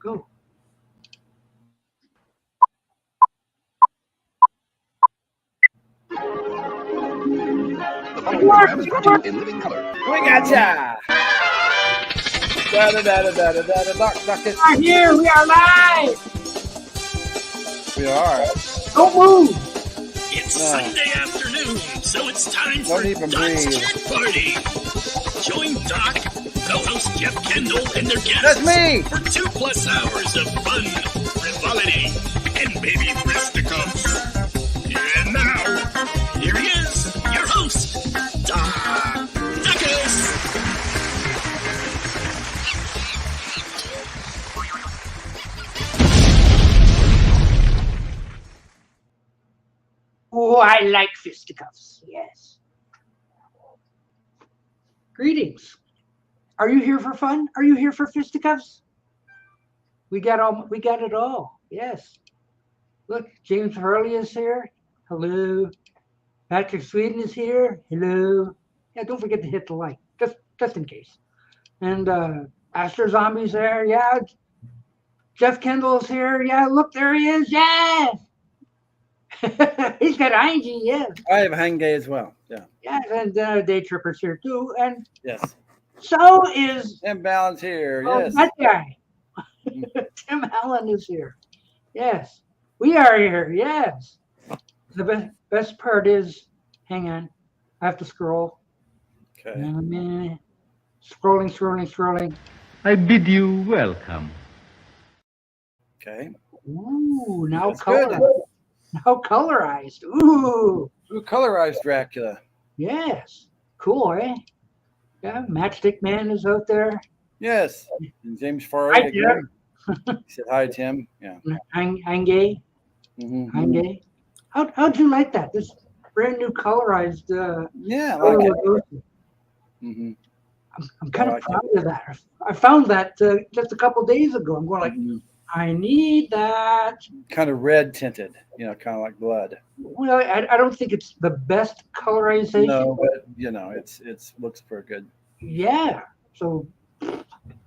Go. The following program is brought to you in living color. We gotcha! We are here. We are live. We are. Don't move. It's Sunday afternoon, so it's time Don't for even Doc's breathe. Kid Party. Join Doc, co-host Jeff Kendall, and their guests That's me! for 2+ hours of fun, frivolity, and baby fisticuffs. And now, here he is, your host, Doc Duckus. Oh, I like fisticuffs. Yes. Greetings. Are you here for fun? Are you here for fisticuffs? We got it all. Yes. Look, James Hurley is here. Hello. Patrick Sweden is here. Hello. Yeah, don't forget to hit the like, just in case. And Astro Zombie's there. Yeah. Jeff Kendall's here. Yeah, look, there he is. Yeah. He's got Angie, yes. I have Hangay as well. Yeah. Yes, and Day Tripper's here too. And Yes. so is Tim Balance here. oh, Yes. that guy. Tim Allen is here. Yes. We are here. Yes. The best part is, hang on, I have to scroll. Okay. Scrolling. I bid you welcome. Okay. Ooh, now That's good. colorized. Now colorized. Ooh. Who colorized Dracula? Yes. Cool, eh? Yeah, Matchstick Man is out there. Yes. And James Hi, Farley again. He said hi, Tim. Yeah. Hangay. Mm-hmm. Hangay. How'd you like that? This brand new colorized Yeah, I like it. Mm-hmm. I'm kind I of like proud of that. I found that just a couple days ago. I'm going like, I need that. Kind of red tinted, kind of like blood. Well, I don't think it's the best colorization. No, but it's looks pretty good. Yeah. So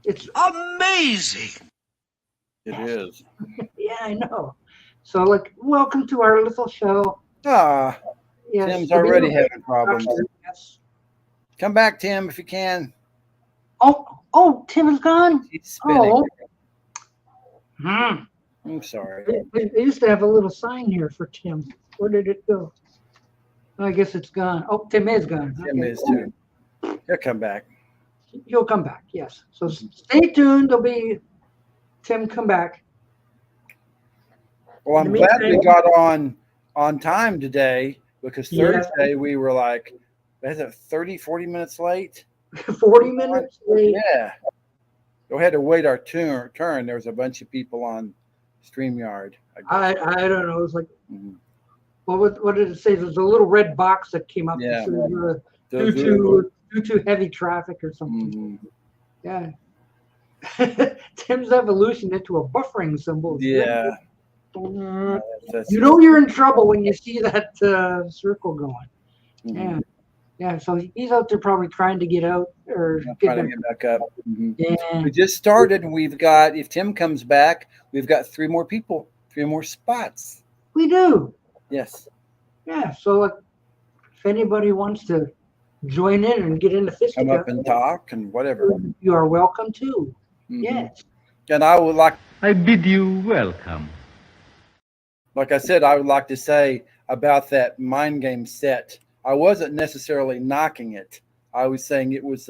it's Amazing! It is. yeah, I know. So like, welcome to our little show. Ah, Yes, Tim's already having problems. Yes. Come back, Tim, if you can. Oh, Tim is gone. He's spinning. Oh. I'm sorry. They used to have a little sign here for Tim. Where did it go? I guess it's gone. Oh, Tim is gone. Tim Okay. is too. He'll come back. He'll come back. Yes. So stay tuned. There'll be Tim come back. Well, I'm glad we got on time today because Yeah. Thursday we were like, was it 30, 40 minutes late? 40 minutes late. Yeah. We had to wait our turn. There was a bunch of people on StreamYard. I don't know. It was like, Mhm. what did it say? There's a little red box that came up Yeah. that said, Those due to heavy traffic or something. Mhm. Yeah. Tim's evolution into a buffering symbol. Yeah. You know you're in trouble when you see that circle going. Mhm. Yeah. So he's out there probably trying to get out or Trying to get back up. Mhm. Yeah. We just started, and we've got, if Tim comes back, we've got 3 more people, 3 more spots. We do. Yes. Yeah. So if anybody wants to join in and get into Come fisticuffs, up and talk and whatever. you are welcome to. Mhm. Yes. And I would I bid you welcome. like I said, I would like to say about that mind game set. I wasn't necessarily knocking it. I was saying it was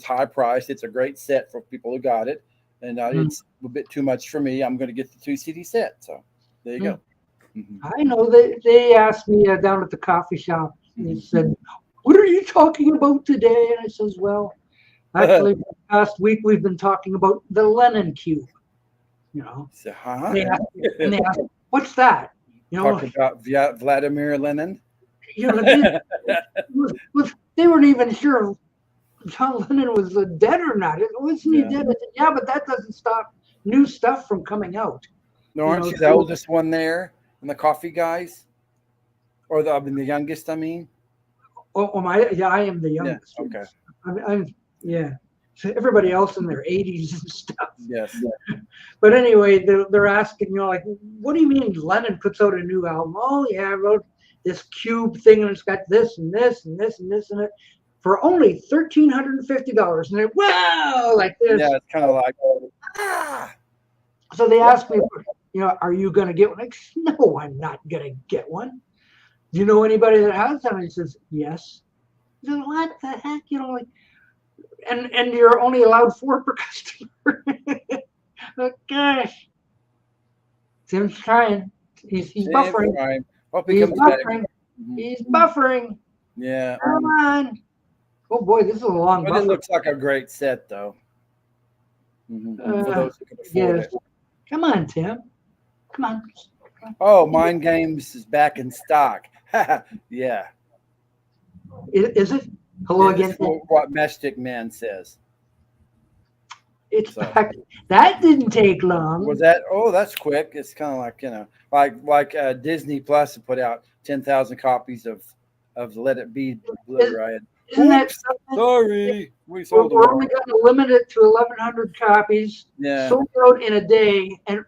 high priced. It's a great set for people who got it, and it's a bit too much for me. I'm going to get the 2 CD set. So there you go. Mhm. I know they asked me down at the coffee shop. They said, "What are you talking about today?" And I says, "Well, actually, the past week we've been talking about the Lennon cube. So, They asked, "What's that?" Talk about Vladimir Lenin. They weren't even sure if John Lennon was dead or not. Wasn't he dead? I said, yeah, but that doesn't stop new stuff from coming out. No, aren't you the oldest one there? And the coffee guys, or the youngest? I mean. Oh, I am the youngest. Yeah, okay. I'm yeah. everybody else in their 80s and stuff. Yes. But anyway, they're asking, like, what do you mean Lennon puts out a new album? Oh, yeah, I wrote this cube thing, and it's got this and this and this and this in it for only $1,350. And they're, wow, like this. Yeah, it's kind of like, So they asked me, are you going to get one? No, I'm not going to get one. Do you know anybody that has them? And he says, yes. I said, what the heck? Like, and you're only allowed 4 per customer. Oh, gosh. Tim's trying. He's buffering. Fine. Hope he He's comes back. buffering. He's buffering. Yeah. Come on. Oh, boy, this is a long But buffer. it looks like a great set, though. For those who can afford Yes. it. Come on, Tim. Come on. Oh, Mind Games is back in stock. Yeah. Is it? Hello again. It's what Mystic Man says. It's So. back. That didn't take long. Was that? Oh, that's quick. It's kind of like like Disney Plus to put out 10,000 copies of the Let It Be Blu-ray. Isn't that Oops, something? sorry, we sold them. We're all. only going to limit it to 1,100 copies. Yeah, Sold out in a day. And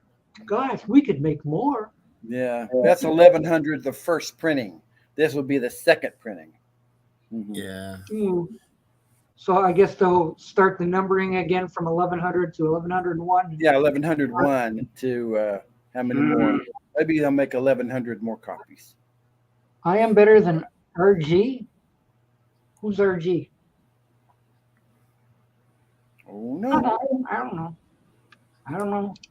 gosh, we could make more. yeah. That's 1,100. The first printing. This will be the second printing. Yeah. So I guess they'll start the numbering again from 1,100 to 1,101. Yeah, 1,101 to how many more? Maybe they'll make 1,100 more copies. I am better than RG. Who's RG? Oh no! I don't know.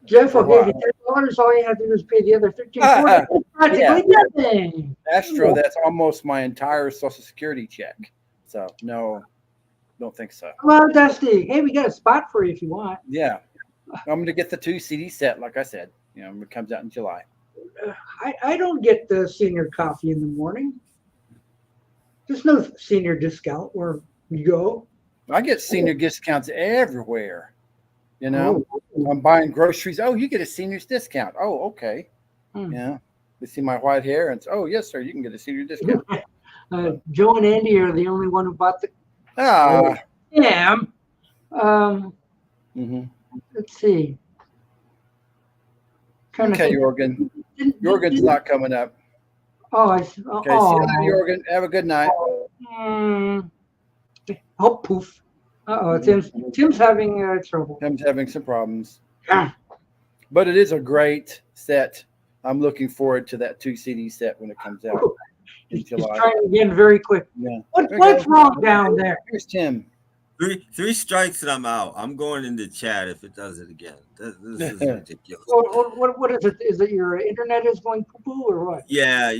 Jeff, I'll give you $10. All you have to do is pay the other $13.40. Practically nothing. Astro, that's almost my entire Social Security check. So no, don't think so. Hello, Dusty. Hey, we got a spot for you if you want. Yeah, I'm going to get the 2 CD set, like I said. It comes out in July. I don't get the senior coffee in the morning. There's no senior discount where you go. I get senior discounts everywhere. Oh. I'm buying groceries. Oh, you get a senior's discount. Oh, okay. Yeah. They see my white hair and say, oh, yes, sir, you can get a senior discount. Joe and Andy are the only one who bought the. Yeah. Let's see. Okay, Jorgen. Jorgen's not coming up. Oh, I see. Okay, see you later, Jorgen. Have a good night. Oh, poof. Uh-oh, Tim's having trouble. Tim's having some problems. Ah. But it is a great set. I'm looking forward to that 2 CD set when it comes out in He's July. trying again very quick. Yeah. What's wrong down there? Here's Tim. Three strikes and I'm out. I'm going into chat if it does it again. This is ridiculous. What is it? Is it your internet is going poo-poo or what? Yeah.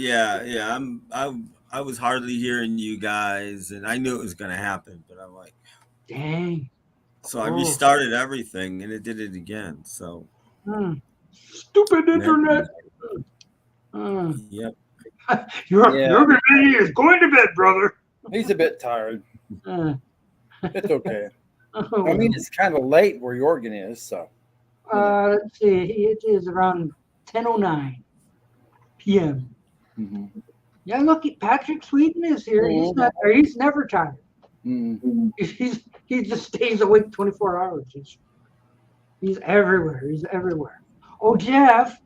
I was hardly hearing you guys, and I knew it was going to happen, but I'm like, dang. So I restarted everything, and it did it again. So stupid internet. Yep. Your baby is going to bed, brother. He's a bit tired. It's okay. I mean, it's kind of late where Jorgen is, so. Let's see. It is around 10:09 p.m. Yeah, look, Patrick Sweden is here. He's not. He's never tired. He just stays awake 24 hours. He's everywhere. He's everywhere. Oh, Jeff,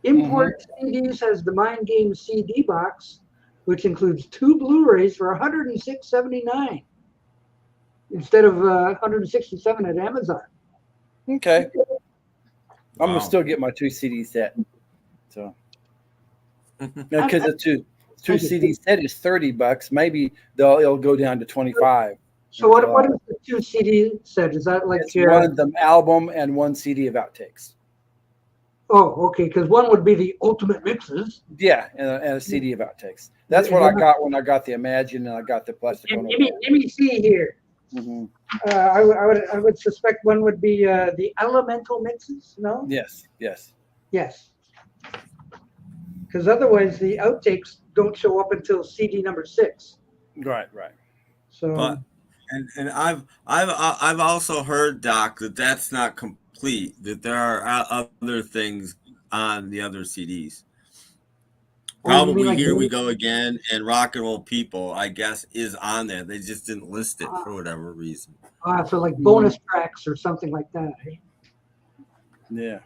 Import CDs has the Mind Games CD box, which includes 2 Blu-rays for $106.79 instead of $167 at Amazon. Okay. I'm gonna still get my 2 CD set. So because the two CD set is $30. Maybe it'll go down to 25. So what is the 2 CD set? Is that like it's one of the album and 1 CD of outtakes? Oh, okay, because one would be the ultimate mixes. Yeah, and a CD of outtakes. That's what I got when I got the Imagine and I got the plastic. Let me see here. I would suspect one would be the Elemental mixes. No. Yes. Because otherwise the outtakes don't show up until CD number 6. Right. So. But, and I've also heard, Doc, that's not complete. That there are other things on the other CDs. Oh, you mean Probably like Here We bonus- Go Again and Rock and Roll People, I guess, is on there. They just didn't list it for whatever reason. So like bonus tracks or something like that. Eh? Yeah.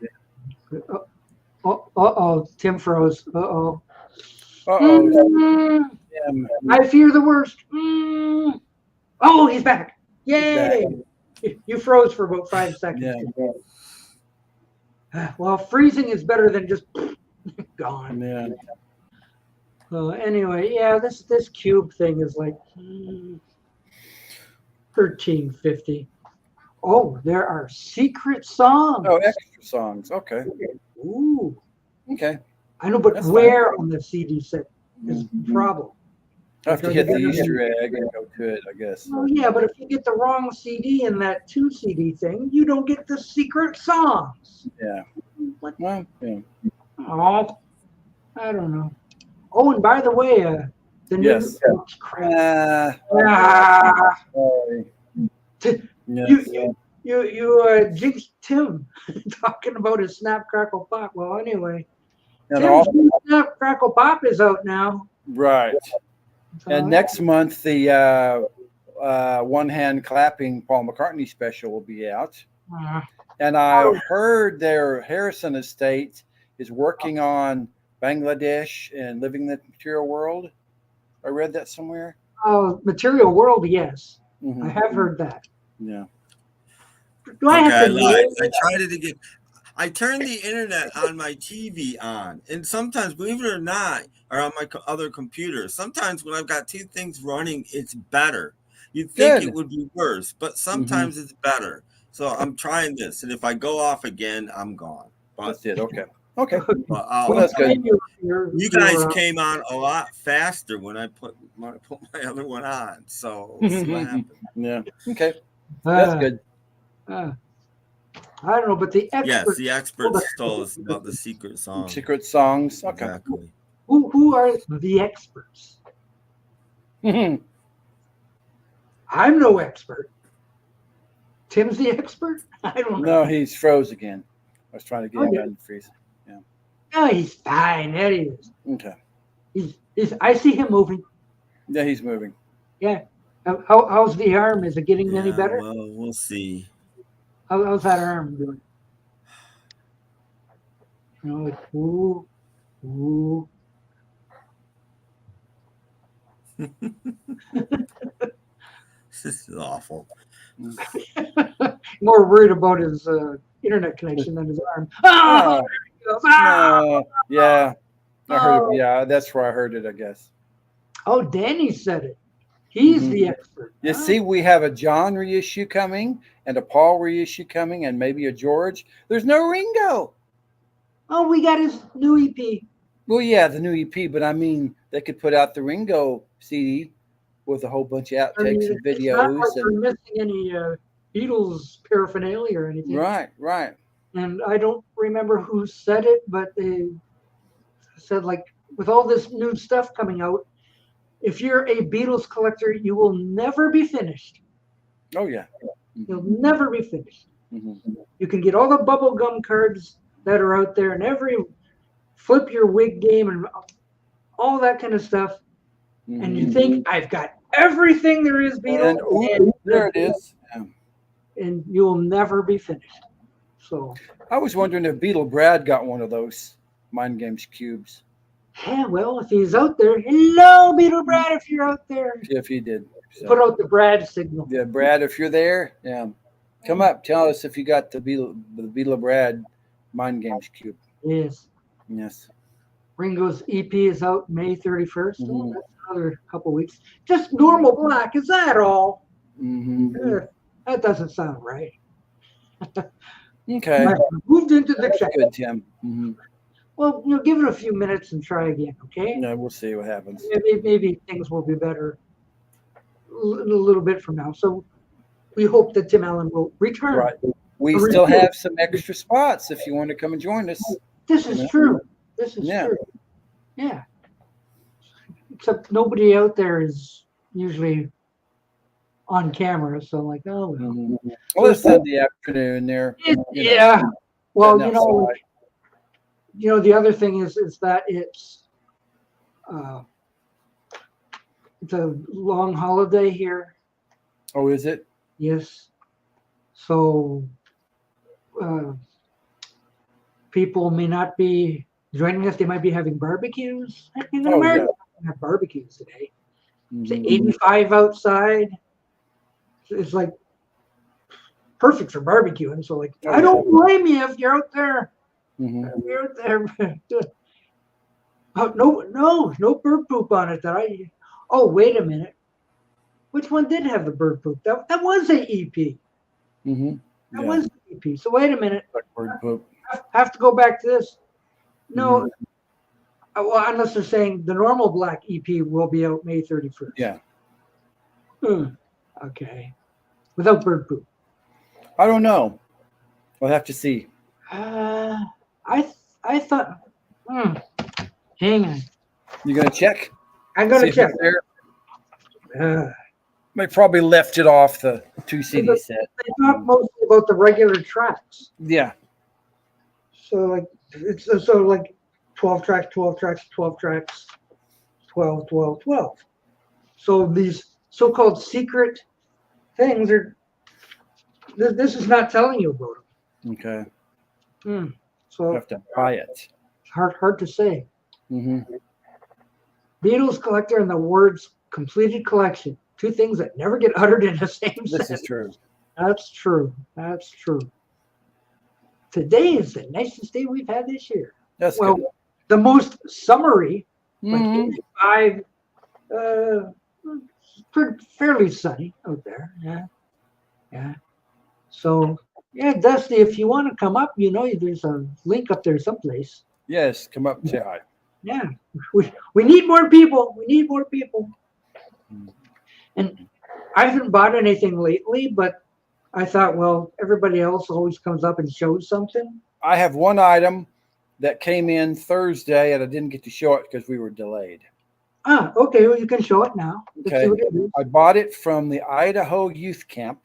Oh, Tim froze. Uh-oh. Uh-oh. I fear the worst. Oh, he's back. Yay. You froze for about 5 seconds. Yeah. Well, freezing is better than just gone. Yeah. Anyway, yeah, this cube thing is like 1350. Oh, there are secret songs. Oh, extra songs. Okay. Ooh. Okay. I know, but That's where on the CD set is the problem? I have to hit the Easter egg and go to it, I guess. Oh, yeah, but if you get the wrong CD in that 2 CD thing, you don't get the secret songs. Yeah. What? Well, yeah. Oh, I don't know. Oh, and by the way, the new Yes. crap. Sorry. You jinxed Tim talking about his Snap Crackle Pop. Well, anyway, And Tim's new Snap Crackle Pop is out now. right. So, And next month, the one hand clapping Paul McCartney special will be out. And I heard their Harrison estate is working on Bangladesh and living in the material world. I read that somewhere. Oh, Material World, yes. Mhm. I have heard that. Yeah. Do I Okay, I have to lied. I tried it again. I turned the internet on my TV on, and sometimes, believe it or not, or on my other computer, sometimes when I've got 2 things running, it's better. You'd think Good. it would be worse, but sometimes it's better. So I'm trying this, and if I go off again, I'm gone. But, That's it. Okay. Okay. but Well, that's good. you guys came on a lot faster when I put my other one on. So we'll see what happens. Yeah. Okay. That's good. I don't know, but the experts. Yes, the experts told us about the secret song. Secret songs. Okay. Exactly. Who are the experts? I'm no expert. Tim's the expert? I don't know. No, he's froze again. I was trying to get him out of the freeze. No, he's fine. There he is. Okay. He's. I see him moving. Yeah, he's moving. Yeah. How's the arm? Is it getting any better? Well, we'll see. How's that arm doing? You know, like, ooh, ooh. This is awful. More worried about his internet connection than his arm. Oh, there he goes. Ah! Yeah. I heard it. Yeah, that's where I heard it, I guess. Oh, Danny said it. He's the expert. You see, we have a John reissue coming and a Paul reissue coming and maybe a George. There's no Ringo. Oh, we got his new EP. Well, yeah, the new EP, but I mean, they could put out the Ringo CD with a whole bunch of outtakes and It's not videos. like we're missing any Beatles paraphernalia or anything. Right. And I don't remember who said it, but they said, like, with all this new stuff coming out, if you're a Beatles collector, you will never be finished. Oh, yeah. You'll never be finished. Mm-hmm. You can get all the bubblegum cards that are out there and every flip your wig game and all that kind of stuff. Mm-hmm. And you think, I've got everything there is Beatles. And there it is. And you'll never be finished. So I was wondering if Beetle Brad got one of those Mind Games cubes. yeah, well, if he's out there, hello, Beetle Brad, if you're out there. If he did. So, Put out the Brad signal. yeah, Brad, if you're there, come up. Tell us if you got the Beetle Brad Mind Games cube. Yes. Yes. Ringo's EP is out May 31st. Oh, that's another couple weeks. Just normal black. Is that all? Mm-hmm. That doesn't sound right. Okay. Moved into the That's chat. good, Tim. Mm-hmm. Well, give it a few minutes and try again, okay? Yeah, we'll see what happens. Maybe things will be better a little bit from now. So we hope that Tim Allen will return. Right. We still have some extra spots if you want to come and join us. This is true. This is true. Yeah. Except nobody out there is usually on camera, so I'm like, oh, well. Mm-hmm. Well, it's Sunday afternoon there. Yeah. Well, and the other thing is that it's it's a long holiday here. Oh, is it? Yes. So people may not be joining us. They might be having barbecues. In Oh, America, yeah. we have barbecues today. It's Mhm. 85 outside. It's like perfect for barbecuing. So like, Oh, I yeah. don't blame you if you're out there. Mhm. If you're out there. Oh, no bird poop on it. Oh, wait a minute. Which one did have the bird poop? That was a EP. Mhm. That Yeah. was an EP. So wait a minute. Like bird poop. Have to go back to this. No, Mhm. well, unless they're saying the normal black EP will be out May 31st. Yeah. Okay. Without bird poop. I don't know. We'll have to see. I thought. Hang on. You gonna check? I'm gonna See if check. it's there? Uh, They probably left it off the 2 CD set. they talk mostly about the regular tracks. Yeah. So like it's so like 12 tracks, 12 tracks, 12 tracks, 12, 12, 12. So these so-called secret things are. This is not telling you about Okay. them. You So have to buy it. hard to say. Hmm. Beatles collector and the words completed collection. Two things that never get uttered in the same This sentence. is true. That's true. That's true. Today is the nicest day we've had this year. That's Well, good. the most summery, like Mhm. 85, fairly sunny out there. Yeah. So, yeah, Dusty, if you want to come up, there's a link up there someplace. Yes, come up and say hi. Yeah, we need more people. We need more people. And I haven't bought anything lately, but I thought, well, everybody else always comes up and shows something. I have one item that came in Thursday, and I didn't get to show it because we were delayed. Okay, well, you can show it now. Let's Okay. see what it is. I bought it from the Idaho Youth Camp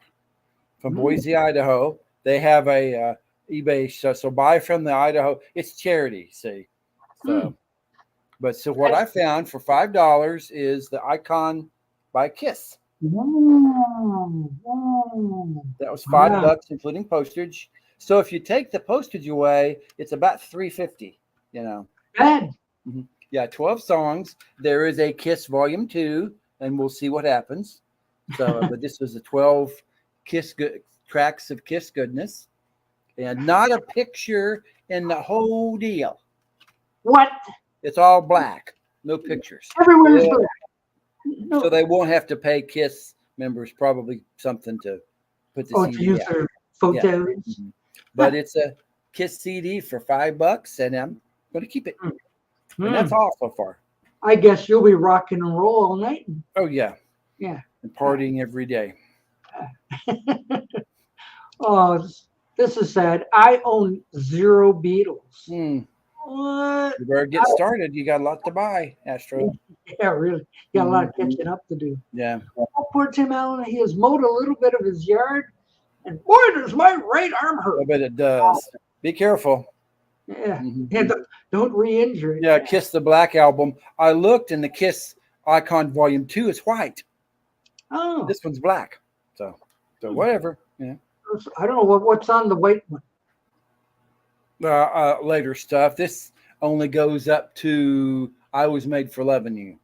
from Boise, Idaho. They have a eBay, so buy from the Idaho. It's charity, see. So, but so what I found for $5 is the icon by Kiss. That was $5, including postage. So if you take the postage away, it's about $3.50. Bad. Yeah, 12 songs. There is a Kiss Volume 2, and we'll see what happens. So, but this was the 12 tracks of Kiss goodness, and not a picture in the whole deal. What? It's all black, no pictures. Everywhere is Yeah. black. No. So they won't have to pay Kiss members probably something to put the To CD use out. their photos. Mhm. But it's a Kiss CD for $5, and I'm going to keep it. And that's all so far. I guess you'll be rocking and roll all night. Oh, yeah. Yeah. And partying every day. Oh, this is sad. I own 0 Beatles. What? You better get started. You got a lot to buy, Astro. Yeah, really. Got a lot of catching up to do. Yeah. Oh, poor Tim Allen. He has mowed a little bit of his yard, and boy, does my right arm hurt. I bet it does. Be careful. Yeah. Mhm. And don't re-injure it. Yeah, Kiss the Black album. I looked, and the Kiss Icon Volume 2 is white. Oh, This one's black. So whatever. Yeah. I don't know what's on the white one. Later stuff. This only goes up to I Was Made for Loving You.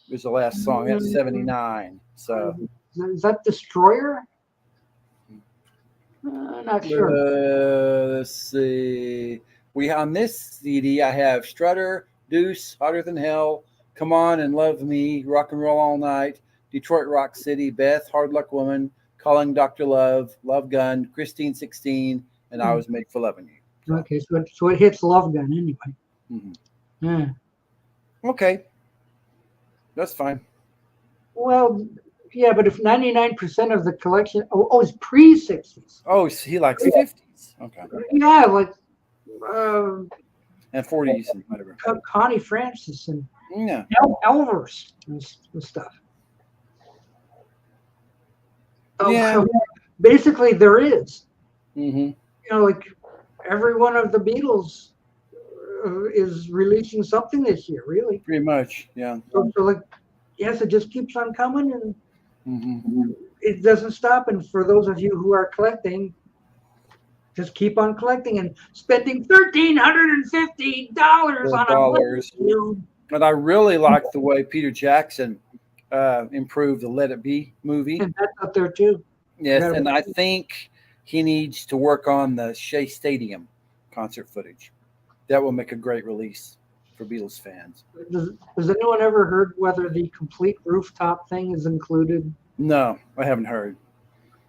It was the last song. That's 79. So Is that Destroyer? Not sure. let's see. On this CD, I have Strutter, Deuce, Hotter Than Hell, Come On and Love Me, Rock and Roll All Night, Detroit Rock City, Beth, Hard Luck Woman, Calling Dr. Love, Love Gun, Christine 16, and I Was Made for Loving You. Okay, so it hits Love Gun anyway. Mhm. Yeah. Okay. That's fine. Well, yeah, but if 99% of the collection, it's pre-60s. Oh, he likes 50s. Okay. Yeah, like And 40s and whatever. Connie Francis and Yeah. Elvis and stuff. Yeah. Basically, there is. Mm-hmm. Like every one of the Beatles is releasing something this year, really. Pretty much, yeah. So like, yes, it just keeps on coming, and Mm-hmm. it doesn't stop. And for those of you who are collecting, just keep on collecting and spending $1,350 on a Dollars. movie. But I really like the way Peter Jackson improved the Let It Be movie. And that's up there too. Yes, Yeah. and I think he needs to work on the Shea Stadium concert footage. That will make a great release for Beatles fans. Has anyone ever heard whether the complete rooftop thing is included? No, I haven't heard.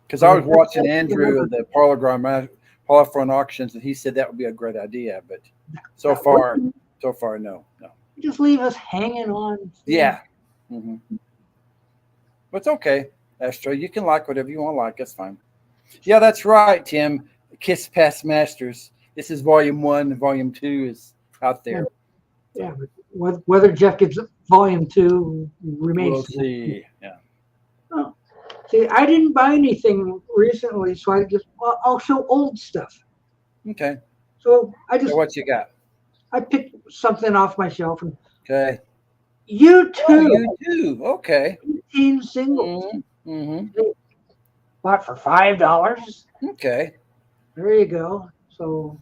Because I was watching Andrew at the Parlophone auctions, and he said that would be a great idea. But so far, no. Just leave us hanging on. Yeah. Mm-hmm. But it's okay, Astro. You can like whatever you want to like. That's fine. Yeah, that's right, Tim. Kiss Past Masters. This is Volume 1. Volume 2 is out there. Yeah, but whether Jeff gets Volume 2 remains. We'll see. Yeah. Oh. See, I didn't buy anything recently, so I'll show old stuff. Okay. So So what you got? I picked something off my shelf, and Okay. you too. You too. Okay. 18 singles. Mm-hmm. Bought for $5. Okay. There you go. So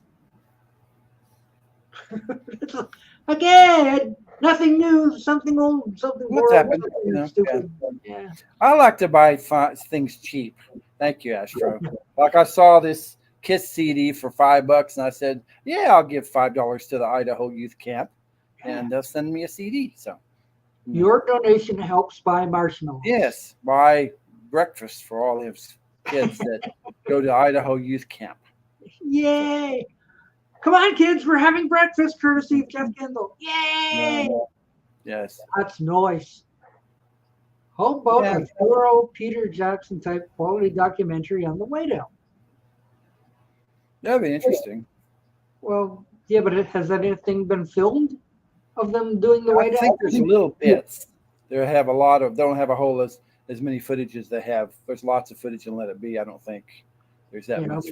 again, nothing new, something old, something What's more happened? stupid. Yeah. I like to buy things cheap. Thank you, Astro. Like I saw this Kiss CD for $5, and I said, "Yeah, I'll give $5 to the Idaho Youth Camp, and they'll send me a CD." So, Your donation helps buy marshmallows. yes, buy breakfast for all those kids that go to Idaho Youth Camp. Yay! Come on, kids, we're having breakfast courtesy of Jeff Kendall. Yay! Yes. That's nice. How about a thorough Peter Jackson type quality documentary on the White Album? That'd be interesting. Well, yeah, but has anything been filmed of them doing the I White think Album? there's little bits. They have a lot of. Don't have a whole as many footage as they have. There's lots of footage in Let It Be. I don't think there's that much.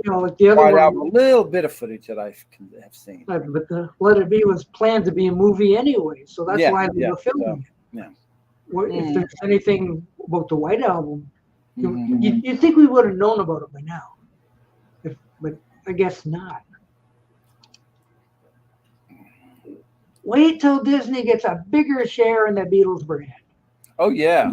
Like the other White one, Album, a little bit of footage that I have seen. but the Let It Be was planned to be a movie anyway, so that's why they were filming it. yeah. If there's anything about the White Album, Mhm. you'd think we would have known about it by now. But I guess not. Wait till Disney gets a bigger share in the Beatles brand. Oh yeah.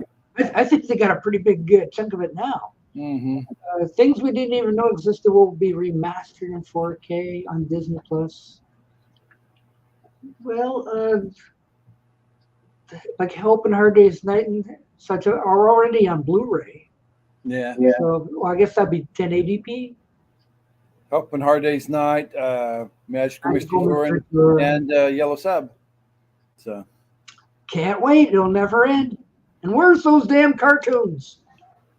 I think they got a pretty big chunk of it now. Mm-hmm. Things we didn't even know existed will be remastered in 4K on Disney Plus. Well, like Help and Hard Day's Night and such are already on Blu-ray. Yeah. So I guess that'd be 1080p. Help and Hard Day's Night, Magical Mystery Tour, and Yellow Sub. So Can't wait. It'll never end. And where's those damn cartoons?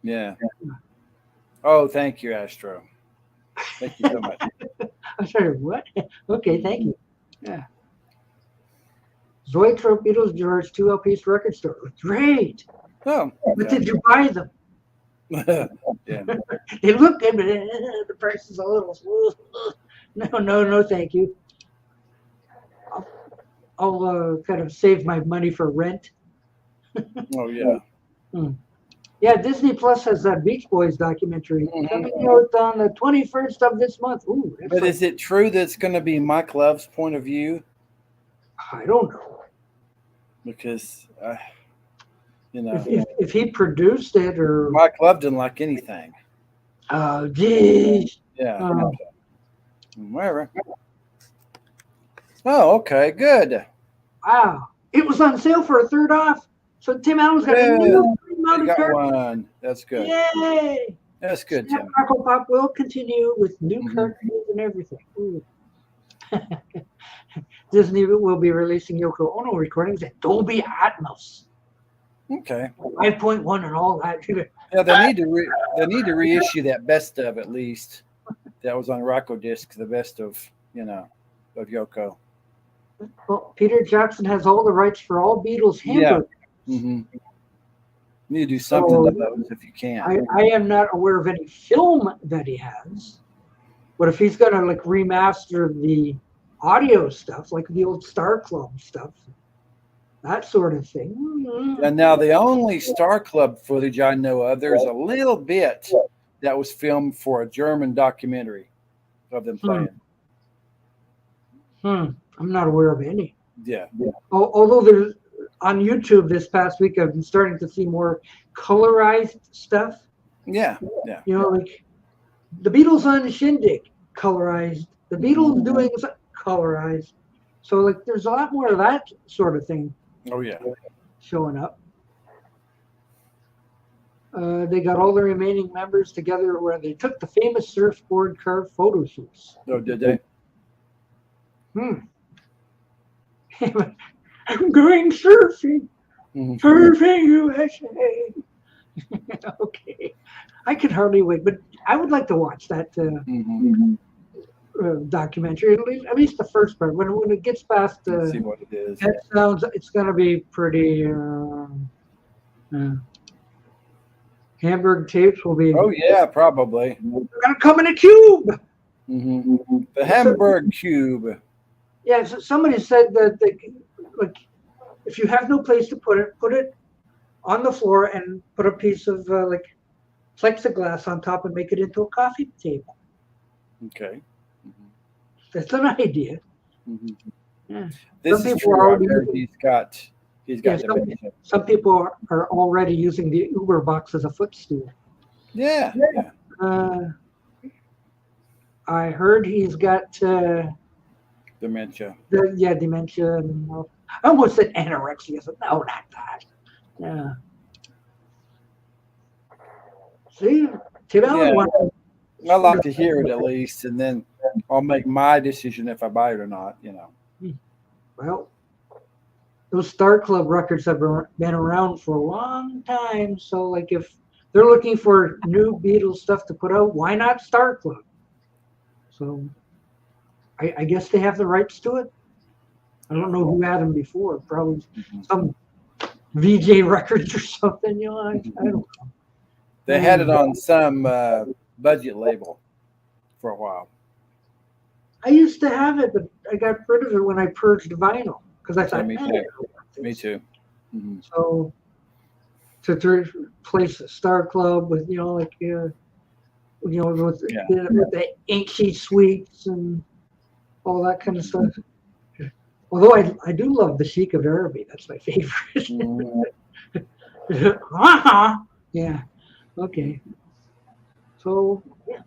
yeah. Oh, thank you, Astro. Thank you so much. I'm sorry, what? Okay, thank you. Yeah. Zoetrope Beatles George 2 LPs record store. Great. Oh. But did you buy them? Yeah. They look good, but the price is a little. No, thank you. I'll kind of save my money for rent. Oh yeah. Yeah, Disney Plus has that Beach Boys documentary coming out on the 21st of this month. Ooh, But is it true that it's going to be Mike Love's point of view? I don't know. Because, you know, If he produced it or. Mike Love didn't like anything. Oh, geez. Yeah. Whatever. Oh, okay, good. Wow. It was on sale for a third off. So Tim Allen's got a new You got one. That's good. Yay! That's good, Tim. Sparkle Pop will continue with new cartoons and everything. Ooh. Disney will be releasing Yoko Ono recordings at Dolby Atmos. Okay. 5.1 and all that. Yeah, they need to reissue that best of at least. That was on Rocco disc, the best of of Yoko. Well, Peter Jackson has all the rights for all Beatles hamburgers. Mm-hmm. You need to do something to those if you can. I am not aware of any film that he has, but if he's going to like remaster the audio stuff, like the old Star Club stuff, that sort of thing. And now the only Star Club footage I know of, there's a little bit that was filmed for a German documentary of them playing. I'm not aware of any. Yeah. Although there's on YouTube this past week, I've been starting to see more colorized stuff. Yeah. You know, like the Beatles on the Shindig, colorized. The Beatles doing colorized. So like, there's a lot more of that sort of thing. Oh yeah. Showing up. They got all the remaining members together where they took the famous surfboard car photo shoots. Oh, did they? I'm going surfing. Surfing USA. Okay. I could hardly wait, but I would like to watch that documentary, at least the first part. When it gets past See what it is. that sounds, it's going to be pretty. Hamburg tapes will be. Oh yeah, probably. Gonna come in a cube. The Hamburg Cube. Yeah, so somebody said that like, if you have no place to put it on the floor and put a piece of like plexiglass on top and make it into a coffee table. Okay. That's an idea. Yeah. This Some is people true. are I've heard he's got some people are already using the Uber box as a footstool. Yeah. I heard he's got Dementia. Dementia. And, I almost said anorexia. So no, not that. Yeah. See, I like to hear it at least, and then I'll make my decision if I buy it or not. You know. Well, those Star Club records have been around for a long time. So, like, if they're looking for new Beatles stuff to put out, why not Star Club? So, I guess they have the rights to it. I don't know who had them before. Probably some VJ Records or something. You know, I don't know. They had it on some budget label for a while. I used to have it, but I got rid of it when I purged vinyl because I thought, Me too. So to replace Star Club with with the Inky Sweets and all that kind of stuff. Although I do love the Chic of Araby, that's my favorite. Yeah. Okay. So yeah,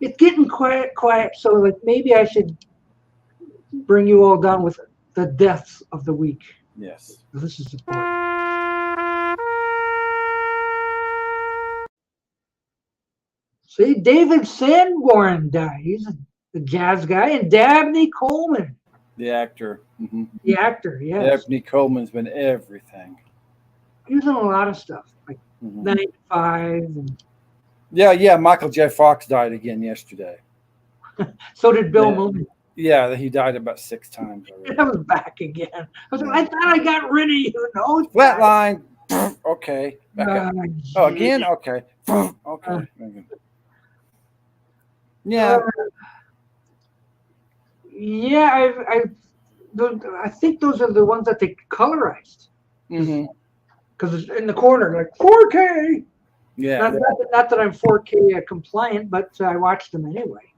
it's getting quiet. So like maybe I should bring you all down with the deaths of the week. Yes. This is important. See, David Sanborn died. He's the jazz guy, and Dabney Coleman. The actor. The actor, yes. Dabney Coleman's been everything. He was in a lot of stuff, like 95. And... Yeah. Michael J. Fox died again yesterday. So did Bill Moon. Yeah, he died about 6 times already. I was back again. I thought I got rid of you. No, Flatline. Okay. Back up. Oh, again? Okay. Okay. Yeah. Yeah, I think those are the ones that they colorized. Because it's in the corner, like 4K. Yeah. Not that I'm 4K compliant, but I watched them anyway.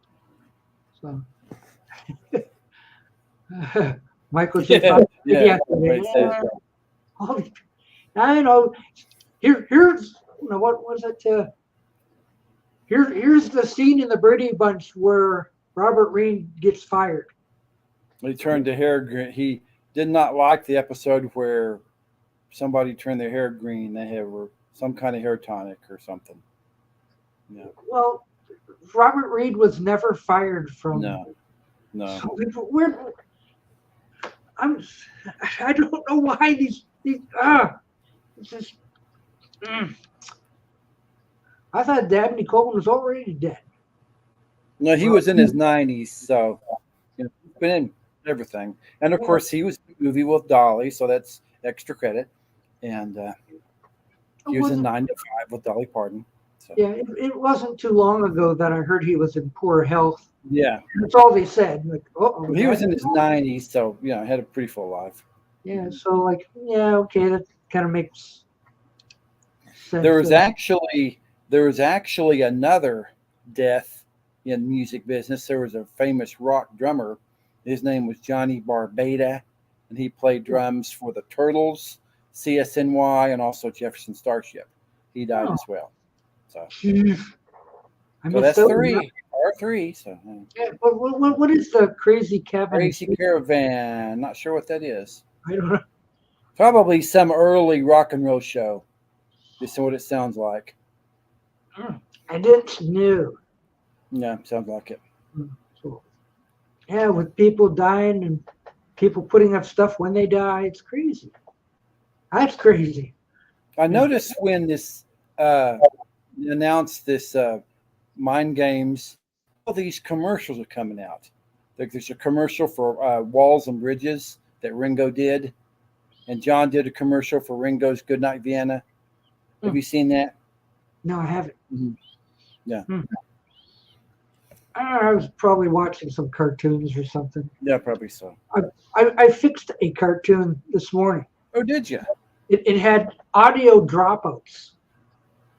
So, Michael J. Fox. I know. Here's what was it? Here's the scene in the Brady Bunch where Robert Reed gets fired. He turned the hair green. He did not like the episode where somebody turned their hair green. They have some kind of hair tonic or something. Yeah. Well, Robert Reed was never fired from. No. So I don't know why these it's just. I thought Dabney Coleman was already dead. No, he was in his 90s, so he's been in everything. And of course, he was in the movie with Dolly, so that's extra credit. And he was in 9 to 5 with Dolly Parton. So, Yeah, it wasn't too long ago that I heard he was in poor health. yeah. That's all they said. Like, oh, He was in his 90s, so had a pretty full life. yeah. So like, yeah, okay, that kind of makes sense. There was actually another death in music business. There was a famous rock drummer. His name was Johnny Barbada, and he played drums for the Turtles, CSNY, and also Jefferson Starship. He died as well. So, Jeez. I so missed that's out. three. R3. So Yeah, but what is the crazy cabin? Crazy Caravan. Not sure what that is. I don't know. Probably some early rock and roll show. Just what it sounds like. I didn't know. Yeah, sounds like it. So, yeah, with people dying and people putting up stuff when they die, it's crazy. That's crazy. I noticed when this announced this Mind Games, all these commercials are coming out. Like there's a commercial for Walls and Bridges that Ringo did, and John did a commercial for Ringo's Goodnight Vienna. Have you seen that? No, I haven't. Mm-hmm. Yeah. I was probably watching some cartoons or something. Yeah, probably so. I fixed a cartoon this morning. Oh, did you? It had audio dropouts.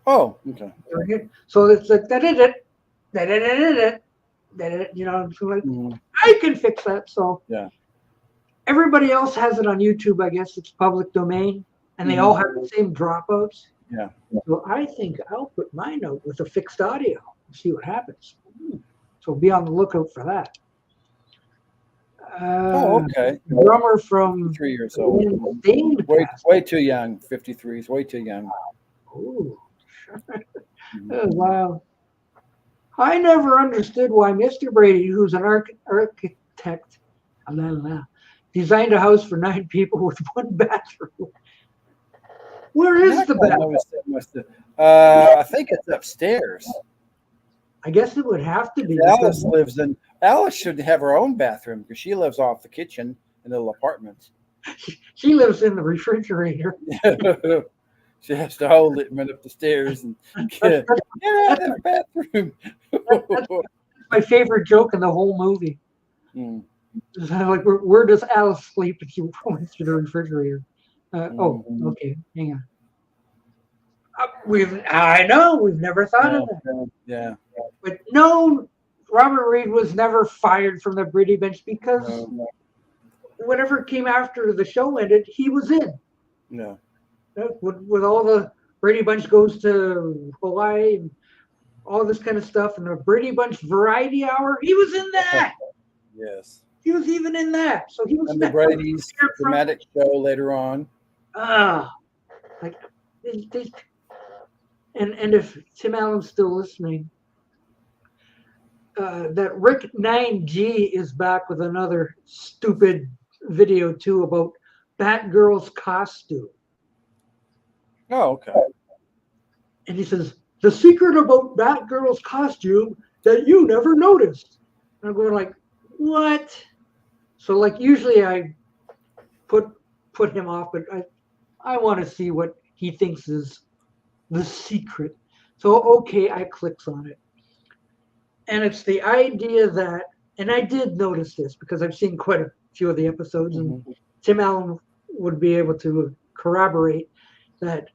Oh, okay. So it's like you know, so like I can fix that. So yeah, everybody else has it on YouTube. I guess it's public domain, and they all have the same dropouts. Yeah. So I think I'll put mine out with a fixed audio and see what happens. So be on the lookout for that. Okay. Drummer from 3 years old. Way too young. 53 is way too young. Oh, oh, wow. I never understood why Mr. Brady, who's an architect, designed a house for 9 people with 1 bathroom. Where is the bathroom? I think it's upstairs. I guess it would have to be. Alice should have her own bathroom because she lives off the kitchen in the little apartment. She lives in the refrigerator. She has to hold it and run up the stairs and get out of the bathroom. That's my favorite joke in the whole movie. It's like, where does Alice sleep if she went through the refrigerator? Okay, hang on. I know we've never thought of that. Yeah. But no, Robert Reed was never fired from the Brady bench because whatever came after the show ended, he was in. No. With all the Brady Bunch goes to Hawaii and all this kind of stuff, and the Brady Bunch Variety Hour, he was in that. Yes. He was even in that. So he was. And the Brady's dramatic show later on. Like and if Tim Allen's still listening, that Rick 9G is back with another stupid video too about Batgirl's costume. Oh, okay. And he says, the secret about Batgirl's costume that you never noticed. And I'm going like, what? So like usually I put him off, but I want to see what he thinks is the secret. So okay, I clicks on it. And it's the idea that, and I did notice this because I've seen quite a few of the episodes, and Tim Allen would be able to corroborate that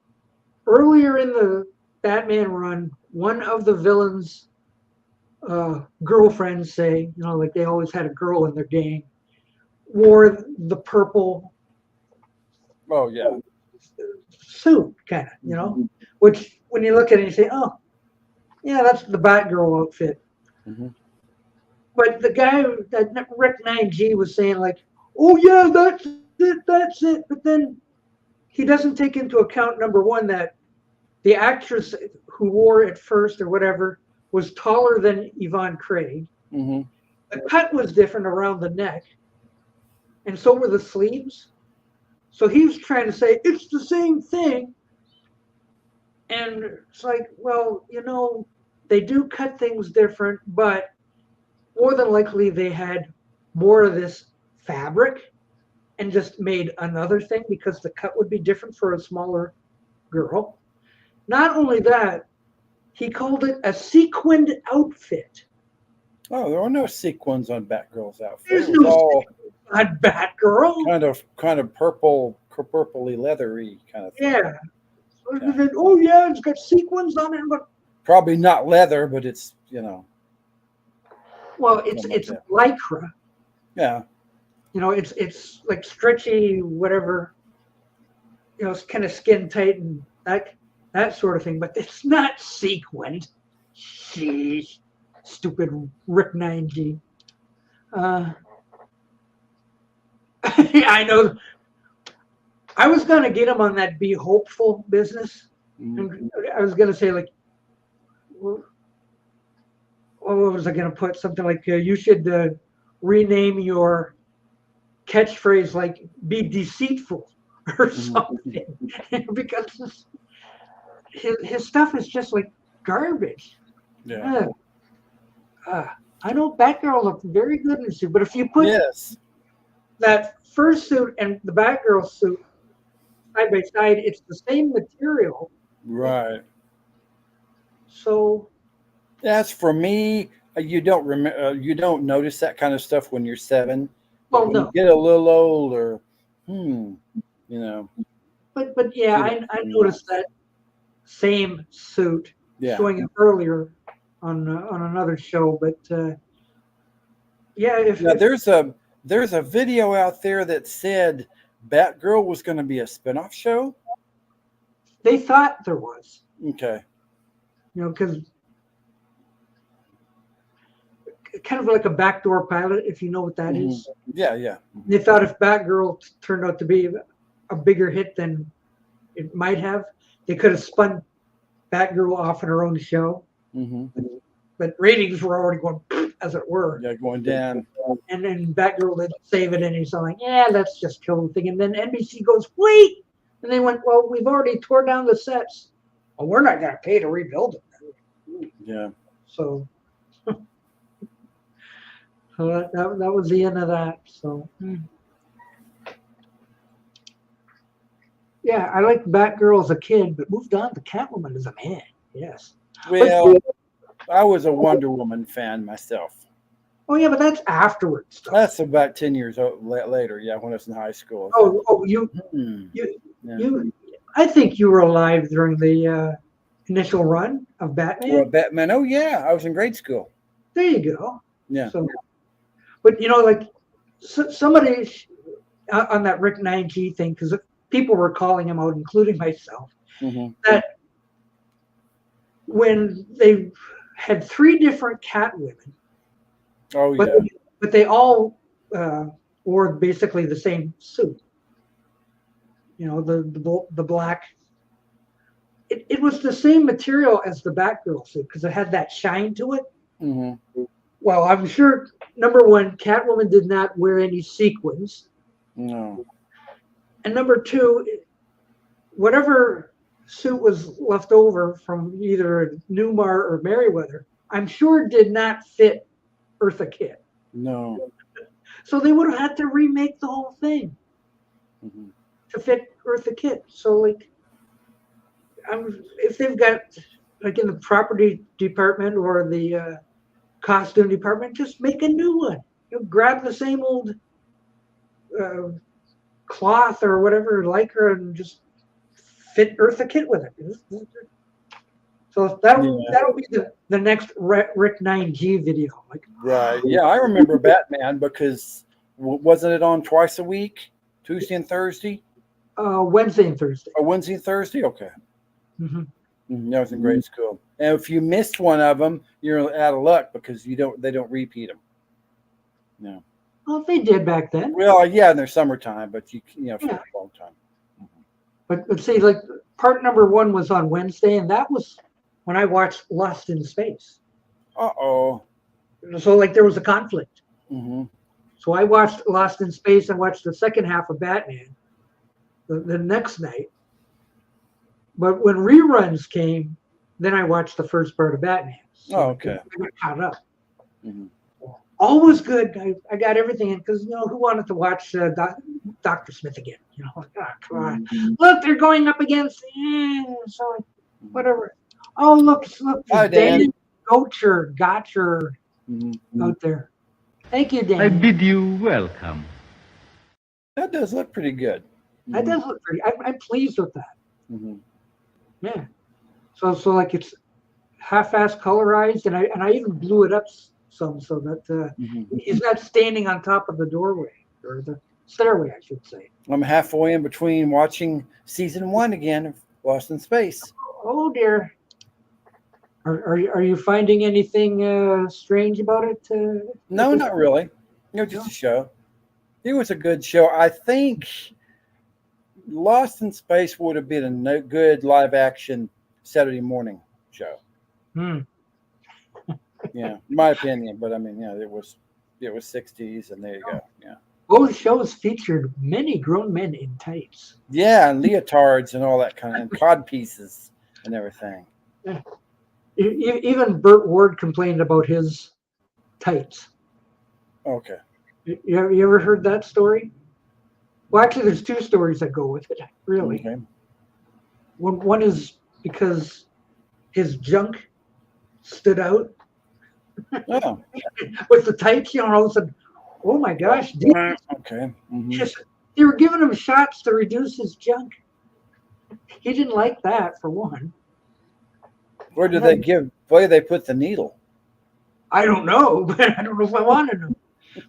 earlier in the Batman run, one of the villains' girlfriends, say, like they always had a girl in their gang, wore the purple suit, kind of, which when you look at it, you say, oh, yeah, that's the Batgirl outfit. But the guy, that Rick 9G, was saying like, oh yeah, that's it. But then he doesn't take into account, number one, that the actress who wore it first or whatever was taller than Yvonne Craig. The cut was different around the neck, and so were the sleeves. So he was trying to say it's the same thing. And it's like, well, they do cut things different, but more than likely they had more of this fabric and just made another thing because the cut would be different for a smaller girl. Not only that, He called it a sequined outfit. Oh, there were no sequins on Batgirl's outfit. There's It was no all on Batgirl. kind of purpley leathery kind of thing. Yeah. Yeah. Oh yeah, it's got sequins on it, but Probably not leather, but it's well, it's Something lycra. yeah. It's like stretchy, whatever. It's kind of skin tight and that sort of thing, but it's not sequined. Sheesh, stupid Rick 9G. I know. I was gonna get him on that be hopeful business, and I was gonna say like, well, what was I gonna put? Something like you should rename your catchphrase like "be deceitful" or something, because his stuff is just like garbage. Yeah. I know Batgirl looked very good in the suit, but if you put that first suit and the Batgirl suit side by side, it's the same material. Right. So As for me, you don't you don't notice that kind of stuff when you're 7. well, When no, you get a little older, but yeah, I noticed that same suit yeah. showing up earlier on another show, but yeah, Now there's a video out there that said Batgirl was going to be a spinoff show. they thought there was, Okay. because kind of like a backdoor pilot, if you know what that is. Yeah, yeah. They thought if Batgirl turned out to be a bigger hit than it might have, they could have spun Batgirl off in her own show. But ratings were already going, as it were. Yeah, going down. And then Batgirl didn't save it, and he's like, yeah, let's just kill the thing. And then NBC goes, wait! And they went, well, we've already tore down the sets. Well, we're not going to pay to rebuild it. Yeah. So, so that was the end of that. So, yeah, I liked Batgirl as a kid, but moved on to Catwoman as a man. Yes. Well, I was a Wonder Woman fan myself. Oh yeah, but that's afterwards. That's about 10 years later. Yeah, when I was in high school. You. I think you were alive during the initial run of Batman. Well, Batman. Oh yeah, I was in grade school. There you go. Yeah. So, but like somebody on that Rick 9G thing, because people were calling him out, including myself, that when they had 3 different Catwomen. Oh yeah. But they all wore basically the same suit. The black. It was the same material as the Batgirl suit because it had that shine to it. Well, I'm sure number one, Catwoman did not wear any sequins. No. And number 2, whatever suit was left over from either Newmar or Merriweather, I'm sure did not fit Eartha Kitt. No. So they would have had to remake the whole thing to fit Eartha Kitt. So like, if they've got like in the property department or the costume department, just make a new one. Grab the same old cloth or whatever, lycra, and just fit Eartha Kitt with it. So that'll be the next Rick 9G video. Like, right. Yeah, I remember Batman because wasn't it on twice a week, Tuesday and Thursday? Wednesday and Thursday. Oh, Wednesday and Thursday. Okay. That was in grade school. And if you missed one of them, you're out of luck because they don't repeat them. No. Well, they did back then. Well, yeah, in their summertime, but for a long time. But see, like part number 1 was on Wednesday, and that was when I watched Lost in Space. So like there was a conflict. Mm-hmm. So I watched Lost in Space and watched the second half of Batman the next night. But when reruns came, then I watched the first part of Batman. So okay. I got caught up. Mm-hmm. All was good. I got everything in because who wanted to watch Dr. Smith again? Come on. Look, they're going up against so whatever. Oh, look, Hi, Dan. Dan Gotcher Mhm. out there. Thank you, I Dan. bid you welcome. That does look pretty good. That does look pretty. I'm pleased with that. Mhm. Yeah. So like it's half-ass colorized, and I even blew it up some so that Mhm. he's not standing on top of the doorway or the stairway, I should say. I'm halfway in between watching season 1 again of Lost in Space. Oh dear. Are you finding anything strange about it? No, not really. It was just a show. It was a good show. I think Lost in Space would have been a good live action Saturday morning show. Hmm. Yeah, in my opinion. But I mean, yeah, it was 60s, and there you go. Yeah. Both shows featured many grown men in tights. Yeah, and leotards and all that kind of, and cod pieces and everything. Even Burt Ward complained about his tights. Okay. You ever heard that story? Well, actually, there's two stories that go with it, really. Okay. One is because his junk stood out Oh. with the tights, all of a sudden, oh my gosh, dude. Okay. Mhm. Just, they were giving him shots to reduce his junk. He didn't like that, for one. Where did they put the needle? I don't know, but I don't know if I wanted him.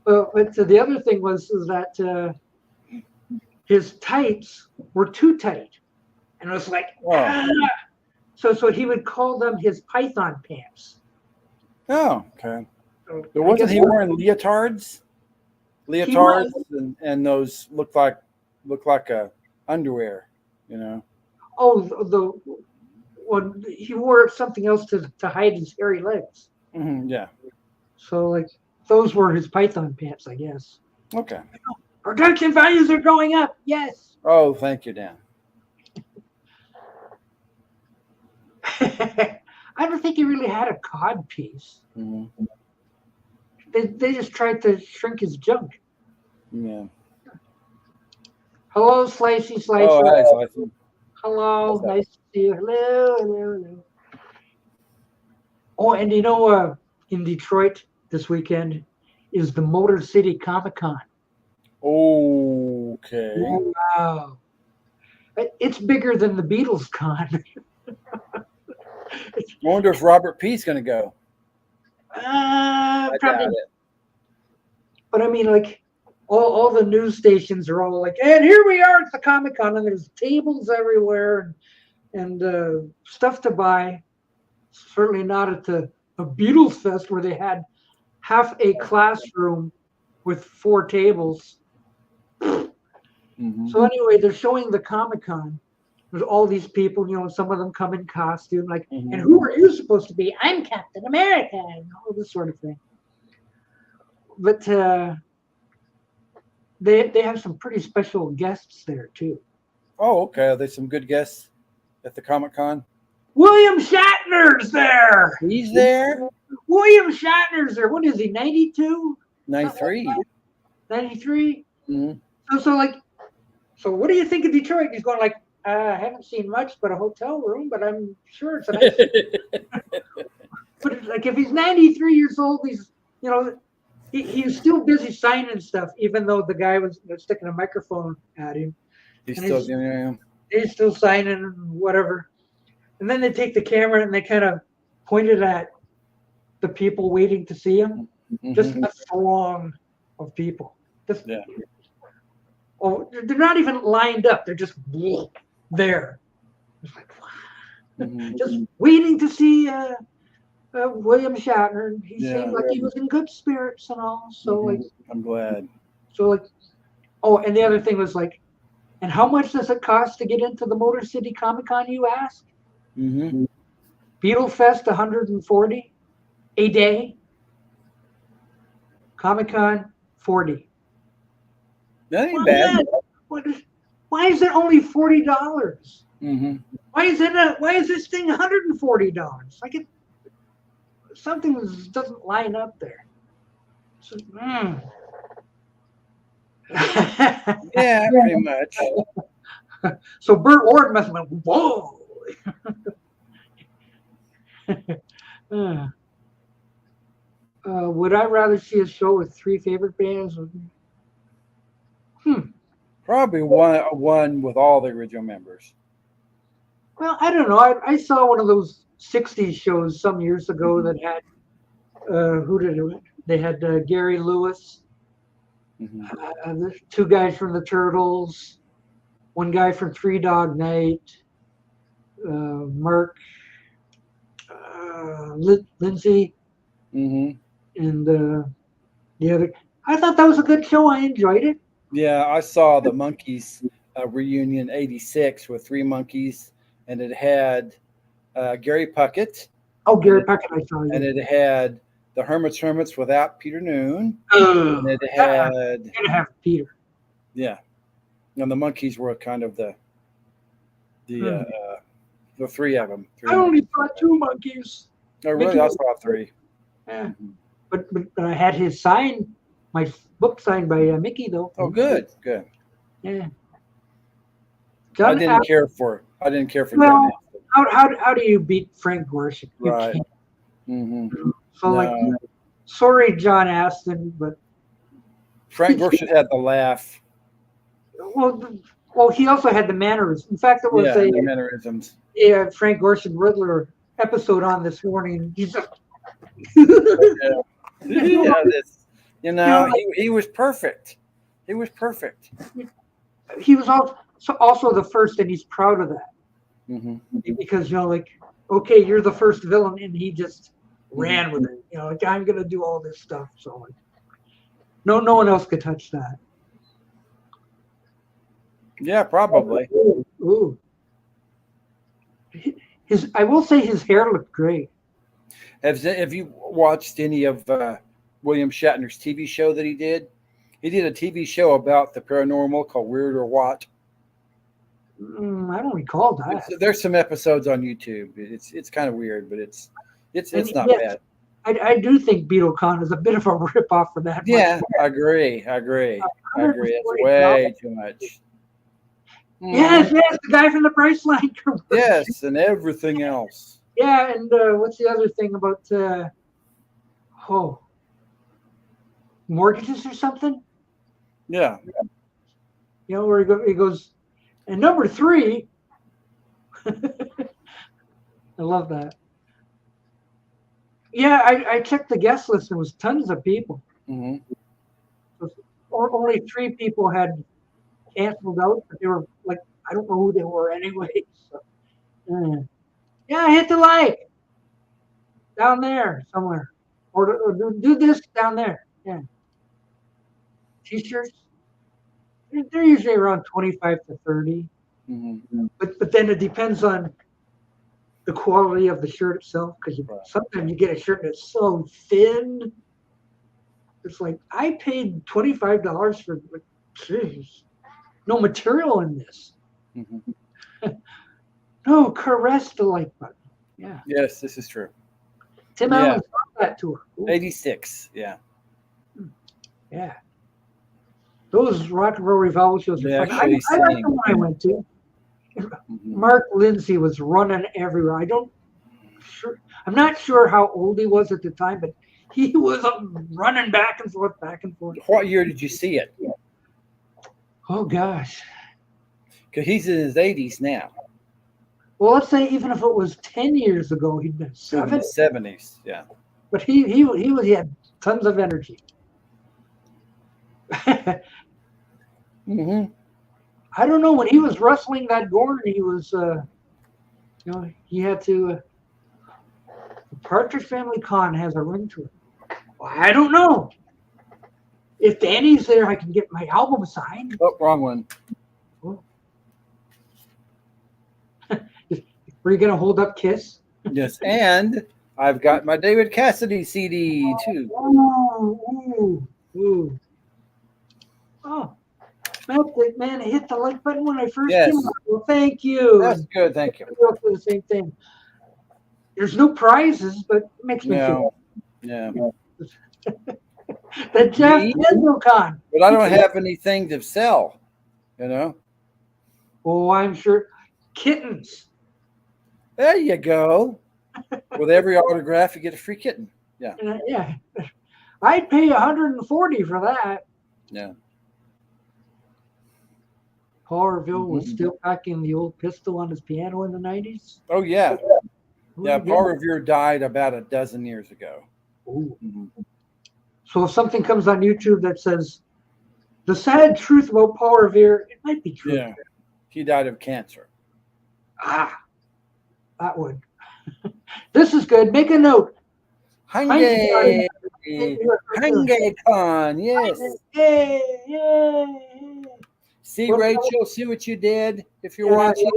But the other thing was that his tights were too tight, and it was like, so he would call them his python pants. Oh, okay. So But I wasn't guess he wearing leotards? Leotards and those look like underwear, Oh, the one he wore something else to hide his hairy legs. Yeah. So like those were his python pants, I guess. Okay. Production values are going up. Yes. Oh, thank you, Dan. I don't think he really had a cod piece. Mm-hmm. They just tried to shrink his junk. Yeah. Hello, Slicey Slicer. Oh, hi, Slicey. Hello, nice to see you. Hello. Oh, and in Detroit this weekend is the Motor City Comic Con. Okay. Wow. It's bigger than the Beatles Con. I wonder if Robert P.'s going to go. I Probably. doubt it. But I mean, like, all the news stations are all like, and here we are at the Comic Con, and there's tables everywhere and stuff to buy. Certainly not at the Beatles Fest where they had half a classroom with 4 tables. Mm-hmm. So anyway, they're showing the Comic Con. There's all these people, some of them come in costume, like, Mm-hmm. and who are you supposed to be? I'm Captain America, and all this sort of thing. But they have some pretty special guests there too. Oh, okay. Are there some good guests at the Comic-Con? William Shatner's there. He's there? William Shatner's there. What is he, 92? 93. 93? Mm-hmm. So what do you think of Detroit? He's going like, I haven't seen much but a hotel room, but I'm sure it's a nice. But like if he's 93 years old, he's he's still busy signing stuff, even though the guy was sticking a microphone at him. He's still giving him. He's still signing and whatever. And then they take the camera and they kind of point it at the people waiting to see him. Mm-hmm. Just a throng of people. Yeah. Oh, they're not even lined up. They're just there. It's like, wow. Mm-hmm. Just waiting to see William Shatner. He Yeah. seemed like he was in good spirits and all. So Mm-hmm. like, I'm glad. so like, oh, and the other thing was like, and how much does it cost to get into the Motor City Comic Con? You ask. Mm-hmm. Beetle Fest 140 a day. Comic Con 40. That ain't bad. Why is it only $40? Mm-hmm. Why is this thing $140? Like something doesn't line up there. So, Yeah, pretty much. So Burt Ward must have went, whoa. Uh, would I rather see a show with 3 favorite bands? Probably one with all the original members. Well, I don't know. I saw one of those 60s shows some years ago that had, who did it? They had Gary Lewis, Mhm. the 2 guys from the Turtles, 1 guy from Three Dog Night, Mark, Lindsay, Mhm. and the other. I thought that was a good show. I enjoyed it. Yeah, I saw the Monkees reunion '86 with 3 Monkees, and it had Gary Puckett, Oh, and Gary it, Puckett, I saw and you. it had the Hermits without Peter Noon, Oh, and it had gotta have Peter. yeah, and the Monkees were kind of the Hmm. 3 of them. I only saw 2 monkeys. No, really, I saw 3. Yeah. Mhm. But I had his my book signed by Mickey though. Oh, good. Yeah. I John, didn't care for John well, Astin. how do you beat Frank Gorshin? You Right. can't. Hmm. So like, No. sorry, John Astin, but Frank Gorshin had the laugh. well, he also had the manners. In fact, it was Yeah, and the mannerisms. a Frank Gorshin Riddler episode on this morning. He's just, Yeah, he was perfect. He was perfect. he was also the first, and he's proud of that Hmm. because like, okay, you're the first villain, and he just ran with it. Like I'm gonna do all this stuff. So like, no one else could touch that. Yeah, probably. Ooh. I will say his hair looked great. Have you watched any of William Shatner's TV show that he did? He did a TV show about the paranormal called Weird or What. I don't recall that. There's some episodes on YouTube. It's kind of weird, but it's not yes, bad. I do think BeetleCon is a bit of a ripoff for that. Yeah, I agree. It's way too much. Yes, the guy from the Priceline commercial. Yes, and everything else. Yeah, and what's the other thing about mortgages or something? Yeah. Where he goes, and number 3. I love that. Yeah, I checked the guest list. There was tons of people. Hmm. Only 3 people had canceled out, but they were like, I don't know who they were anyway. So, yeah, hit the like down there somewhere, or do this down there. Yeah, t-shirts. They're usually around 25 to 30, but then it depends on the quality of the shirt itself, because sometimes you get a shirt that's so thin. It's like I paid $25 for, jeez, no material in this. No, caress the like button. Yeah. Yes, this is true. Tim Allen saw that tour. Ooh. 86. Yeah. Yeah. Those Rock and Roll Revival shows are fun. I like the one I went to. Mark Lindsay was running everywhere. I'm not sure how old he was at the time, but he was running back and forth. What year did you see it? Oh gosh. Because he's in his 80s now. Well, let's say even if it was 10 years ago, he'd been 7. 70s, yeah. But he had tons of energy. I don't know, when he was wrestling that Gorn, he was, he had to. The Partridge Family Con has a ring to it. Well, I don't know. If Danny's there, I can get my album signed. Oh, wrong one. Were you gonna hold up Kiss? Yes, and I've got my David Cassidy CD too. Ooh. Oh, man, I hit the like button when I first came out. Well, thank you. That's good, thank you. For the same thing. There's no prizes, but it makes me feel. Yeah. The Jeff Kendall Con. But I don't have anything to sell, Oh, I'm sure. Kittens. There you go. With every autograph, you get a free kitten. Yeah. Yeah. I'd pay $140 for that. Yeah. Paul Revere was still packing the old pistol on his piano in the 90s. Oh, yeah. Yeah, Ooh, Paul Revere died about a dozen years ago. Ooh. Mhm. So if something comes on YouTube that says the sad truth about Paul Revere, it might be true. Yeah. He died of cancer. Ah, that would. This is good. Make a note. Hange! Hange-con, yes. Yay, yay. See, Rachel, see what you did? If you're watching,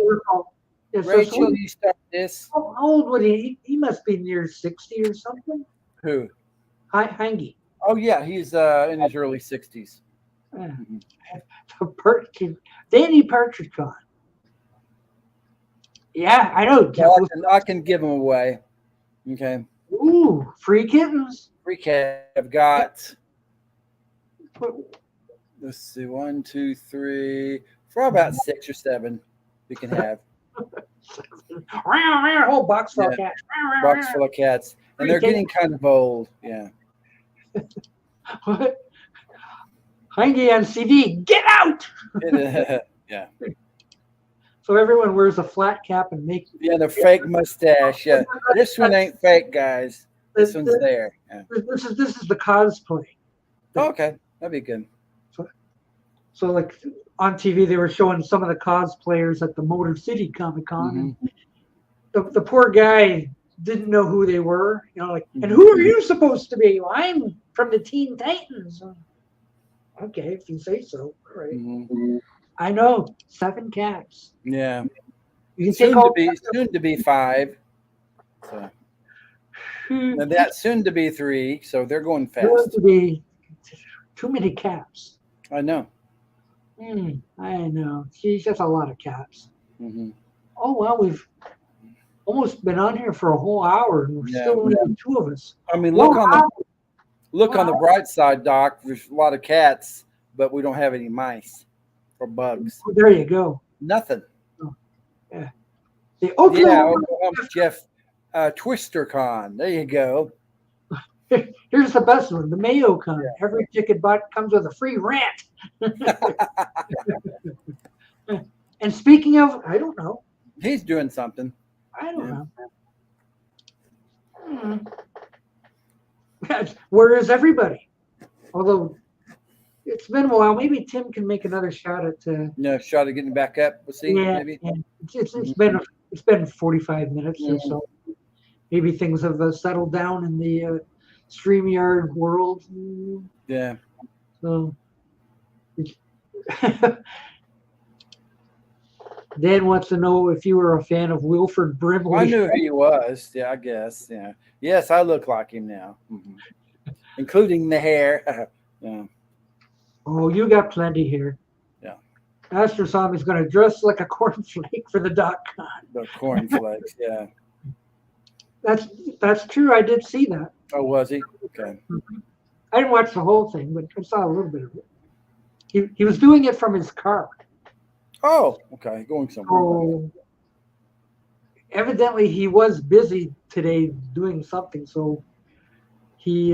Yeah, so Rachel, you start this. how old would he? He must be near 60 or something. Who? Hangy. Oh, yeah, he's in his early 60s. Danny Partridge Con. Yeah, I know. So I can give them away. Okay. Ooh, free kittens. Free cat. I've got, let's see, 1, 2, 3, for about 6 or 7 we can have. A whole box full of cats. Box full of cats. And they're getting kind of old. Yeah. What? Hangy on CD. Get out! Yeah. So everyone wears a flat cap and makes. Yeah, the fake mustache. Yeah. This one ain't fake, guys. This one's there. Yeah. This is the cosplay. Okay. That'd be good. So like on TV, they were showing some of the cosplayers at the Motor City Comic Con. And the poor guy didn't know who they were. You know, like, and who are you supposed to be? Well, I'm from the Teen Titans. Okay, if you say so. All right. I know. 7 cats. Yeah. You can take all soon to be 5. So. And that's soon to be 3. So they're going fast. To be too many caps. I know. I know. Geez, that's a lot of caps. Oh well, we've almost been on here for a whole hour, and we're still only 2 of us. I mean, look on the bright side, Doc. There's a lot of cats, but we don't have any mice or bugs. Oh, there you go. Nothing. Oh, yeah. The Oklahoma Jeff TwisterCon. There you go. Here's the best one, the Mayo Con. Every ticket bought comes with a free rant. And speaking of, I don't know. He's doing something. I don't know. Where is everybody? Although it's been a while. Maybe Tim can make another shot at. Shot at getting back up. We'll see. Yeah, maybe. Yeah. It's been 45 minutes or so. Maybe things have settled down in the StreamYard world. Yeah. So. Dan wants to know if you were a fan of Wilford Brimley. I knew who he was. Yeah, I guess. Yeah. Yes, I look like him now, including the hair. Yeah. Oh, you got plenty here. Yeah. Master Sami's going to dress like a cornflake for the .con. The cornflakes. Yeah. That's true. I did see that. Oh, was he? Okay. I didn't watch the whole thing, but I saw a little bit of it. He was doing it from his car. Oh, okay. Going somewhere. So evidently he was busy today doing something. So he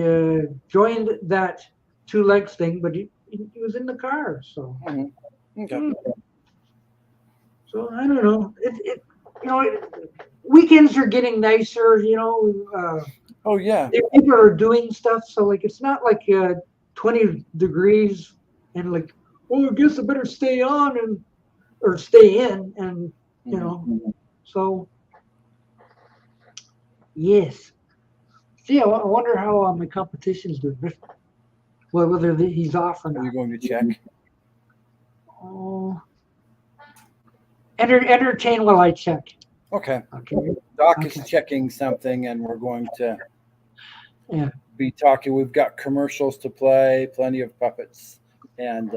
joined that 2 legs thing, but he was in the car. So okay. So I don't know. Weekends are getting nicer. Oh yeah. People are doing stuff. So like it's not like 20 degrees and like, well, I guess I better stay on or stay in, and so yes. See, I wonder how my competition's doing. Well, whether he's off or not. Are you going to check? Oh, entertain while I check. Okay. Okay. Doc is checking something, and we're going to Yeah. be talking. We've got commercials to play, plenty of puppets, and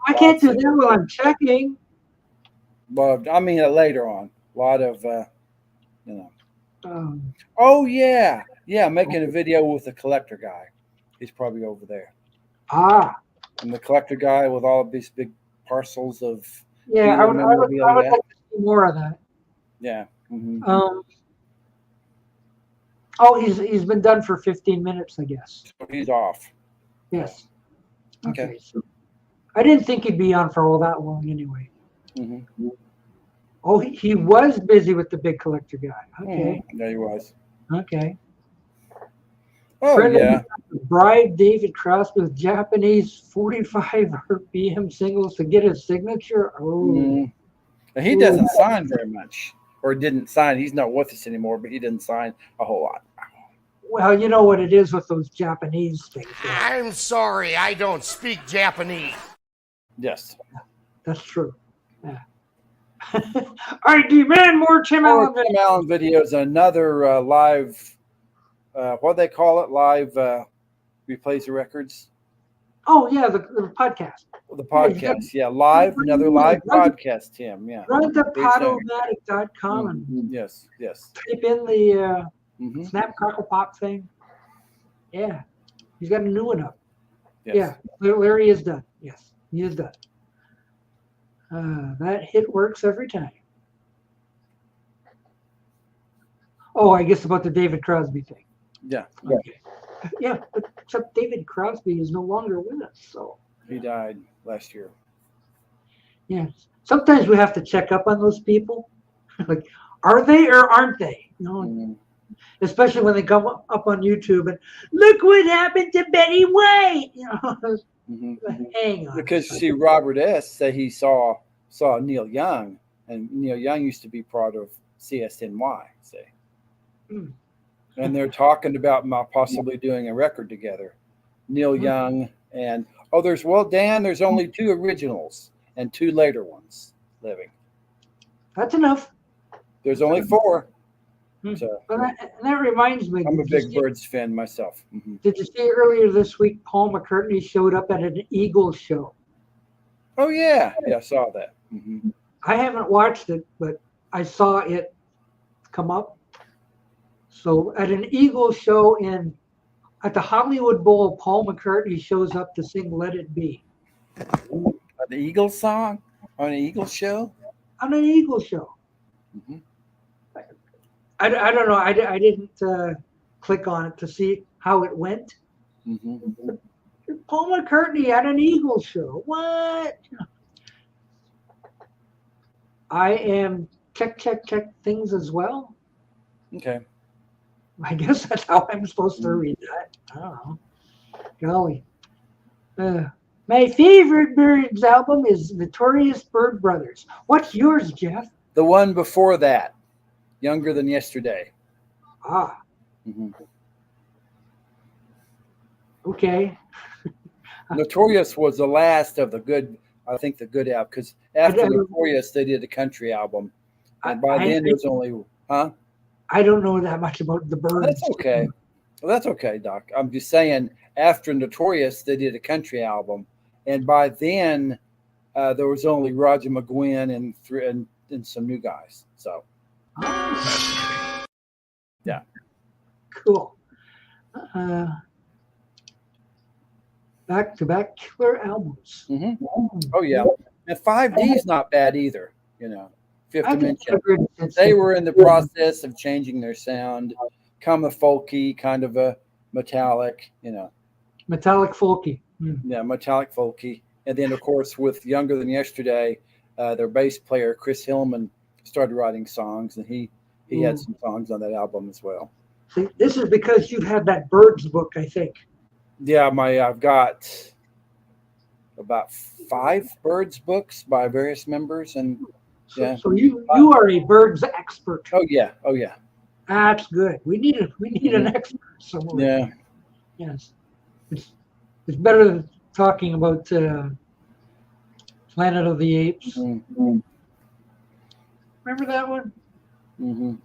I can't do that while I'm checking. well, I mean later on. A lot of Um, Oh yeah, making a video with the collector guy. He's probably over there. and the collector guy with all of these big parcels of. Yeah, I would like to see more of that. Yeah. Mm-hmm. Oh, he's been done for 15 minutes, I guess. So he's off. Yes. Okay. So I didn't think he'd be on for all that long anyway. Mm-hmm. Oh, he was busy with the big collector guy. Okay. Mm-hmm. Yeah, he was. Okay. Oh, Friend of yeah. the Bride David Crosby with Japanese 45 RPM singles to get his signature. Oh. Mm. And he doesn't sign very much, or didn't sign. He's not with us anymore, but he didn't sign a whole lot. Well, you know what it is with those Japanese things. I'm sorry, I don't speak Japanese. Yes. That's true. Yeah. I demand more Tim Or Allen. Tim Allen videos, another live, what do they call it? Live replays the records? Oh, yeah, the podcast. The podcast. Yeah, live, another live podcast, Tim. Yeah. Run to Very soon. podomatic.com and Yes, yes. type in the Mm-hmm. Snap Crackle Pop thing. Yeah. He's got a new one up. Yes. Yeah. Larry is done. Yes, he is done. That hit works every time. Oh, I guess about the David Crosby thing. Yeah. Okay. Yeah, but except David Crosby is no longer with us. So, He died last year. yeah. Sometimes we have to check up on those people. Like, are they or aren't they? You know, Mm-hmm. especially when they come up on YouTube and look what happened to Betty White. You know, Mm-hmm. hang on. Because see, Robert S. said he saw Neil Young, and Neil Young used to be part of CSNY. See, Mm. and they're talking about possibly doing a record together. Neil Young and there's only 2 originals and 2 later ones living. That's enough. There's only 4. So But that reminds me. I'm a did you big see- Birds fan myself. Mm-hmm. Did you see earlier this week Paul McCartney showed up at an Eagles show? Oh yeah, I saw that. Mm-hmm. I haven't watched it, but I saw it come up. So at an Eagles show at the Hollywood Bowl, Paul McCartney shows up to sing "Let It Be" The Eagles song on an Eagles show. on an Eagles show. Mm-hmm. I don't know. I didn't click on it to see how it went. Mm-hmm. Paul McCartney at an Eagles show. What? I am check things as well. Okay. I guess that's how I'm supposed to read that. I don't know. Golly. My favorite Birds album is Notorious Bird Brothers. What's yours, Jeff? The one before that, Younger Than Yesterday. Ah, Mm-hmm. okay. Notorious was the last of the good, I think the good album, because after I- Notorious they did a country album, and by I- then there's only, I don't know that much about the Birds. That's okay. Well, that's okay, Doc. I'm just saying after Notorious they did a country album, and by then there was only Roger McGuinn and some new guys. So yeah. Cool. Back-to-back killer albums. Mm-hmm. Oh yeah, and 5D's not bad either. You know, if you have I to think mention. They were in the process of changing their sound, kind of folky, kind of a metallic, metallic folky. Yeah, metallic folky. And then, of course, with Younger Than Yesterday, their bass player, Chris Hillman, started writing songs, and he had some songs on that album as well. See, this is because you've had that Birds book, I think. Yeah, I've got about 5 Birds books by various members, and yeah. So you are a Birds expert. Oh yeah. That's good. We need an expert somewhere. Yeah. Yes. It's better than talking about Planet of the Apes. Mm-hmm. Remember that one? Mm-hmm.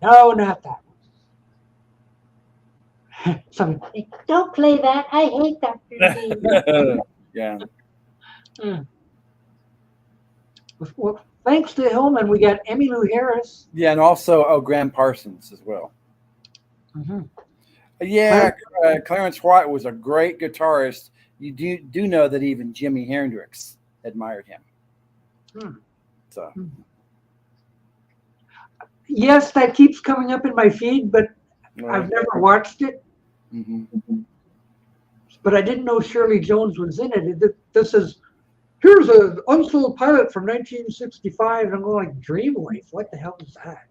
No, not that one. Something. Don't play that. I hate that. Yeah. Well, thanks to Hillman, we got Emmylou Harris. Yeah, and also Graham Parsons as well. Mm-hmm. Yeah, Clarence White was a great guitarist. You do know that even Jimi Hendrix admired him. So Yes, that keeps coming up in my feed, but right. I've never watched it. But I didn't know Shirley Jones was in it. This is, here's an unsold pilot from 1965. And I'm going like, Dreamwave? What the hell is that?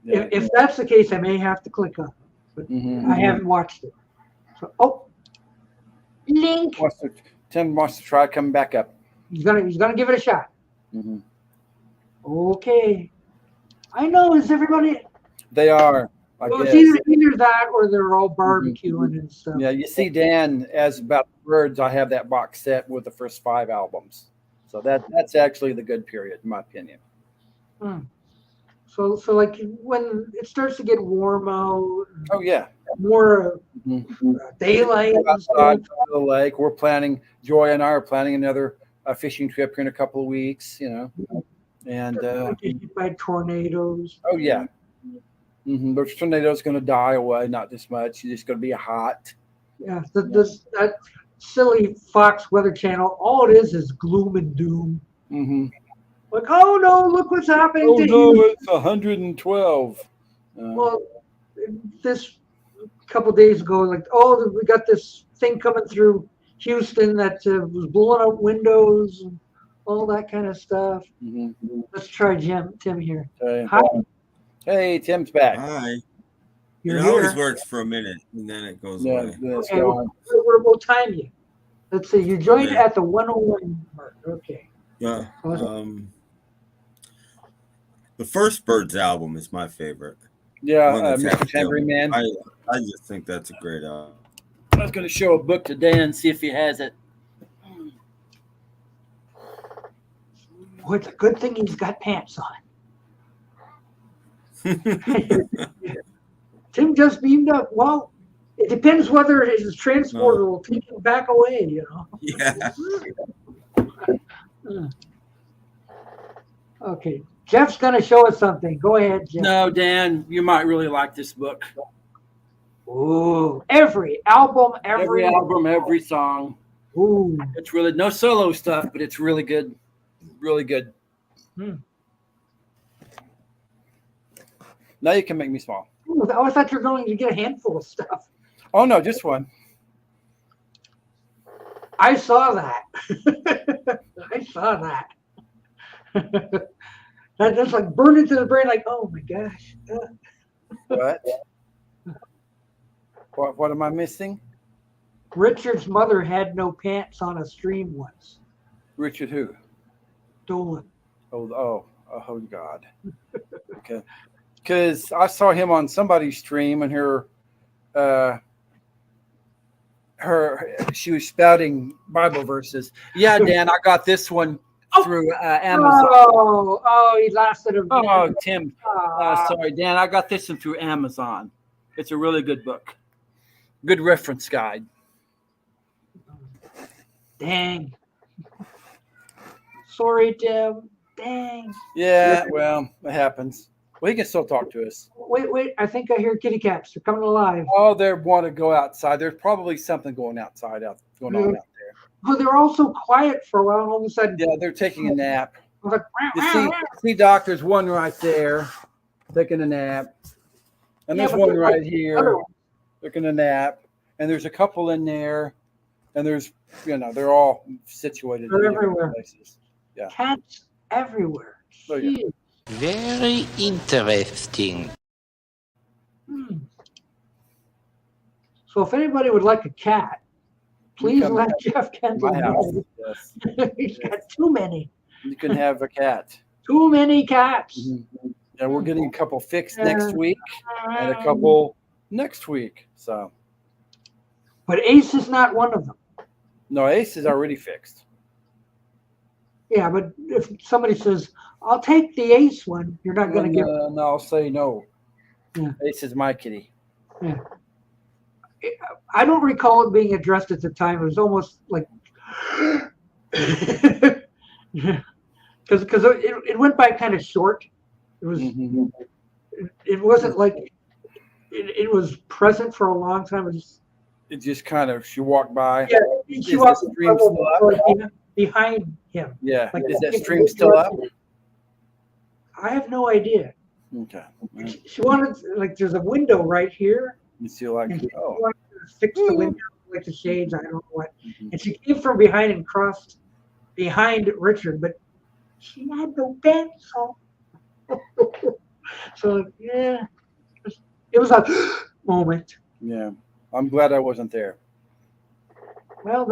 Yeah. If that's the case, I may have to click on it. But I haven't watched it. So, Link. Tim wants to try coming back up. He's gonna give it a shot. Okay. I know. Is everybody? They are. Well, it's either that or they're all barbecuing and stuff. Yeah, you see, Dan, as about Birds, I have that box set with the first 5 albums. So that's actually the good period, in my opinion. So like when it starts to get warm out. Oh yeah. More daylight. Outside the lake. We're planning. Joy and I are planning another fishing trip here in a couple of weeks. And by tornadoes. Oh yeah. Those tornadoes going to die away, not this much. It's just going to be hot. Yeah, that silly Fox Weather Channel. All it is gloom and doom. Like, oh no, look what's happening. Oh no, it's 112. Well, this couple days ago, like, oh, we got this thing coming through Houston that was blowing out windows and all that kind of stuff. Let's try Tim here. Hi. Hey, Tim's back. Hi. You're It always here. works for a minute and then it goes away. Okay, we'll time you. Let's see. You joined at the 101 mark. Okay. Yeah. The first Birds album is my favorite. Yeah, Mr. Tambourine Man. I just think that's a great album. I was going to show a book to Dan, see if he has it. Boy, it's a good thing he's got pants on. Tim just beamed up. Well, it depends whether his transporter will take him back away, Yeah. Okay. Jeff's going to show us something. Go ahead, Jeff. No, Dan, you might really like this book. Ooh, every album, every song. Ooh. It's really no solo stuff, but it's really good. Really good. Now you can make me small. Ooh, I thought you were going to get a handful of stuff. Oh no, just one. I saw that. I saw that. That's like burned into the brain. Like, oh my gosh. What am I missing? Richard's mother had no pants on a stream once. Richard who? Dolan. Oh God. Okay. Because I saw him on somebody's stream and she was spouting Bible verses. Yeah, Dan, I got this one through Amazon. Oh, he lasted a minute. Oh, Tim. Sorry, Dan, I got this one through Amazon. It's a really good book. Good reference guide. Dang. Sorry, Tim. Dang. Yeah, well, it happens. Well, he can still talk to us. Wait. I think I hear kitty cats. They're coming alive. Oh, they want to go outside. There's probably something going on out there. Oh, they were all so quiet for a while, and all of a sudden. Yeah, they're taking a nap. I was like, You see, Doc, one right there taking a nap. And there's one right here taking a nap. And there's a couple in there. And there's, they're all situated in everywhere. Places. Yeah. Cats everywhere. Oh, yeah. Very interesting. So if anybody would like a cat, please let Jeff Kendall know. Yes. He's got too many. You can have a cat. Too many cats. And we're getting a couple fixed next week and a couple next week. So. But Ace is not one of them. No, Ace is already fixed. Yeah, but if somebody says, I'll take the Ace one, you're not going to give No, I'll say no. Yeah. Ace is my kitty. Yeah. I don't recall it being addressed at the time. It was almost like because it went by kind of short. It was it wasn't like it was present for a long time. It just kind of she walked by. Yeah, she walked by. behind him. Yeah. Like, Is that stream still up? I have no idea. Okay. She wanted, like, there's a window right here. You see, like, And she oh. wanted to fix the window, like the shades, I don't know what. Mhm. And she came from behind and crossed behind Richard, but she had no pants on. So, yeah, it was a moment. Yeah. I'm glad I wasn't there. Well,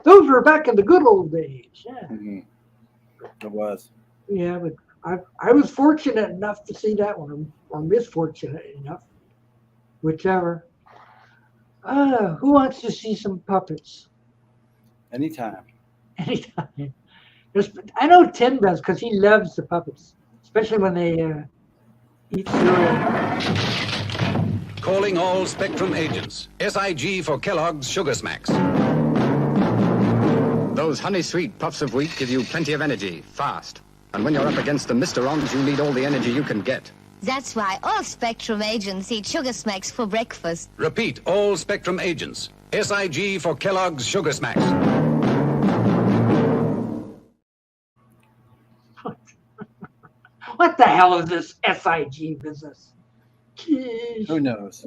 those were back in the good old days. Yeah, Mm-hmm. It was. yeah, but I was fortunate enough to see that one, or misfortunate enough, whichever. Who wants to see some puppets? Anytime. Anytime. I know Tim does because he loves the puppets, especially when they eat cereal. Calling all Spectrum agents. SIG for Kellogg's Sugar Smacks. Those honey sweet puffs of wheat give you plenty of energy, fast. And when you're up against the Mr-Rongs, you need all the energy you can get. That's why all Spectrum agents eat Sugar Smacks for breakfast. Repeat, all Spectrum agents. SIG for Kellogg's Sugar Smacks. What the hell is this SIG business? Jeez. Who knows?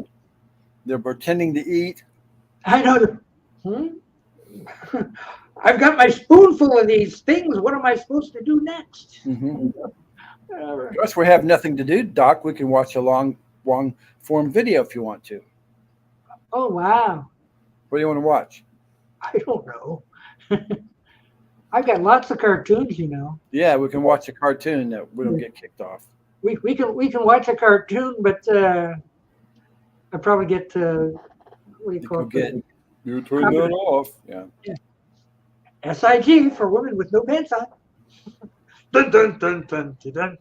They're pretending to eat. I know. I've got my spoonful of these things. What am I supposed to do next? Mm-hmm. Of course, we have nothing to do, Doc. We can watch a long form video if you want to. Oh, wow. What do you want to watch? I don't know. I've got lots of cartoons, you know. Yeah, we can watch a cartoon that we don't get kicked off. We can watch a cartoon, but I probably get what do you call it? You turn that off. Yeah. SIG for women with no pants on. Dun dun dun dun dun dun.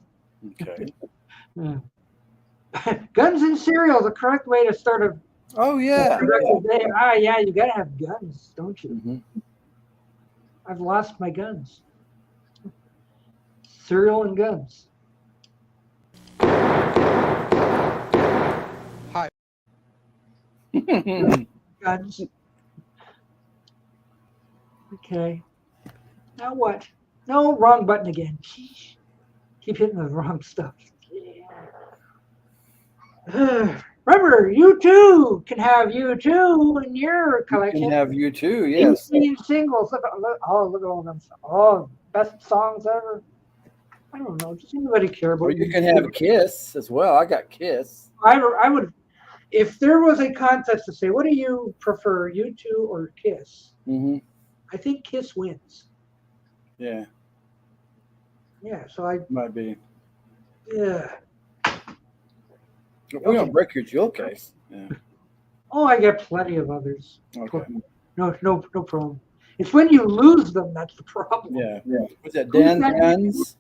Okay. Guns and cereal, the correct way to start a Oh yeah. day. Yeah, you gotta have guns, don't you? Mm-hmm. I've lost my guns. Cereal and guns. Hi. Guns. Okay. Now what? No, wrong button again. Sheesh. Keep hitting the wrong stuff. Yeah. Remember, you too can have you too in your collection. You can have you too, yes. 18 singles. Look at all them. Oh, best songs ever. I don't know. Does anybody care about? Or you can have Kiss as well. I got Kiss. I would, if there was a contest to say, what do you prefer, U2 or Kiss? Mm-hmm. I think Kiss wins. Yeah. Yeah. So I might be. Yeah. We don't break your jewel case. Yeah. Oh, I got plenty of others. Okay. No problem. It's when you lose them that's the problem. Yeah. Was that Dan's Guns?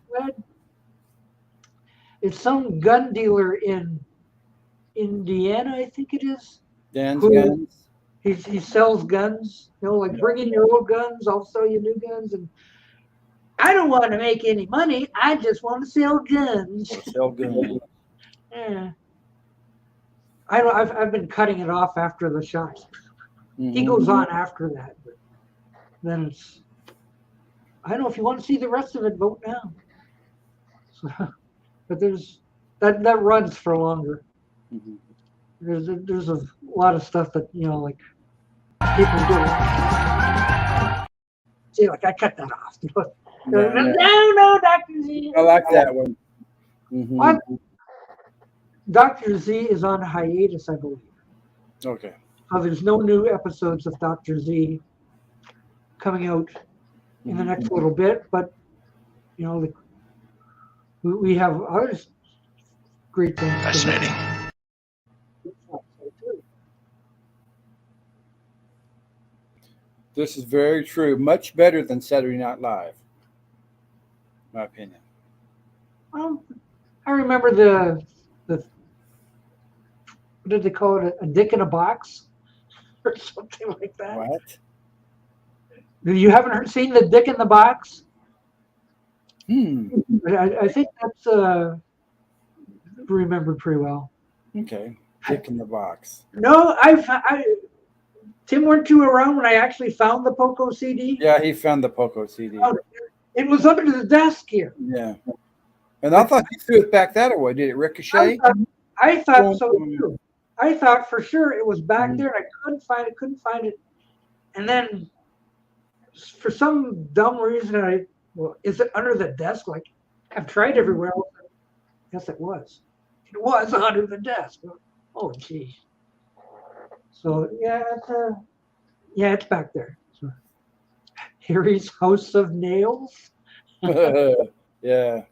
It's some gun dealer in Indiana, I think it is. Dan's Guns. He sells guns. You know, like bring in your old guns. I'll sell you new guns. And I don't want to make any money. I just want to sell guns. Sell guns. Yeah. I've been cutting it off after the shots. Mm-hmm. He goes on after that, but then it's. I don't know if you want to see the rest of it. Vote now. So, but there's that runs for longer. Mm-hmm. There's a lot of stuff that like people do. See, like I cut that off. No, Dr. Z. I like that one. Mm-hmm. What? Dr. Z is on hiatus, I believe. Okay. So there's no new episodes of Dr. Z coming out in the next little bit, but we have other great things. Fascinating. This is very true. Much better than Saturday Night Live, in my opinion. Well, I remember the what did they call it? A dick in a box or something like that. What? You haven't seen the Dick in the Box? I think that's remembered pretty well. Okay, Dick in the Box. No, Tim, weren't you around when I actually found the Poco CD? Yeah, he found the Poco CD. Oh, it was under the desk here. Yeah. And I thought you threw it back that way. Did it ricochet? I thought so too. I thought for sure it was back there, and I couldn't find it. And then, for some dumb reason, is it under the desk? Like, I've tried everywhere else. Yes, it was. It was under the desk. Oh, geez. So it's back there. So, Harry's House of Nails. Yeah.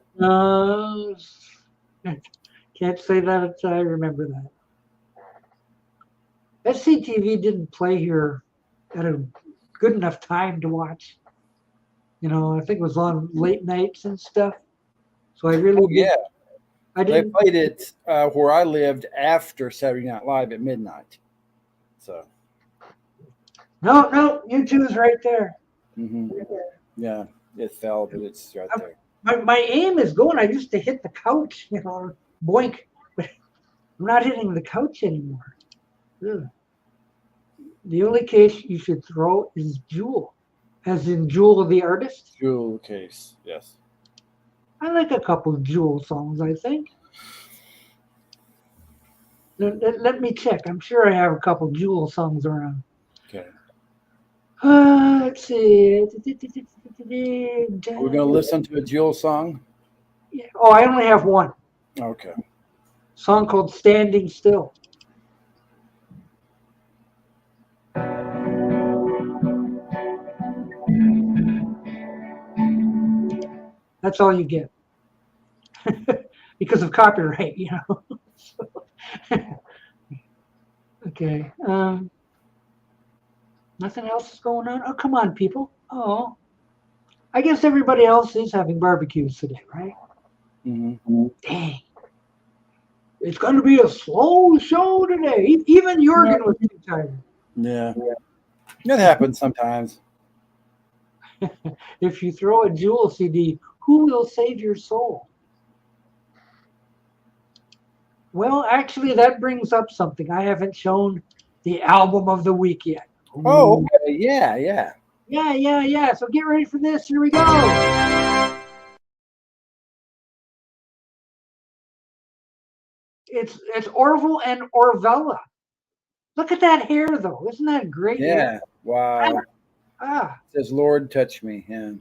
Can't say that I remember that. SCTV didn't play here at a good enough time to watch. I think it was on late nights and stuff. So I really They played it where I lived after Saturday Night Live at midnight. So. No, YouTube's right there. Mm-hmm. Right there. Yeah, it fell, but it's right there. My aim is going. I used to hit the couch, boink, but I'm not hitting the couch anymore. Ugh. The only case you should throw is Jewel, as in Jewel the artist. Jewel case, yes. I like a couple of Jewel songs, I think. Let me check. I'm sure I have a couple of Jewel songs around. Okay. Let's see. We're going to listen to a Jewel song? Yeah. Oh, I only have one. Okay. Song called Standing Still. That's all you get. Because of copyright, Okay. Nothing else is going on? Oh, come on, people. Oh. I guess everybody else is having barbecues today, right? Mm-hmm. Dang. It's going to be a slow show today. Even Jurgen was too tired. Yeah. It happens sometimes. If you throw a Jewel CD, who will save your soul? Well, actually, that brings up something. I haven't shown the album of the week yet. Oh, okay. Yeah. Yeah. So get ready for this. Here we go. It's Orville and Orvella. Look at that hair, though. Isn't that great? Yeah. Hair? Wow. Ah. It says, Lord, touch me. Yeah.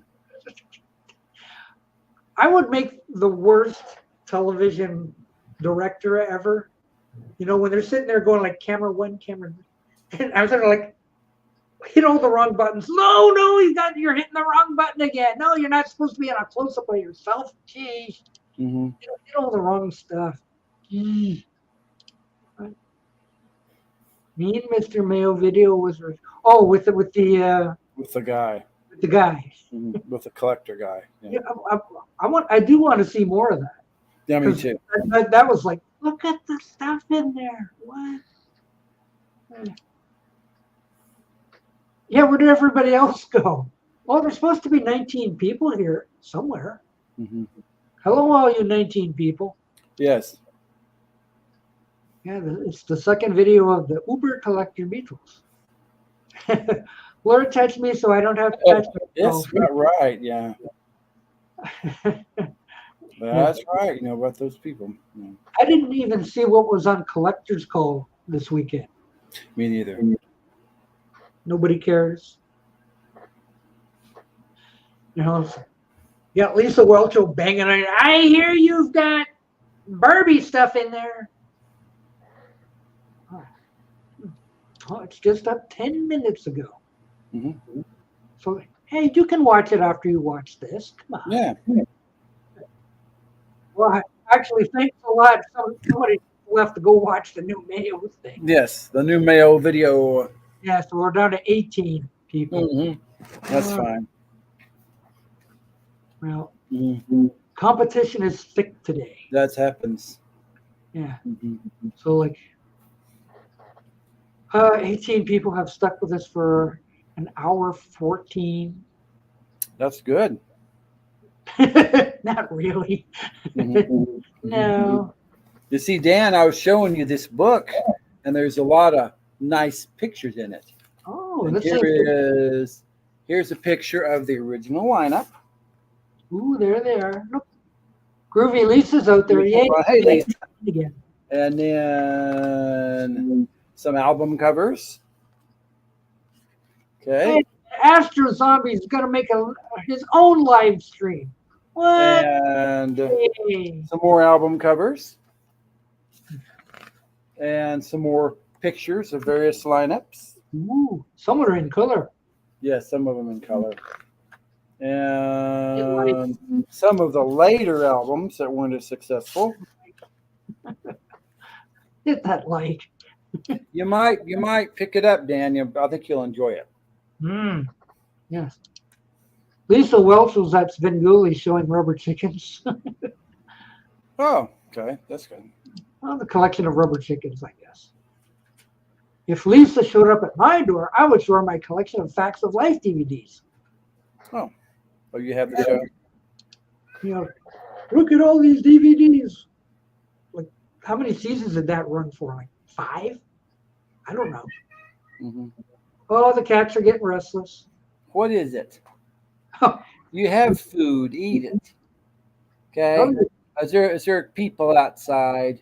I would make the worst television director ever. When they're sitting there going like camera one, camera, and I was sort of like, hit all the wrong buttons. No, you're hitting the wrong button again. No, you're not supposed to be on a close up of yourself. Jeez. Mm-hmm. Hit all the wrong stuff. Me and Mr. Mayo video was with the guy. With the guy. Mm-hmm. With the collector guy. Yeah. I do want to see more of that. Yeah, me too. That was like, look at the stuff in there. What? Yeah, where did everybody else go? Well, there's supposed to be 19 people here somewhere. Mm-hmm. Hello, all you 19 people. Yes. Yeah, it's the second video of the Uber Collector Beatles. Lord, touch me so I don't have to touch myself. Yes, right, yeah. That's right, about those people. Yeah. I didn't even see what was on Collector's Call this weekend. Me neither. Nobody cares. You got Lisa Welcho banging on it. I hear you've got Barbie stuff in there. Oh, it's just up 10 minutes ago. Mm-hmm. So, hey, you can watch it after you watch this. Come on. Yeah. Well, actually, thanks a lot. Somebody left to go watch the new Mayo thing. Yes, the new Mayo video. Yeah, so we're down to 18 people. Mm-hmm. That's fine. Well, competition is thick today. That happens. Yeah. Mm-hmm. So, 18 people have stuck with us for an hour 14. That's good. Not really. Mm-hmm. No. You see, Dan, I was showing you this book, and there's a lot of nice pictures in it. Oh, And let's see. here's a picture of the original lineup. Ooh, there they are. Look. Groovy Lisa's out there. Yay. Hey, Lisa. Again. And then some album covers. Okay. Hey, Astro Zombie's going to make his own live stream. What? And Hey. some more album covers. And some more pictures of various lineups. Ooh, some are in color. Yes, some of them in color. And some of the later albums that weren't as successful. Hit that like. You might pick it up, Dan. I think you'll enjoy it. Yes. Lisa Welch was at Svengoolie showing rubber chickens. Oh, okay. That's good. Well, the collection of rubber chickens, I guess. If Lisa showed up at my door, I would show her my collection of Facts of Life DVDs. Oh, you have the show? You know, look at all these DVDs. Like, how many seasons did that run for? Like 5? I don't know. Mm-hmm. Oh, the cats are getting restless. What is it? You have food. Eat it. Okay. Is there people outside?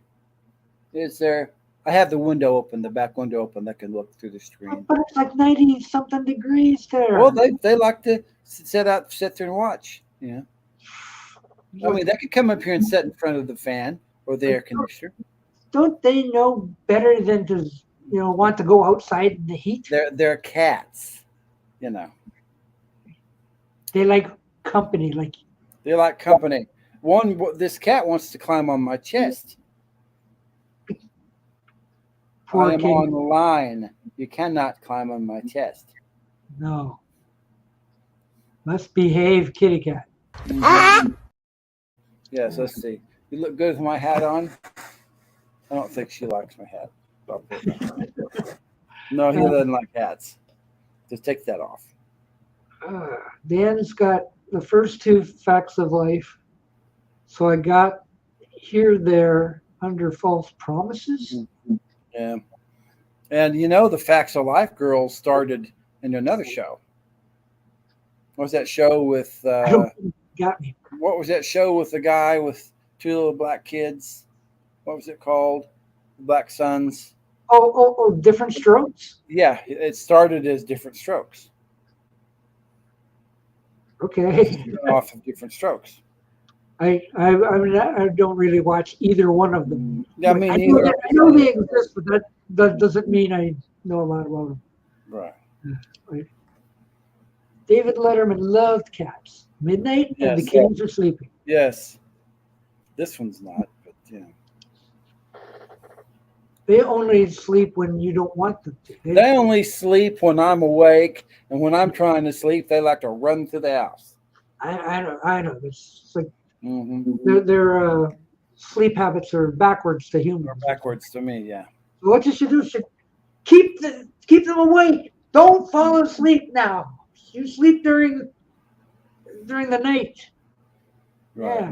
Is there? I have the window open, the back window open that can look through the screen. But it's like 90-something degrees there. Well, they like to sit there and watch. Yeah. I mean, they could come up here and sit in front of the fan or the air conditioner. Don't they know better than to, want to go outside in the heat? They're cats, They like company, like. They like company. This cat wants to climb on my chest. I am on the line. You cannot climb on my chest. No. Must behave, kitty cat. Mm-hmm. Yes, let's see. You look good with my hat on. I don't think she likes my hat. No, he doesn't like hats. Just take that off. Dan's got the first 2 Facts of Life. So I got Here, There, Under False Promises. Mm-hmm. Yeah. And the Facts of Life girls started in another show. What was that show with got me. What was that show with the guy with 2 little black kids? What was it called? Black Sons. Oh, Different Strokes? Yeah, it started as Different Strokes. Okay. Off of Different Strokes. I don't really watch either one of them. Yeah, I know they exist, but that doesn't mean I know a lot about them. Right. David Letterman loved cats. Midnight and the Kings are sleeping. Yes. This one's not, but They only sleep when you don't want them to. They only sleep when I'm awake, and when I'm trying to sleep, they like to run through the house. I know. It's like mm-hmm. their sleep habits are backwards to humans. Or backwards to me, yeah. So what you should do is keep them awake. Don't fall asleep now. You sleep during the night. Right.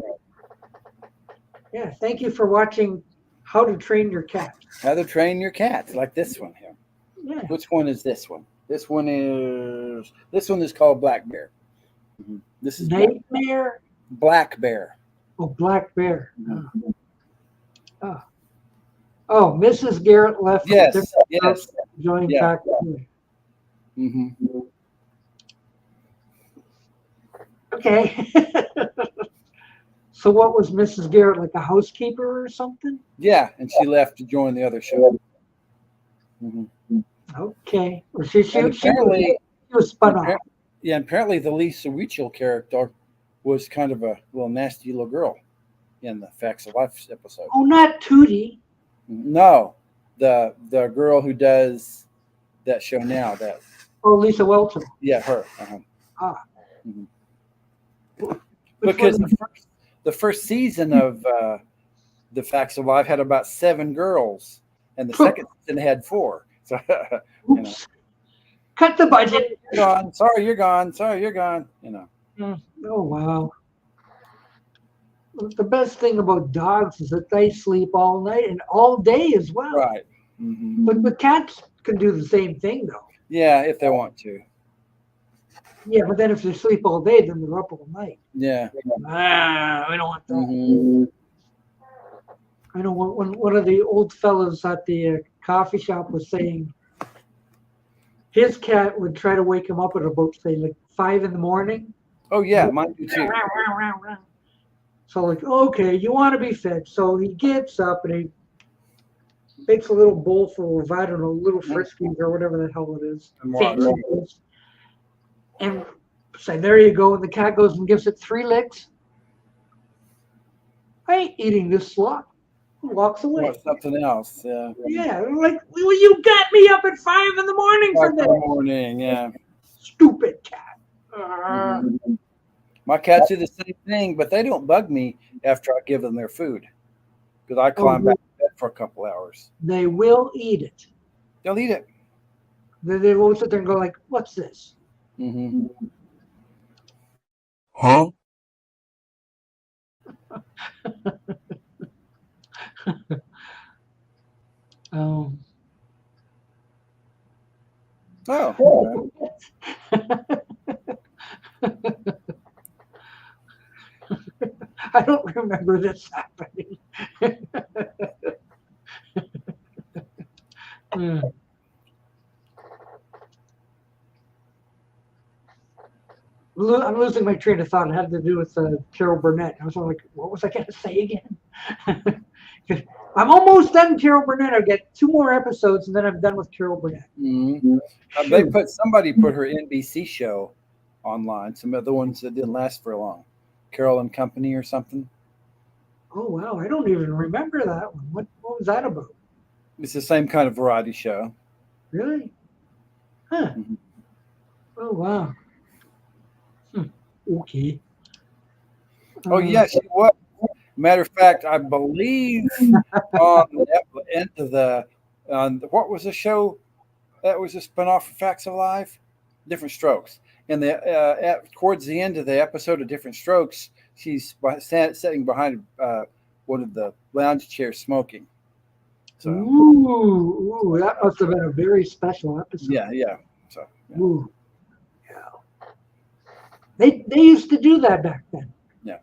Yeah. Thank you for watching How to Train Your Cat. How to Train Your Cat, like this one here. Yeah. Which one is this one? This one is called Black Bear. Mm-hmm. This is Nightmare. Black Bear. Oh, Black Bear. Mm-hmm. Oh, Mrs. Garrett left. Yes. Joined back. Mm-hmm. Okay. So what was Mrs. Garrett, like a housekeeper or something? Yeah, and she left to join the other show. Mm-hmm. Okay. Or she was spun off. Yeah, apparently the Lisa Wheatle character was kind of a little nasty little girl in the Facts of Life episode. Oh, not Tootie. No, the girl who does that show now. Lisa Welton. Yeah, her. Uh-huh. Mm-hmm. Because the first season of the Facts of Life had about 7 girls, and the second season had 4. So, cut the budget. You're gone. Sorry, you're gone. Sorry, you're gone. Oh wow. The best thing about dogs is that they sleep all night and all day as well. Right. Mm-hmm. But cats can do the same thing, though. Yeah, if they want to. Yeah, but then if they sleep all day, then they're up all night. Yeah. I don't want that. Mm-hmm. I know one of the old fellows at the coffee shop was saying his cat would try to wake him up at about, say, like 5 a.m. Oh yeah, mine do too. So like, okay, you want to be fed. So he gets up and he makes a little bowl full of, I don't know, little Friskies or whatever the hell it is. Fancy foods. And say, there you go. And the cat goes and gives it 3 licks. I ain't eating this slop. He walks away. Or something else. Yeah. Yeah, like, well, you got me up at 5 a.m. for this. Morning, yeah. Stupid cat. My cats do the same thing, but they don't bug me after I give them their food because I climb back to bed for a couple hours. They will eat it. They'll eat it. They won't sit there and go like, "What's this?" Mm-hmm. Huh? Oh. Oh. I don't remember this happening. I'm losing my train of thought. It had to do with Carol Burnett. I was like, what was I going to say again? I'm almost done, Carol Burnett. I'll get 2 more episodes, and then I'm done with Carol Burnett. Mm-hmm. Somebody put her NBC show online. Some of the ones that didn't last for long. Carol and Company or something. Oh wow, I don't even remember that one. What was that about? It's the same kind of variety show. Really? Huh. Mm-hmm. Oh wow. Okay. Oh yeah, she was. Matter of fact, I believe on the end of what was the show that was a spinoff of Facts of Life? Different Strokes. And towards the end of the episode of Different Strokes, she's sitting behind one of the lounge chairs smoking. So, ooh, that must have been a very special episode. Yeah. So, yeah. Ooh. Yeah. They used to do that back then. Yeah.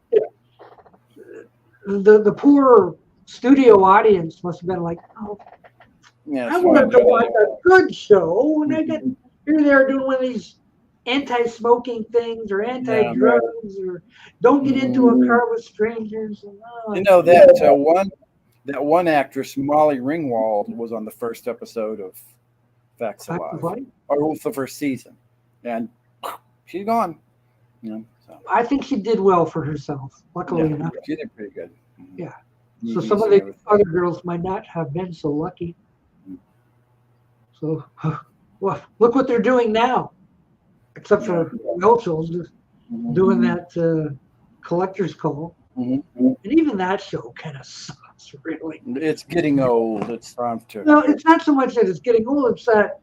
The poor studio audience must have been like, oh, yeah, I wanted to watch a good show, and I get here they're doing one of these anti-smoking things or anti-drugs or don't get into a car with strangers. And, that one actress, Molly Ringwald, was on the first episode of Facts of Life, or the first season, and she's gone. So. I think she did well for herself. Luckily enough, she did pretty good. Yeah. So some of the other girls might not have been so lucky. So, well, look what they're doing now. Except for Welchels just doing that collector's call. Mm-hmm. And even that show kind of sucks, really. It's getting old. It's time to. No, it's not so much that it's getting old. It's that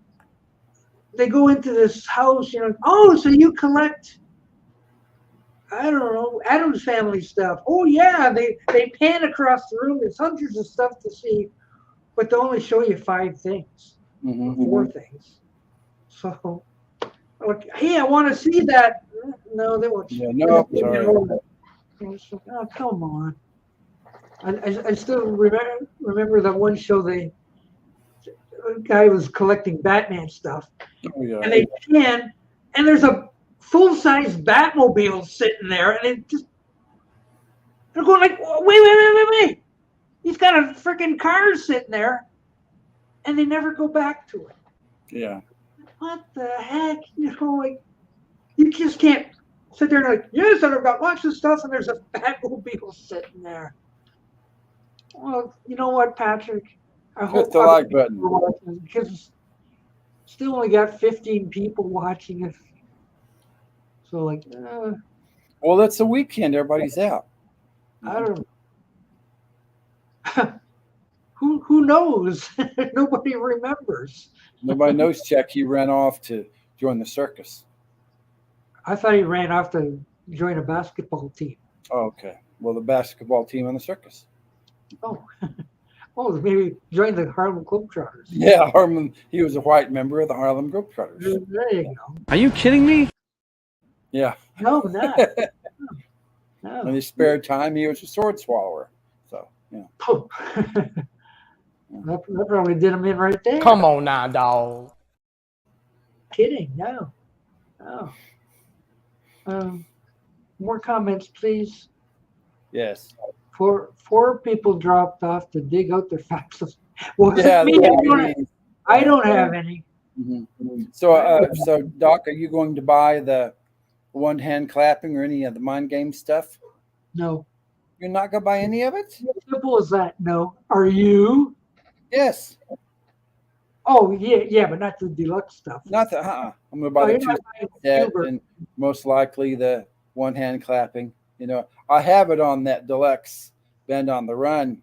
they go into this house, oh, so you collect, I don't know, Addams Family stuff. Oh, yeah, they pan across the room. There's hundreds of stuff to see, but they only show you 5 things, 4 things. So... like, hey, I want to see that. No, they won't. Yeah, no, sorry. Oh, come on. I still remember that one show a guy was collecting Batman stuff. Oh, yeah. And they pan, and there's a full-size Batmobile sitting there, and they're going like, wait. He's got a freaking car sitting there, and they never go back to it. Yeah. What the heck? Like, you just can't sit there and like, yes, I've got lots of stuff, and there's a Batmobile sitting there. Well, you know what, Patrick? I hope the like button because still only got 15 people watching it. So like, well, that's the weekend. Everybody's out. I don't know. Who knows? Nobody remembers. Nobody knows Chucky ran off to join the circus. I thought he ran off to join a basketball team. Oh, okay. Well, the basketball team on the circus. Oh, Oh, maybe join the Harlem Globetrotters. Yeah, Harlem. He was a white member of the Harlem Globetrotters. There you go. Are you kidding me? Yeah. No, not. No. In his spare time, he was a sword swallower. So, yeah. That probably did him in right there. Come on now, dog. Kidding. No. More comments, please. Yes. Four people dropped off to dig out their faxes. Well, Yeah. I don't have any. Mm-hmm. So Doc, are you going to buy the one-hand clapping or any of the mind game stuff? No. You're not going to buy any of it? Simple as that. No. Are you? Yes. Oh, yeah, but not the deluxe stuff. Not the. I'm going to buy the two set and most likely the one-hand clapping. You know, I have it on that deluxe Bend on the Run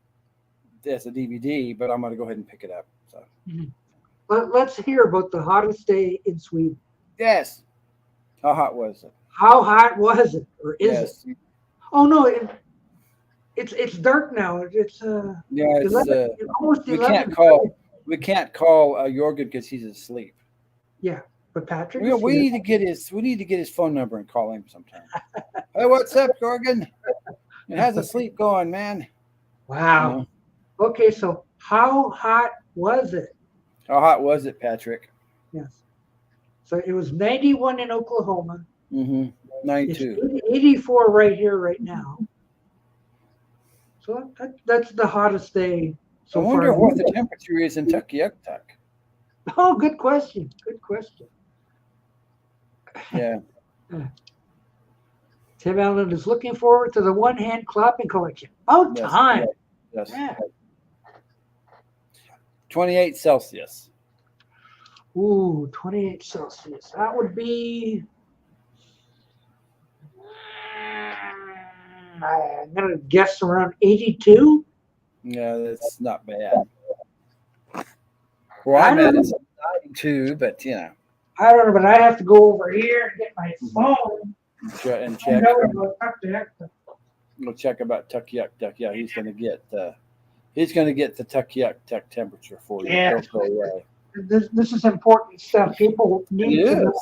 as a DVD, but I'm going to go ahead and pick it up. So. Let's hear about the hottest day in Sweden. Yes. How hot was it? How hot was it, or is it? Oh no, it's dark now. It's yeah, it's 11, almost 11. We can't call Jorgen because he's asleep. Yeah, but Patrick. We need to get his phone number and call him sometime. Hey, what's up, Jorgen? How's the sleep going, man? Wow. You know? Okay, so how hot was it? How hot was it, Patrick? Yes. So it was 91 in Oklahoma. 92. It's 84 right here, right now. So that's the hottest day so far. I wonder what the temperature is in Tuktoyaktuk. Oh, good question. Good question. Yeah. Tim Allen is looking forward to the one-hand clapping collection. About time. Yes. Yeah. 28 Celsius. Ooh, 28 Celsius. That would be, I'm going to guess around 82. Yeah, that's not bad. Well, I'm at 92, but you know. I don't know, but I have to go over here and get my phone. And check. We'll check about Tuktoyaktuk. Yeah, he's going to get the Tuktoyaktuk temperature for you. Yeah. Don't go away. This is important stuff. People need to know.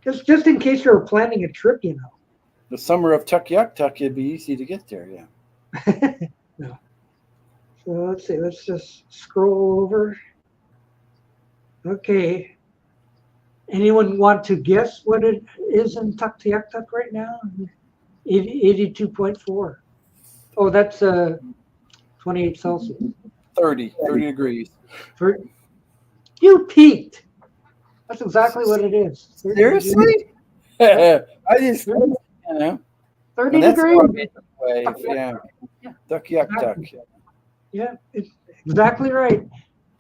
Just in case you're planning a trip, you know. The summer of Tuktoyaktuk, it'd be easy to get there, yeah. No. So let's see. Let's just scroll over. Okay. Anyone want to guess what it is in Tuktoyaktuk right now? 82.4. Oh, that's 28 Celsius. 30 degrees. You peaked. That's exactly what it is. Seriously? I just, you know. 30 degrees. Wave, yeah. Tuktoyaktuk. Yeah, it's exactly right.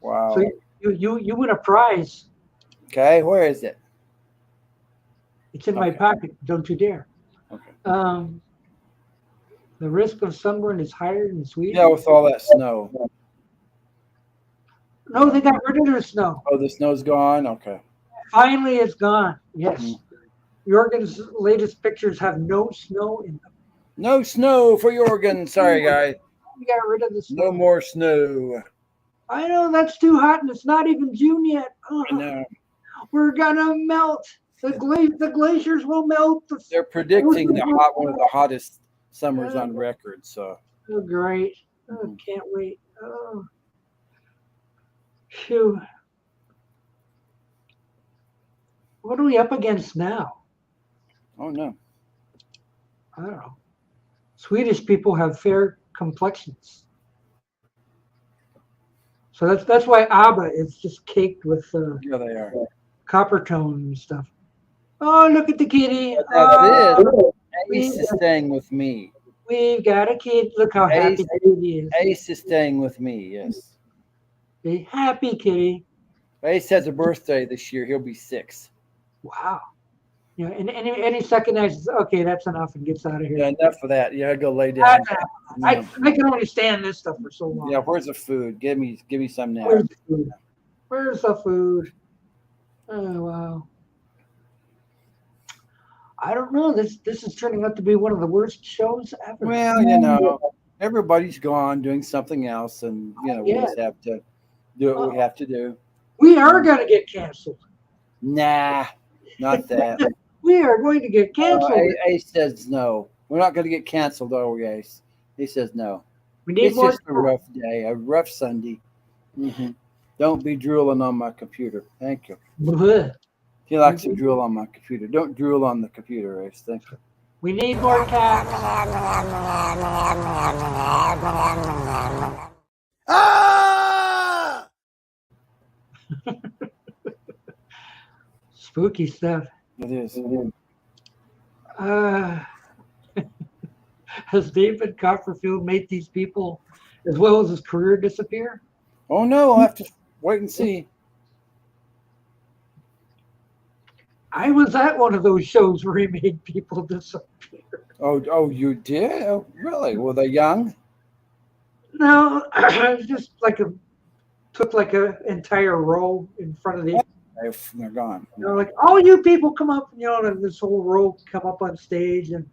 Wow. So you win a prize. Okay, where is it? It's in my pocket. Don't you dare. Okay. The risk of sunburn is higher in Sweden. Yeah, with all that snow. No, they got rid of the snow. Oh, the snow's gone? Okay. Finally, it's gone. Yes. Jorgen's latest pictures have no snow in them. No snow for Jorgen. Sorry, guys. We got rid of the snow. No more snow. I know that's too hot, and it's not even June yet. I know. We're gonna melt. The glaciers will melt. They're predicting one of the hottest summers on record. So. Oh, great! Oh, can't wait. Oh, phew. What are we up against now? Oh no. I don't know. Swedish people have fair complexions. So that's why ABBA is just caked with Yeah, they are. copper tone and stuff. Oh, look at the kitty. Ace is staying with me. We've got a kid. Look how happy the kitty is. Ace is staying with me, yes. A happy kitty. Ace has a birthday this year. He'll be 6. Wow. You know, and any second I says, okay, that's enough, and gets out of here. Yeah, enough of that. Yeah, go lay down. I can only stand this stuff for so long. Yeah, where's the food? Give me some now. Where's the food? Where's the food? Oh wow. I don't know. This is turning out to be one of the worst shows ever. Well, you know, Everybody's gone doing something else, and we just have to do what we have to do. We are going to get canceled. Nah, not that. We are going to get canceled. Ace says no. We're not going to get canceled, are we, Ace? He says no. We need it's more just a rough day, a rough Sunday. Don't be drooling on my computer. Thank you. He likes to drool on my computer. Don't drool on the computer, Ace. Thank you. We need more cats. Ah! Spooky stuff. It is. Has David Copperfield made these people, as well as his career, disappear? Oh no, I'll have to wait and see. I was at one of those shows where he made people disappear. Oh, you did? Oh, really? Were they young? No, just took like an entire row in front of the. They're gone. Like, all you people come up, and this whole row come up on stage, and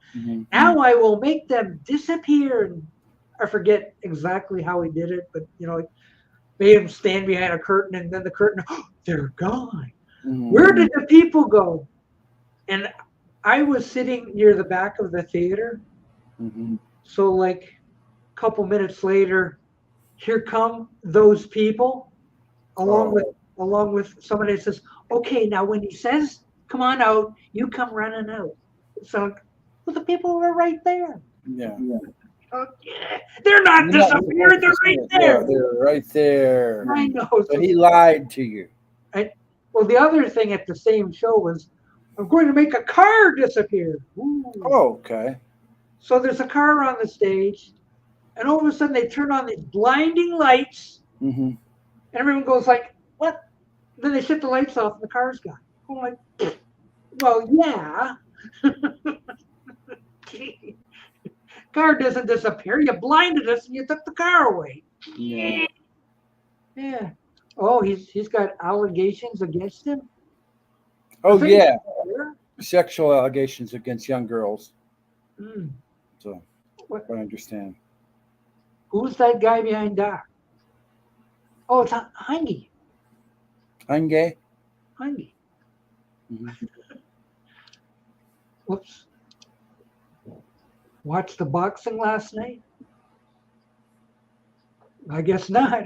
now I will make them disappear. And I forget exactly how he did it, but made them stand behind a curtain, and then the curtain, they're gone. Where did the people go? And I was sitting near the back of the theater. So like a couple minutes later, here come those people along with somebody that says, okay, now when he says, come on out, you come running out. So the people were right there. Yeah. They're not disappeared. They're right there. They're right there. I know. So he lied to you. Well, the other thing at the same show was, I'm going to make a car disappear. Ooh. Oh, okay. So there's a car on the stage, and all of a sudden they turn on these blinding lights, and everyone goes like, what? Then they shut the lights off, and the car's gone. I'm like, well, yeah. Car doesn't disappear. You blinded us, and you took the car away. Yeah. Yeah. Oh, he's got allegations against him? Oh, yeah. Sexual allegations against young girls. So, I understand. Who's that guy behind Doc? Oh, it's Heinge. Heinge? Heinge. Whoops. Watched the boxing last night? I guess not.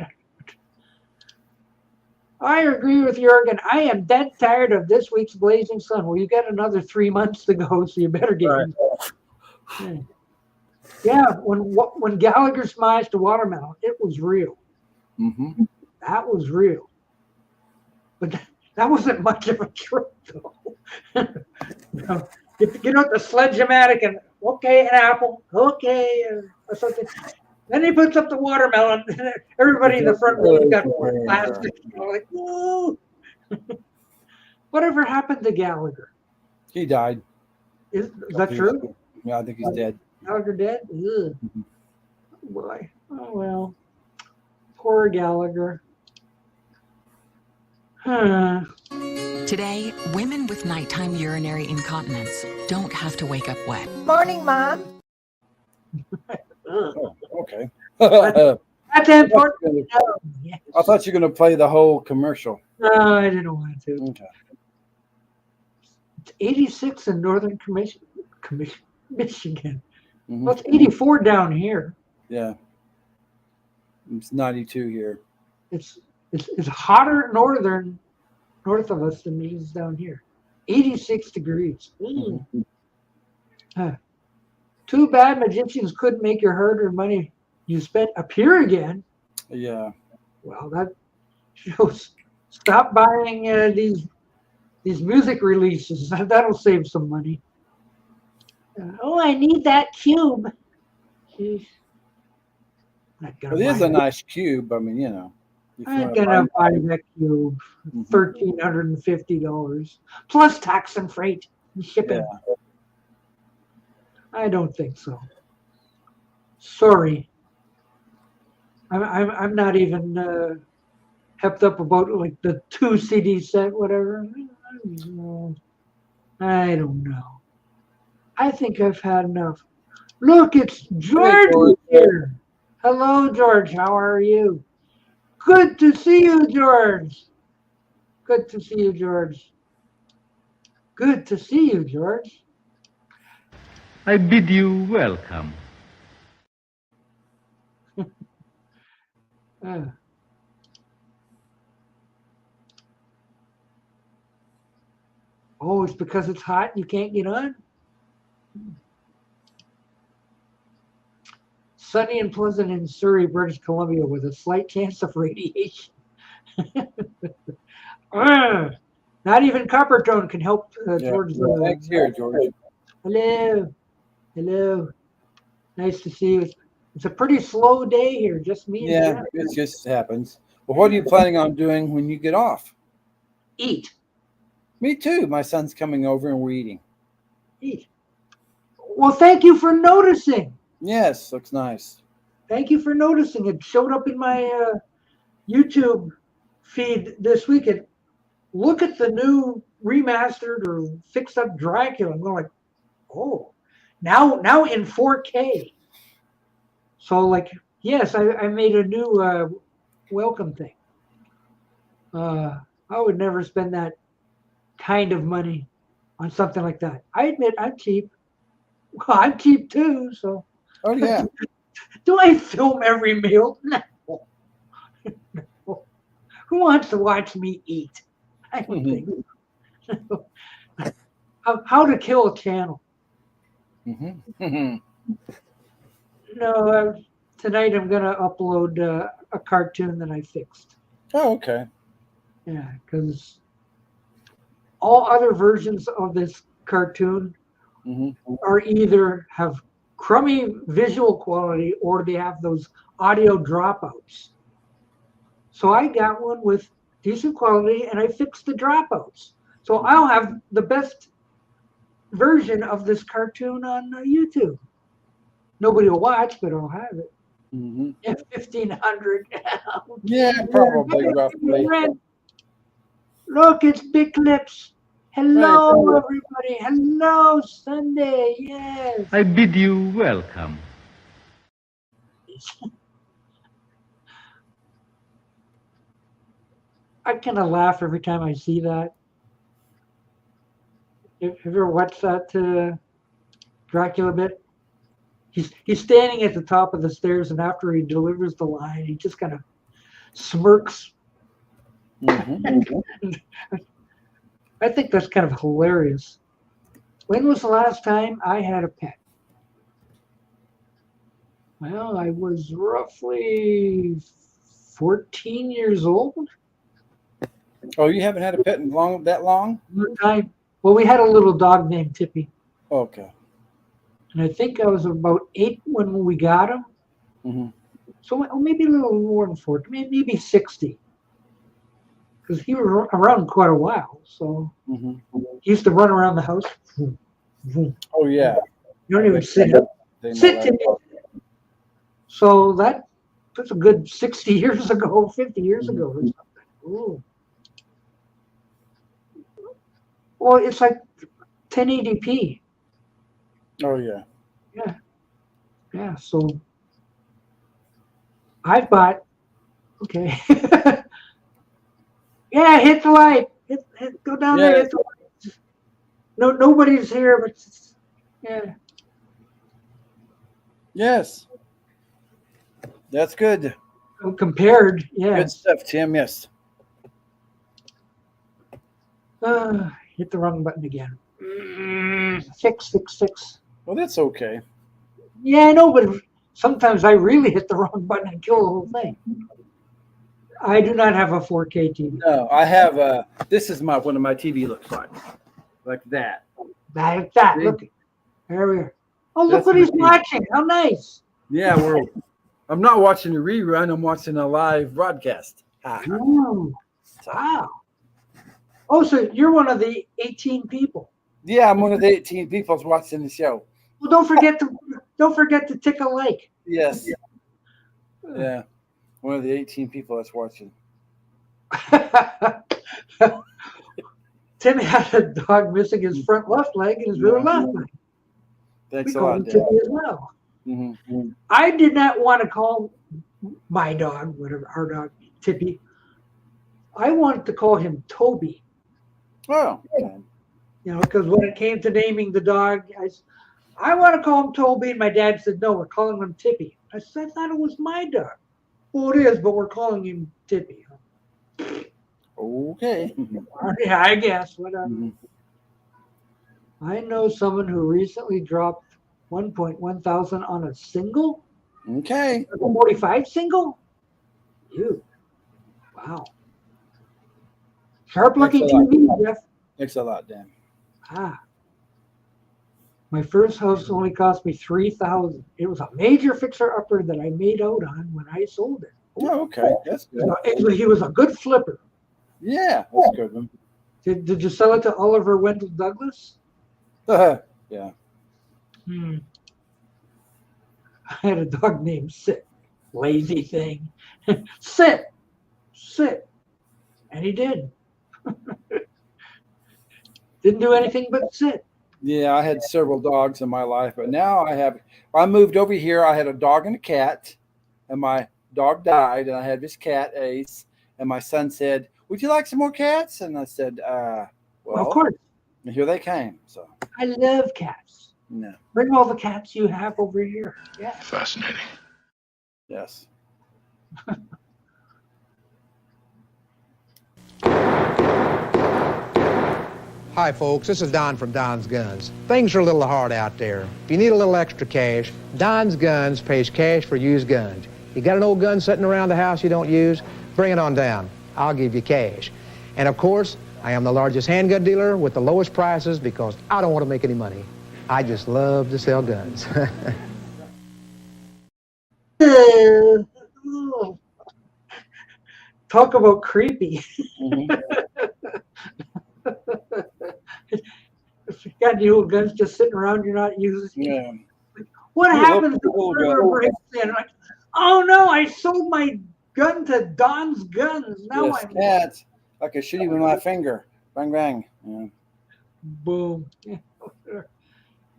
I agree with Jurgen. I am dead tired of this week's Blazing Sun. Well, you got another 3 months to go, so you better get in. Yeah, when Gallagher smashed the watermelon, it was real. That was real. But that wasn't much of a trick, though. Get out the sledge-o-matic and, okay, an apple, okay, or something. Then he puts up the watermelon. Everybody in the front row got plastic. Like, whoa. Whatever happened to Gallagher? He died. Is that true? Yeah, I think he's dead. Gallagher dead? Ugh. Boy. Oh, well. Poor Gallagher. Today, women with nighttime urinary incontinence don't have to wake up wet. Morning, Mom. Oh, okay. That's important. Yes. I thought you were going to play the whole commercial. No, I didn't want to. Okay. It's 86 in Northern Michigan. Well, it's 84 down here. Yeah. It's 92 here. It's hotter north of us than it is down here. 86 degrees. Too bad magicians couldn't make your hard-earned money you spent appear again. Yeah. Well, that shows. Stop buying these music releases. That'll save some money. Oh, I need that cube. Jeez. It is a nice cube. I mean, I'm gonna buy that cube. $1,350 plus tax and freight and shipping. Yeah. I don't think so. Sorry. I'm not even hepped up about like the 2 CD set, whatever. I don't know. I think I've had enough. Look, it's George here. Hello, George. How are you? Good to see you, George. Good to see you, George. Good to see you, George. I bid you welcome. Oh, it's because it's hot and you can't get on? Sunny and pleasant in Surrey, British Columbia, with a slight chance of radiation. Not even Coppertone can help George. Thanks here, George. Hello. Hello. Nice to see you. It's a pretty slow day here, just me and Yeah, Jeff. it just happens. Well, what are you planning on doing when you get off? Eat. Me too. My son's coming over and we're eating. Eat. Well, thank you for noticing. Yes, looks nice. Thank you for noticing. It showed up in my YouTube feed this weekend. Look at the new remastered or fixed up Dracula. I'm going like, oh, now in 4K. So like, yes, I made a new welcome thing. I would never spend that kind of money on something like that. I admit I'm cheap. Well, I'm cheap too, so. Oh yeah. Do I film every meal? No. No. Who wants to watch me eat? I don't think. How to kill a channel. No, tonight I'm going to upload a cartoon that I fixed. Oh, okay. Yeah, because all other versions of this cartoon are either have crummy visual quality or they have those audio dropouts. So I got one with decent quality and I fixed the dropouts. So I'll have the best version of this cartoon on YouTube. Nobody will watch, but I'll have it. At 1,500. Yeah, probably roughly. Look, it's Big Lips. Hello, everybody. Hello, Sunday. Yes. I bid you welcome. I kind of laugh every time I see that. Have you ever watched that Dracula bit? He's standing at the top of the stairs, and after he delivers the line, he just kind of smirks. I think that's kind of hilarious. When was the last time I had a pet? Well, I was roughly 14 years old. Oh, you haven't had a pet in that long? Well, we had a little dog named Tippy. Okay. And I think I was about 8 when we got him. So maybe a little more than 40, maybe 60. Because he was around quite a while. So he used to run around the house. Oh, yeah. You don't even sit up. Sit, Tippy. So that's a good 60 years ago, 50 years ago or something. Ooh. Well, it's like 1080p. Oh, yeah. Yeah, so I've bought, okay. Yeah, hit the light. Go down there, hit the light. No, nobody's here, but yeah. Yes. That's good. Compared, yeah. Good stuff, Tim, yes. Hit the wrong button again. 666. Well, that's okay. Yeah, I know, but sometimes I really hit the wrong button and kill the whole thing. I do not have a 4K TV. No, I have this is one of my TV looks like that. Like that. Look, there we are. Oh, look what he's watching. How nice. Yeah, I'm not watching a rerun. I'm watching a live broadcast. Ooh, wow. Oh, so you're one of the 18 people. Yeah, I'm one of the 18 people watching the show. Well, don't forget to tick a like. Yes. Yeah. One of the 18 people that's watching. Tim had a dog missing his front left leg and his rear left leg. Thanks we a call lot, him Dan. Tippy as well. Mm-hmm. I did not want to call my dog, whatever, our dog, Tippy. I wanted to call him Toby. Oh, okay. Because when it came to naming the dog, I want to call him Toby, and my dad said, no, we're calling him Tippy. I said, I thought it was my dog. Well, it is, but we're calling him Tippy. Okay. Yeah, I guess, whatever. Mm-hmm. I know someone who recently dropped 1.1 thousand on a single. Okay. A 45 single? You. Wow. Sharp looking TV, Jeff. Thanks a lot, Dan. My first house only cost me $3,000. It was a major fixer-upper that I made out on when I sold it. Oh, okay. That's good. He was a good flipper. Yeah, that's a good one. Did you sell it to Oliver Wendell Douglas? Yeah. I had a dog named Sit. Lazy thing. Sit. And he did. Didn't do anything but sit. Yeah, I had several dogs in my life, but now I moved over here. I had a dog and a cat, and my dog died, and I had this cat, Ace, and my son said, would you like some more cats? And I said, well, of course. And here they came. So I love cats. No. Bring all the cats you have over here. Yeah. Fascinating. Yes. Hi, folks. This is Don from Don's Guns. Things are a little hard out there. If you need a little extra cash, Don's Guns pays cash for used guns. You got an old gun sitting around the house you don't use? Bring it on down. I'll give you cash. And of course, I am the largest handgun dealer with the lowest prices because I don't want to make any money. I just love to sell guns. Talk about creepy. Mm-hmm. If you got the old guns just sitting around you're not using. Yeah. What happens if the breaks in? Like, oh no, I sold my gun to Don's Guns. Now Yes, I'm cats. I could shoot him with my finger. Bang, bang. Yeah. Boom.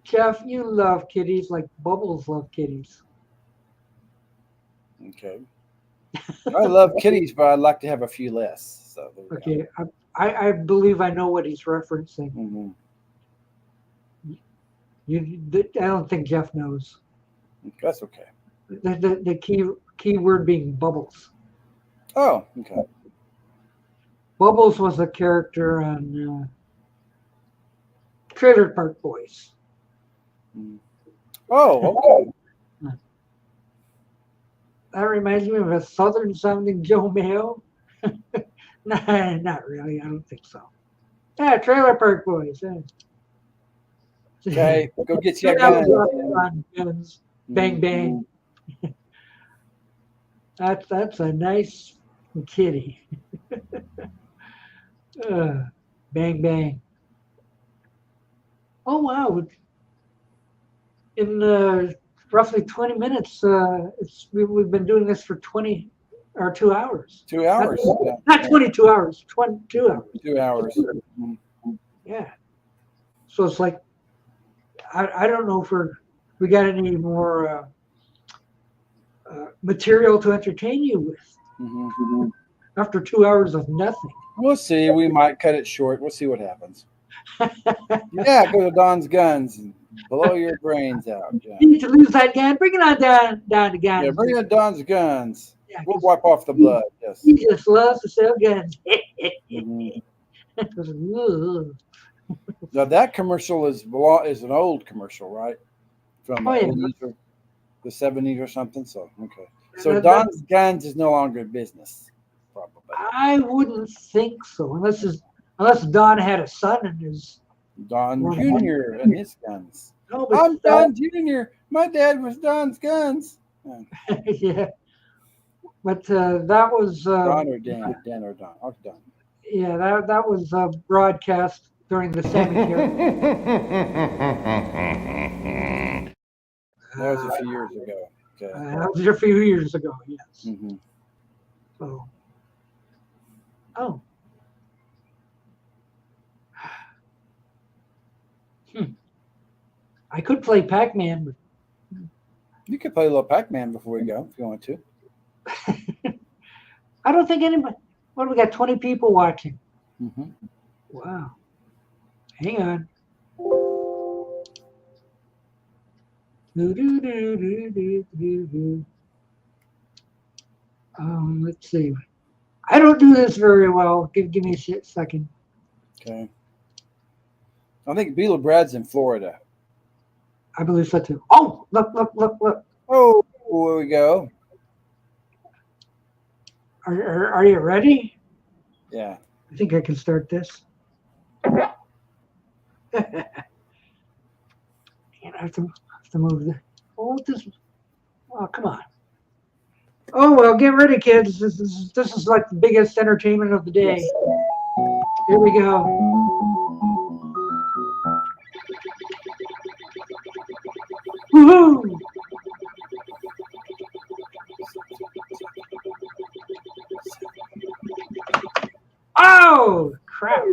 Jeff, you love kitties like Bubbles love kitties. Okay. I love kitties, but I'd like to have a few less. So okay, I believe I know what he's referencing. Mm-hmm. I don't think Jeff knows. That's okay. The key word being Bubbles. Oh, okay. Bubbles was a character on Trailer Park Boys. Oh, okay. That reminds me of a southern sounding Joe Mayo. Nah, not really. I don't think so. Yeah, Trailer Park Boys. Yeah. Okay, go get your guns. Bang, bang. That's a nice kitty. Bang, bang. Oh, wow. In roughly 20 minutes, we've been doing this for 2 hours. 2 hours. Not 22 hours, 22 hours. 2 hours. Yeah. So it's like, I don't know if we got any more material to entertain you with. Mm-hmm. After 2 hours of nothing. We'll see. We might cut it short. We'll see what happens. Yeah, go to Don's Guns and blow your brains out. Yeah. You need to lose that gun. Bring it on down to guns. Yeah, bring in Don's Guns. Yeah, we'll wipe off the blood. Yes. He just loves to sell guns. Mm-hmm. Now that commercial is an old commercial, right? From the 80s or the 70s or something. So okay. So Don's Guns is no longer in business, probably. I wouldn't think so, unless Don had a son and his Don Jr. and his guns. No, I'm Don Jr. My dad was Don's Guns. Yeah, but that was Don or Dan or Don. Oh, Don. Yeah, that was broadcast during the cemetery. That was a few years ago. Okay. That was a few years ago. Yes. Mm-hmm. So. Oh. I could play Pac-Man, but You could play a little Pac-Man before we go if you want to. I don't think anybody. What do we got? 20 people watching. Mm-hmm. Wow. Hang on. Let's see. I don't do this very well. Give me a second. Okay. I think Beetle Brad's in Florida. I believe so too. Oh, look. Oh, there we go. Are you ready? Yeah. I think I can start this. And I have to move the. Oh, this. Oh, come on. Oh well, get ready, kids. This is like the biggest entertainment of the day. Yes. Here we go. Woohoo! Oh crap!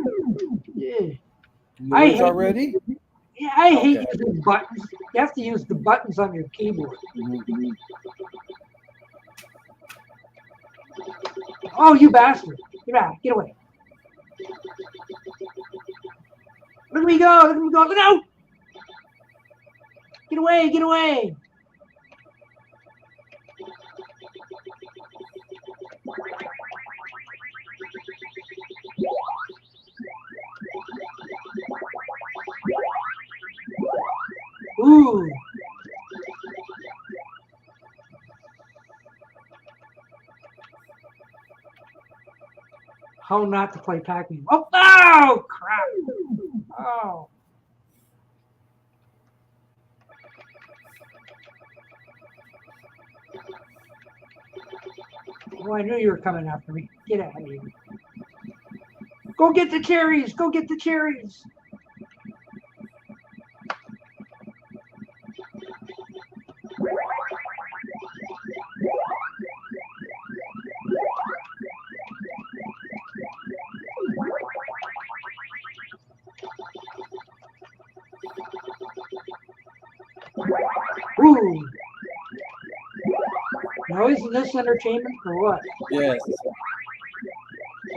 Yeah. I hate already. Yeah, I hate using buttons. You have to use the buttons on your keyboard. Mm-hmm. Oh, you bastard! Get out! Get away! Look at me go! Look at me go! Look out! Get away! Get away! Ooh! How not to play Pac-Man? Oh, oh crap! Oh. Oh, I knew you were coming after me. Get out of here. Go get the cherries! Go get the cherries! Ooh. Now isn't this entertainment or what? Yes.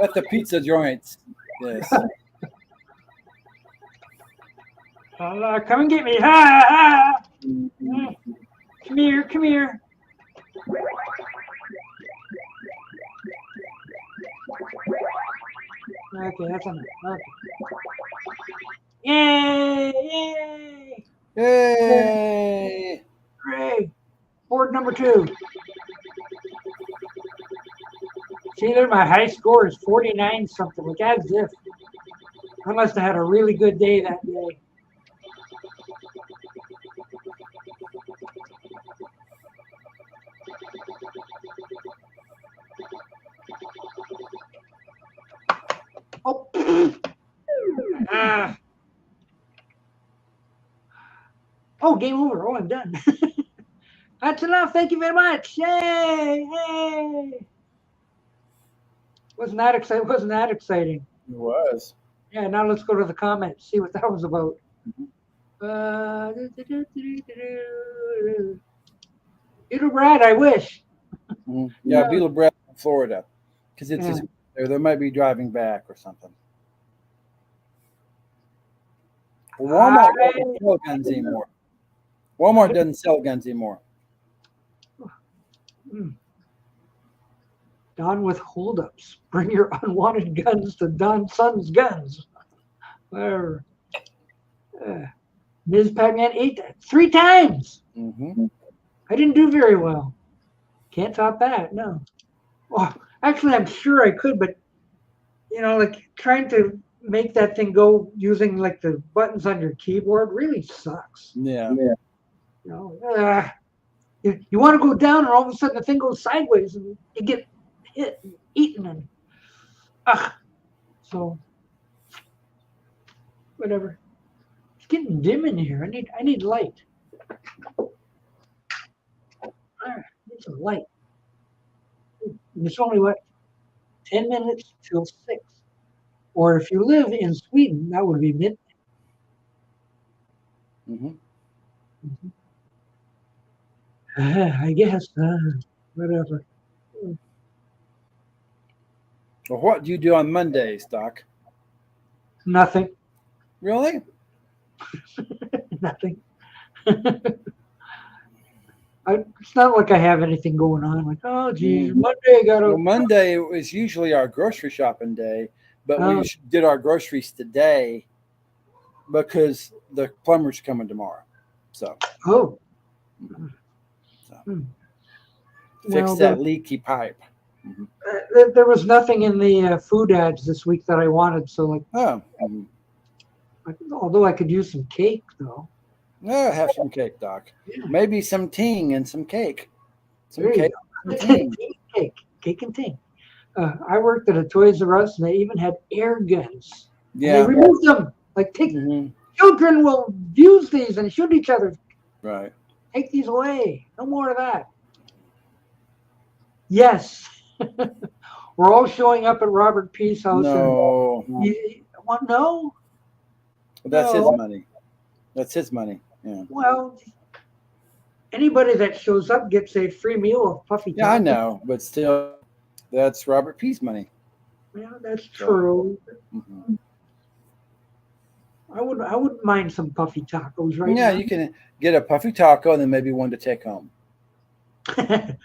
At the pizza joints. Yes. Come and get me. Ha, ha. Come here, come here. Okay, that's enough. Okay. Yay! Yay! Yay! Hooray! Board number 2. See there, my high score is 49 something. Like as if I must have had a really good day that day. Oh. Oh, game over. Oh, I'm done. That's enough. Thank you very much. Yay! Yay! Wasn't that exciting? Wasn't that exciting? It was. Yeah. Now let's go to the comments. See what that was about. Beetle Brad, I wish. Mm-hmm. Yeah, Beetle Brad in Florida, because it's his, they might be driving back or something. Walmart doesn't sell guns anymore. Walmart doesn't sell guns anymore. Don with holdups. Bring your unwanted guns to Don's son's guns. Whatever. Ms. Pac-Man ate that 3 times. Mm-hmm. I didn't do very well. Can't top that, no. Well, actually, I'm sure I could, but, you know, like trying to make that thing go using like the buttons on your keyboard really sucks. Yeah. You know, you want to go down and all of a sudden the thing goes sideways and you get hit and eaten and so whatever. It's getting dim in here. I need light. I need some light. And it's only what 10 minutes till 6. Or if you live in Sweden, that would be midnight. Mm-hmm. I guess. Whatever. Well, what do you do on Mondays, Doc? Nothing. Really? Nothing. It's not like I have anything going on. Like, oh, geez, Monday I gotta. Well, Monday is usually our grocery shopping day, but we did our groceries today because the plumber's coming tomorrow. So. Oh. Fix that leaky pipe. There was nothing in the food ads this week that I wanted. So, like, although I could use some cake, though. Yeah, have some cake, Doc. Yeah. Maybe some ting and some cake. Some cake. Cake and ting. I worked at a Toys R Us, and they even had air guns. Yeah. And they removed them. Like, children will use these and shoot each other. Right. Take these away. No more of that. Yes. We're all showing up at Robert P.'s house. No. No? That's his money. That's his money. Yeah. Well, anybody that shows up gets a free meal of Puffy Taco. Yeah, I know, but still, that's Robert P.'s money. Yeah, that's true. I wouldn't mind some Puffy Tacos right now. Yeah, you can get a Puffy Taco and then maybe one to take home. A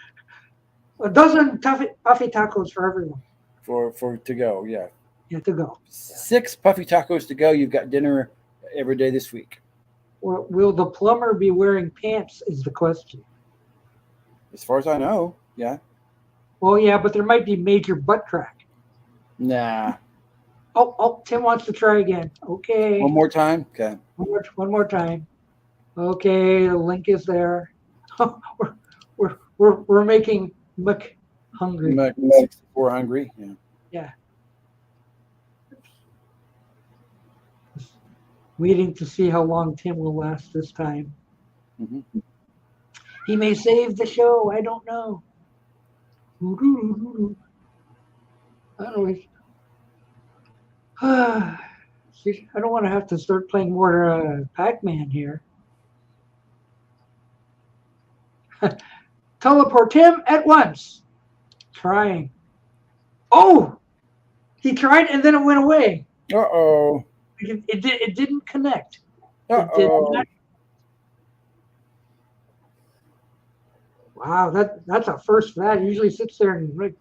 dozen Puffy Tacos for everyone. For to go, yeah. Yeah, to go. 6 Puffy Tacos to go. You've got dinner every day this week. Well, will the plumber be wearing pants is the question. As far as I know, yeah. Well, yeah, but there might be major butt crack. Nah. Oh, Tim wants to try again. Okay. One more time? Okay. One more time. Okay, the link is there. we're making Mick hungry. 64 hungry. Yeah. Yeah. Waiting to see how long Tim will last this time. He may save the show. I don't know. I don't know. See, I don't want to have to start playing more Pac-Man here. Teleport him at once. Trying. Oh! He tried and then it went away. Uh-oh. It didn't connect. Uh-oh. Wow, that's a first for that. It usually sits there and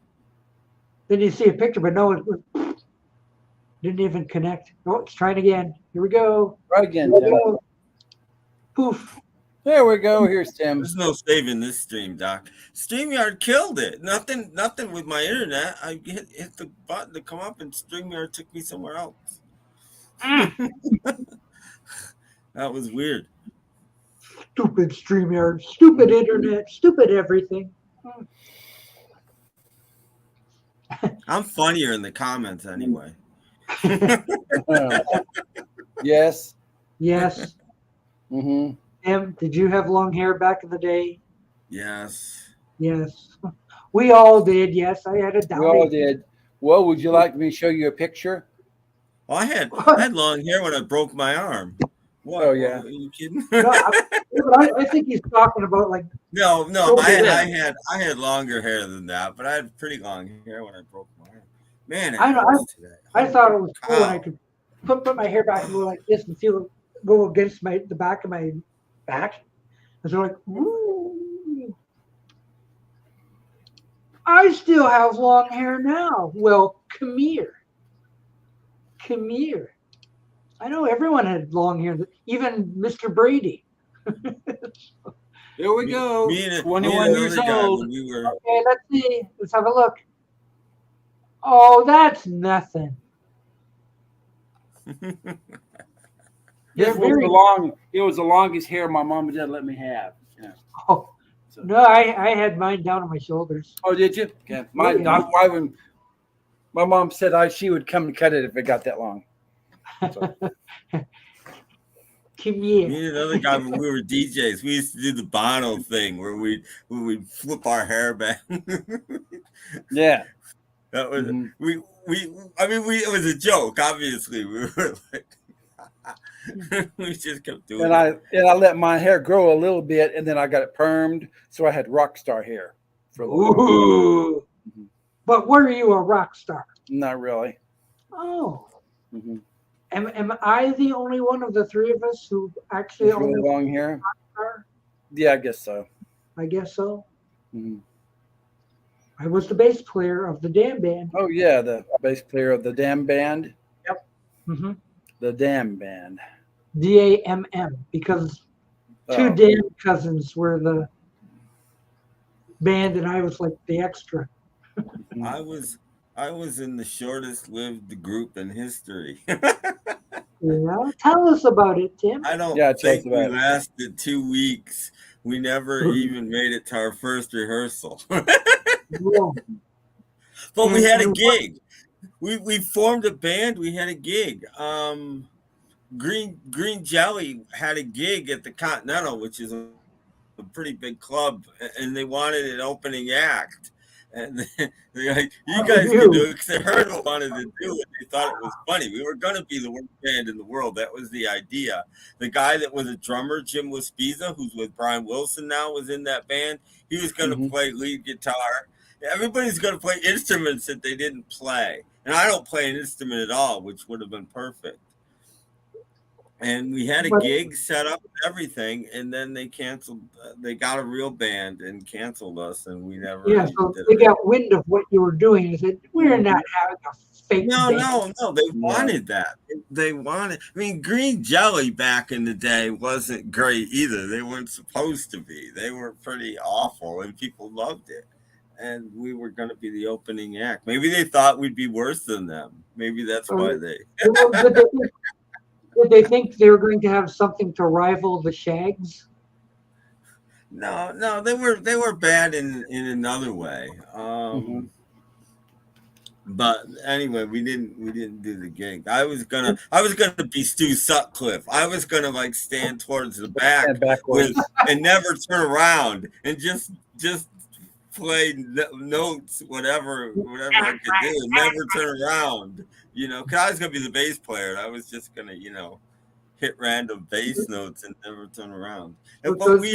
then you see a picture, but no, it didn't even connect. Oh, it's trying again. Here we go. Try again, Tim. Poof. There we go. Here's Tim. There's no saving this stream, Doc. StreamYard killed it. Nothing with my internet. I hit the button to come up, and StreamYard took me somewhere else. That was weird. Stupid StreamYard, stupid internet, stupid everything. I'm funnier in the comments anyway. Yes. Yes. Tim, did you have long hair back in the day? Yes. Yes. We all did. Yes, I had a downy. We all did. Well, would you like me to show you a picture? Well, I had long hair when I broke my arm. What? Oh yeah. Are you kidding? No, I think he's talking about like. No. I had longer hair than that, but I had pretty long hair when I broke my arm. Man, I thought it was cool when I could put my hair back and go like this and feel it go against the back of my back. And so like, ooh. I still have long hair now. Well, come here. Come here. I know everyone had long hair, even Mr. Brady. There we go. 21 years old. Okay, let's see. Let's have a look. Oh, that's nothing. It was the longest hair my mom and dad let me have. Yeah. Oh, so. No, I had mine down on my shoulders. Oh, did you? Yeah. My mom said she would come and cut it if it got that long. So. Me and another guy, when we were DJs, we used to do the Bono thing where we'd flip our hair back. Yeah. That was it was a joke, obviously. We were like We just kept doing And I let my hair grow a little bit, and then I got it permed, so I had rock star hair for a little while. Ooh. But were you a rock star? Not really. Oh. Mm-hmm. Am I the only one of the three of us who actually With really long hair? rock star? Yeah, I guess so. I guess so. Mm-hmm. I was the bass player of the Damn Band. Oh yeah, the bass player of the Damn Band. Yep. Mm-hmm. The Damn Band. DAMM, because two damn cousins were the band, and I was like the extra. I was in the shortest lived group in history. Yeah, tell us about it, Tim. I don't Yeah, think we lasted 2 weeks. We never even made it to our first rehearsal. Whoa. But we had a gig. We formed a band. We had a gig. Green Jelly had a gig at the Continental, which is a pretty big club, and they wanted an opening act. And they're like, you guys can do it, because they heard we wanted to do it. They thought it was funny. We were going to be the worst band in the world. That was the idea. The guy that was a drummer, Jim Wispiza, who's with Brian Wilson now, was in that band. He was going to play lead guitar. Everybody's going to play instruments that they didn't play. And I don't play an instrument at all, which would have been perfect. And we had a gig set up and everything, and then they canceled. They got a real band and canceled us, and we never. Yeah, so they got wind of what you were doing and said, "We're not having a fake." No. They Yeah. wanted that. They wanted. I mean, Green Jelly back in the day wasn't great either. They weren't supposed to be. They were pretty awful, and people loved it. And we were going to be the opening act. Maybe they thought we'd be worse than them. Maybe that's why they. Did they think they were going to have something to rival the Shags? No, they were bad in another way. But anyway, we didn't do the gig. I was gonna be Stu Sutcliffe. I was gonna like stand towards the back and never turn around and just play notes, whatever I could do, and never turn around. Because I was gonna be the bass player. And I was just gonna, hit random bass notes and never turn around. But we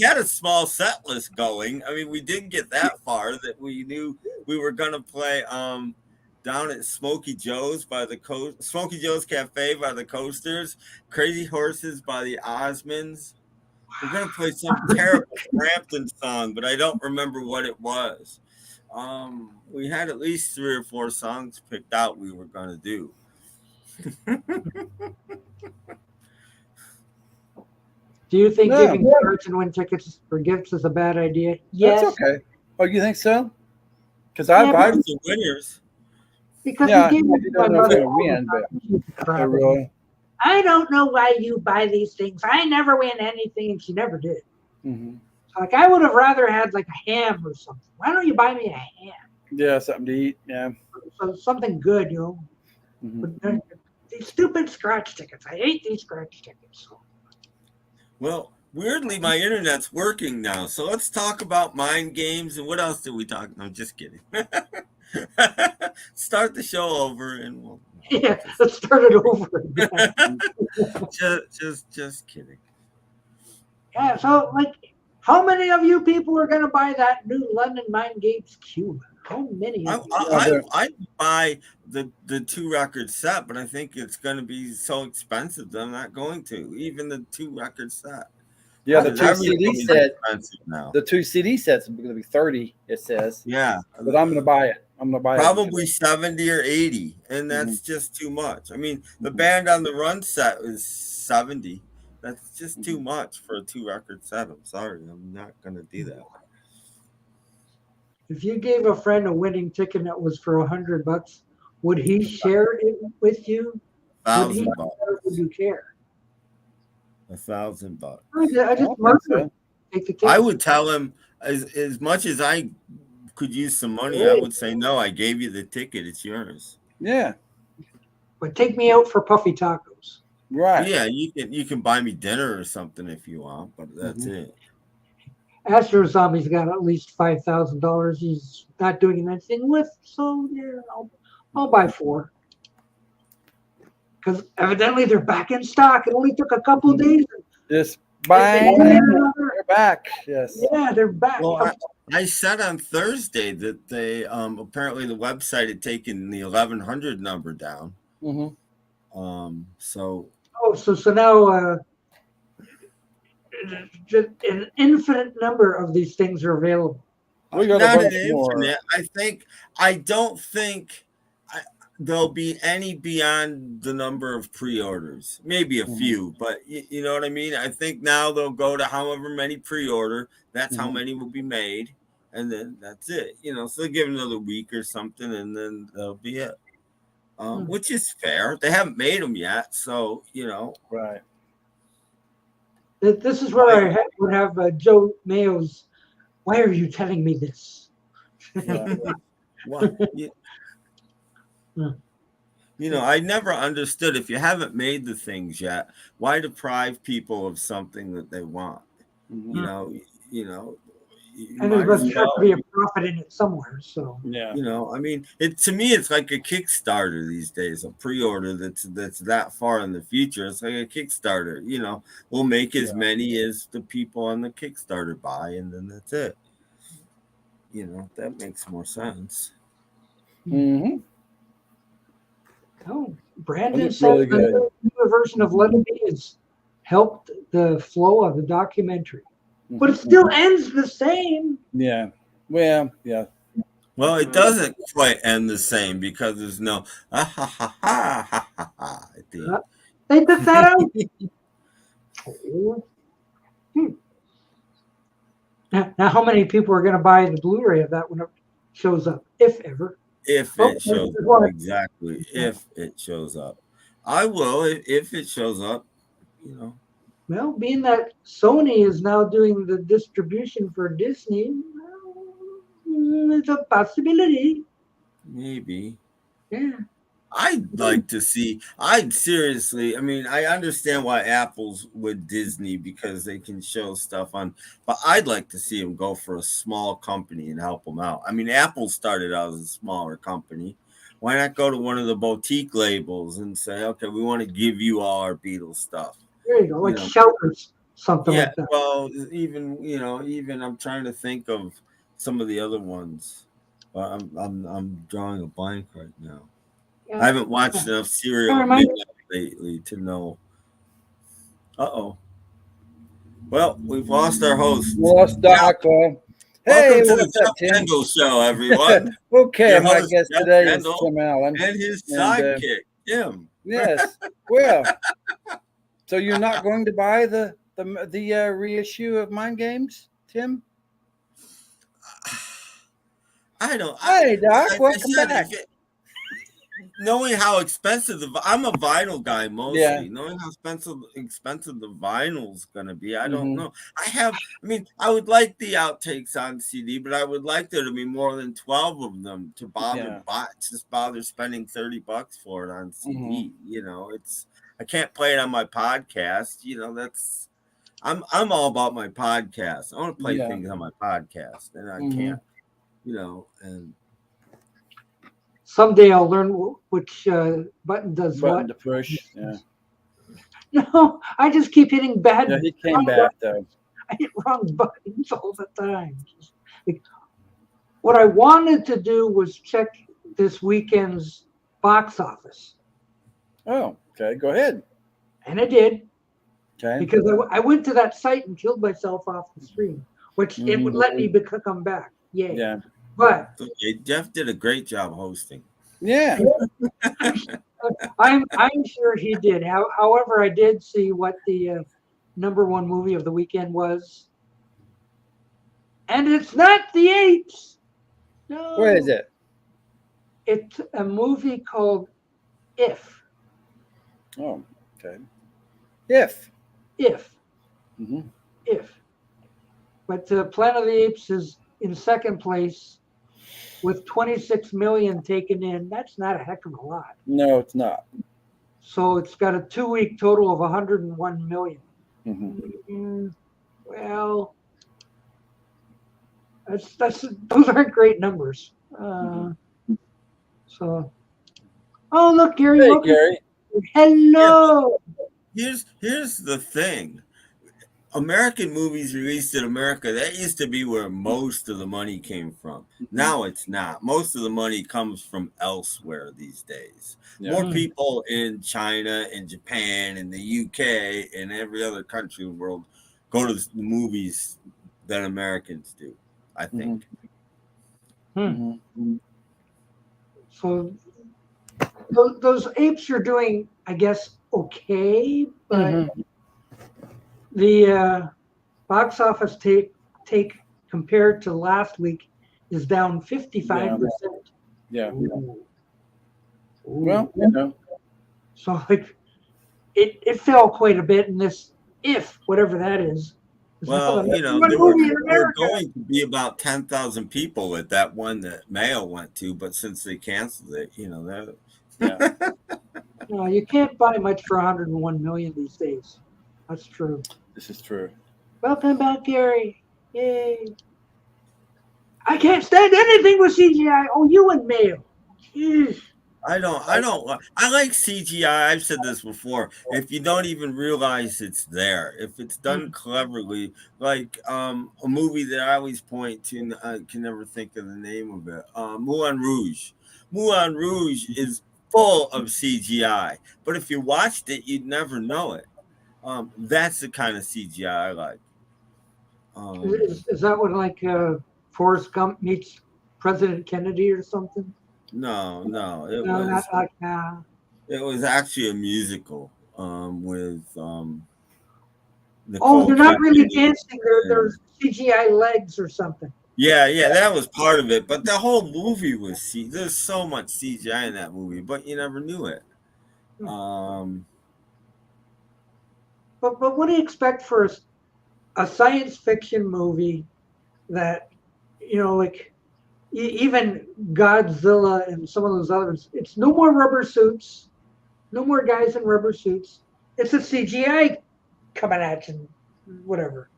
had a small set list going. I mean, we didn't get that far that we knew we were gonna play down at Smokey Joe's Smokey Joe's Cafe by the Coasters, Crazy Horses by the Osmonds. We're gonna play some terrible Frampton song, but I don't remember what it was. We had at least 3 or 4 songs picked out we were gonna do. Do you think giving cards and win tickets for gifts is a bad idea? Yes. That's okay. Oh, you think so? Because I've the winners. Because we don't know if they're win, but really. I don't know why you buy these things. I never win anything, and she never did. Mm-hmm. Like, I would have rather had like a ham or something. Why don't you buy me a ham? Yeah, something to eat. Yeah. So something good, Mm-hmm. But these stupid scratch tickets. I hate these scratch tickets. Well, weirdly, my internet's working now. So let's talk about mind games. And what else did we talk? No, I'm just kidding. Start the show over and we'll. Yeah, let's start it over again. just kidding. Yeah, so like, how many of you people are going to buy that new London Mind Games cube? How many? I buy the 2-record set, but I think it's going to be so expensive that I'm not going to. Even the 2-record set. Yeah, the 2 CD set. The 2 CD sets are going to be $30. It says. Yeah, but I'm going to buy it. I'm going to buy probably it. 70 or 80, and that's just too much. I mean, the Band on the Run set is 70. That's just too much for a 2-record set. I'm sorry, I'm not going to do that. If you gave a friend a winning ticket that was for $100, would he share it with you? $1,000. Would you care? $1,000. I just murdered. I would tell him as much as I could use some money. I would say no. I gave you the ticket. It's yours. Yeah. But take me out for puffy tacos. Right. Yeah, you can buy me dinner or something if you want, but that's it. Astro Zombie's got at least $5,000. He's not doing anything with, so yeah, I'll buy 4. because evidently they're back in stock. It only took a couple of days. Just bang, they're back. Yes. Yeah, they're back. Well, I said on Thursday that they apparently the website had taken the 1100 number down. So now just an infinite number of these things are available. We got not a bunch an more. infinite. I don't think there'll be any beyond the number of pre-orders. Maybe a few, but you know what I mean? I think now they'll go to however many pre-order. That's how many will be made. And then that's it. You know, so they'll give another week or something, and then that'll be it. Which is fair. They haven't made them yet, so, you know. Right. This is where I would have Joe Mayo's, why are you telling me this? You know, I never understood, if you haven't made the things yet, why deprive people of something that they want? You know, and there must have to be a profit in it somewhere. So you know, I mean, to me, it's like a Kickstarter these days. A pre-order that's that far in the future. It's like a Kickstarter. You know, we'll make as many as the people on the Kickstarter buy, and then that's it. You know, that makes more sense. Oh, Brandon said the new version of Let It Be has helped the flow of the documentary. But it still ends the same. Yeah. Well, yeah. Well, it doesn't quite end the same because there's no at the end. They took that out. Now, how many people are going to buy the Blu-ray of that when it shows up, if ever? If it shows up, exactly. If it shows up, I will. If it shows up, you know. Well, being that Sony is now doing the distribution for Disney, it's a possibility. Maybe. Yeah. I'd like to see. I mean, I understand why Apple's with Disney because they can show stuff on, but I'd like to see them go for a small company and help them out. I mean, Apple started out as a smaller company. Why not go to one of the boutique labels and say, okay, we want to give you all our Beatles stuff. There you go, like Shelters, something like that. Well, even I'm trying to think of some of the other ones. I'm drawing a blank right now. Yeah. I haven't watched enough Serial lately to know. Well, we've lost our host. Lost Doc. Hey, welcome to the Kendall Show, everyone. Okay, my guest today Kendall is Tim Allen and his sidekick, Tim. Yes. Well. So you're not going to buy the reissue of Mind Games, Tim? I don't. Hey, Doc, welcome back. Knowing how expensive I'm a vinyl guy mostly. Yeah. Knowing how expensive the vinyl's going to be, I don't know. I would like the outtakes on CD, but I would like there to be more than 12 of them to bother spending $30 for it on CD. You know, I can't play it on my podcast. You know, I'm all about my podcast. I want to play things on my podcast, and I can't. You know, and someday I'll learn which button does what. To push. Yeah. No, I just keep hitting bad. Yeah, he came back though. I hit wrong buttons all the time. What I wanted to do was check this weekend's box office. Oh, okay. Go ahead. And I did. Okay. Because I went to that site and killed myself off the screen, which it would let me come back. Yay. Yeah. But Jeff did a great job hosting. Yeah. I'm sure he did. However, I did see what the number one movie of the weekend was. And it's not The Apes. No. What is it? It's a movie called If. Oh, okay. If. Mm-hmm. If. But Planet of the Apes is in second place with 26 million taken in. That's not a heck of a lot. No, it's not. So it's got a 2-week total of 101 million. Well, those aren't great numbers. So, oh look, Gary. Hey, Gary. Hello. Here's the thing. American movies released in America, that used to be where most of the money came from. Now it's not. Most of the money comes from elsewhere these days. Yeah. More people in China and Japan and the UK and every other country in the world go to the movies than Americans do, I think. So those apes are doing, I guess, okay, but the box office take compared to last week is down 55%. Yeah. Ooh. Well, So like it fell quite a bit in this, if whatever that is. Well, there were going to be about 10,000 people at that one that Mayo went to, but since they canceled it, No, you can't buy much for 101 million these days. That's true. This is true. Welcome back, Gary. Yay. I can't stand anything with CGI. Oh, you and Mayo. Jeez. I like CGI. I've said this before. If you don't even realize it's there, if it's done cleverly, like a movie that I always point to, and I can never think of the name of it, Moulin Rouge. Moulin Rouge is full of CGI, but if you watched it, you'd never know it. That's the kind of CGI I like. Is that what like Forrest Gump meets President Kennedy or something? No, it No, was not like that. It was actually a musical with they're not really dancing. They're CGI legs or something. Yeah, that was part of it. But the whole movie was there's so much CGI in that movie, but you never knew it. But what do you expect for a science fiction movie that, like even Godzilla and some of those others, it's no more rubber suits, no more guys in rubber suits. It's a CGI coming at you, whatever.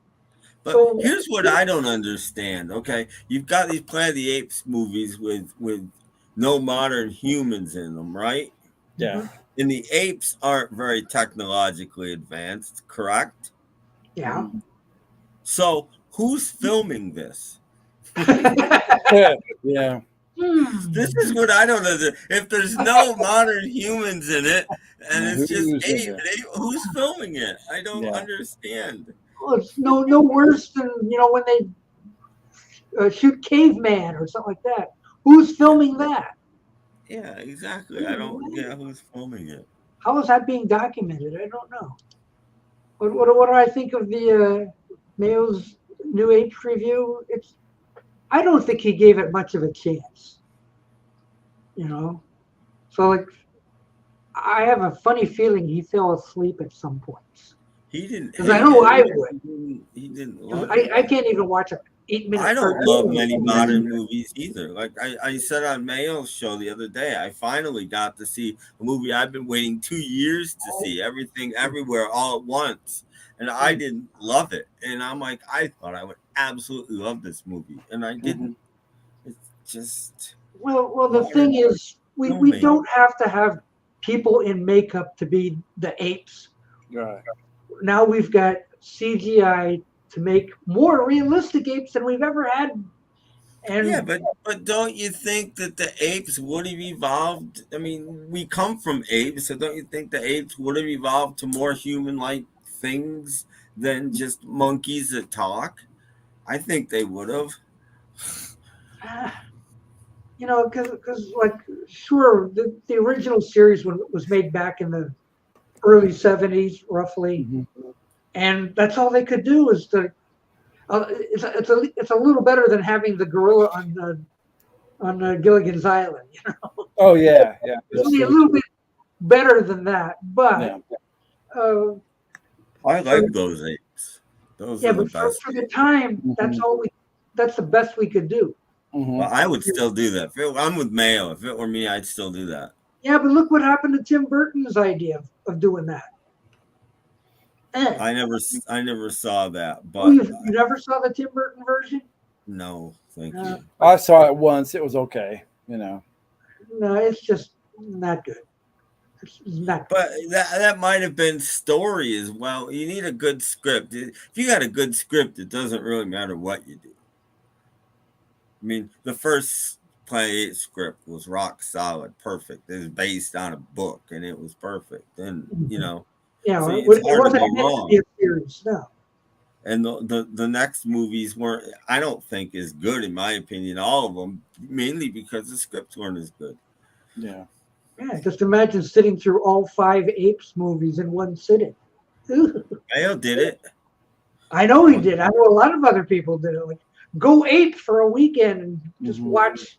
But here's what I don't understand. Okay, you've got these Planet of the Apes movies with no modern humans in them, right? Yeah. And the apes aren't very technologically advanced, correct? Yeah. So who's filming this? Yeah. This is what I don't understand. If there's no modern humans in it and it's just apes, who's filming it? I don't understand. Well, it's no worse than when they shoot Caveman or something like that. Who's filming that? Yeah, exactly. I don't get who's filming it. How is that being documented? I don't know. What do I think of the Mayo's New Age review? I don't think he gave it much of a chance. So like, I have a funny feeling he fell asleep at some points. He didn't. Because I know I would. He didn't. I can't even watch an 8-minute. I don't love many modern movies either. Like I said on Mayo's show the other day, I finally got to see a movie I've been waiting 2 years to see. Everything, Everywhere, All at Once, and I didn't love it. And I'm like, I thought I would absolutely love this movie, and I didn't. It's just. Well, the thing is, we don't have to have people in makeup to be the apes. Right. Now we've got CGI to make more realistic apes than we've ever had. And yeah, but don't you think that the apes would have evolved? I mean, we come from apes, so don't you think the apes would have evolved to more human-like things than just monkeys that talk? I think they would have. Because like, sure, the original series was made back in the early 70s, roughly, and that's all they could do is to. It's a little better than having the gorilla on Gilligan's Island, Oh yeah. It's only a little bit better than that, but I like those apes. Those are the best. For the time, that's the best we could do. Well, I would still do that. I'm with Mayo. If it were me, I'd still do that. Yeah, but look what happened to Tim Burton's idea of doing that. I never saw that. But you never saw the Tim Burton version? No, thank you. I saw it once. It was okay. No, it's just not good. It's not. But that might have been story as well. You need a good script. If you got a good script, it doesn't really matter what you do. I mean, the first Planet 8 script was rock solid, perfect. It was based on a book, and it was perfect. And Yeah, so it it's hard to wasn't go meant to be wrong. a series, no. And the next movies weren't, I don't think, as good in my opinion. All of them, mainly because the scripts weren't as good. Yeah. Yeah, just imagine sitting through all 5 Apes movies in one sitting. Mayo did it. I know he did. I know a lot of other people did it. Like, go ape for a weekend and just watch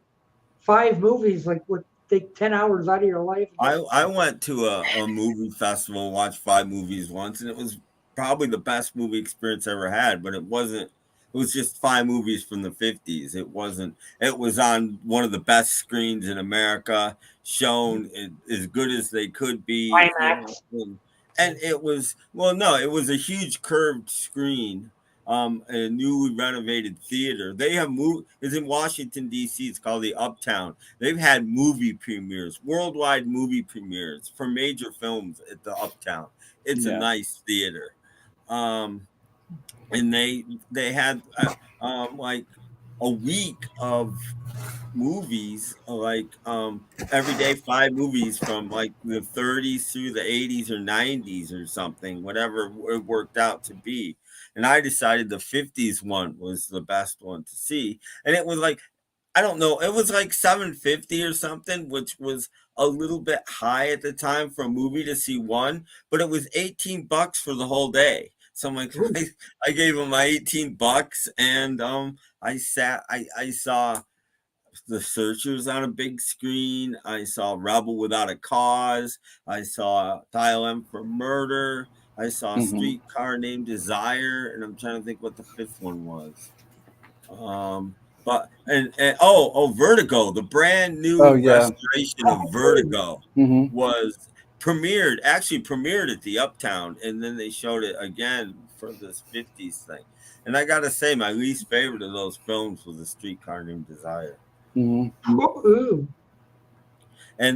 5 movies. Like, would take 10 hours out of your life. I went to a movie festival and watched 5 movies once, and it was probably the best movie experience I ever had. But it wasn't. It was just 5 movies from the 50s. It wasn't. It was on one of the best screens in America, shown as good as they could be. IMAX. And it was, well, no, it was a huge curved screen, a newly renovated theater. They have it's in Washington D.C. It's called the Uptown. They've had movie premieres, worldwide movie premieres for major films at the Uptown. It's a nice theater, and they had like a week of movies, like every day 5 movies from like the 30s through the 80s or 90s or something, whatever it worked out to be. And I decided the 50s one was the best one to see, and it was like, I don't know, it was like $7.50 or something, which was a little bit high at the time for a movie to see one, but it was $18 for the whole day. So I'm like, I gave them my $18, and I saw The Searchers on a big screen. I saw Rebel Without a Cause. I saw Dial M for Murder. I saw Streetcar Named Desire, and I'm trying to think what the 5th one was. But Vertigo, the brand new restoration of Vertigo was premiered at the Uptown, and then they showed it again for this 50s thing. And I gotta say, my least favorite of those films was A Streetcar Named Desire. And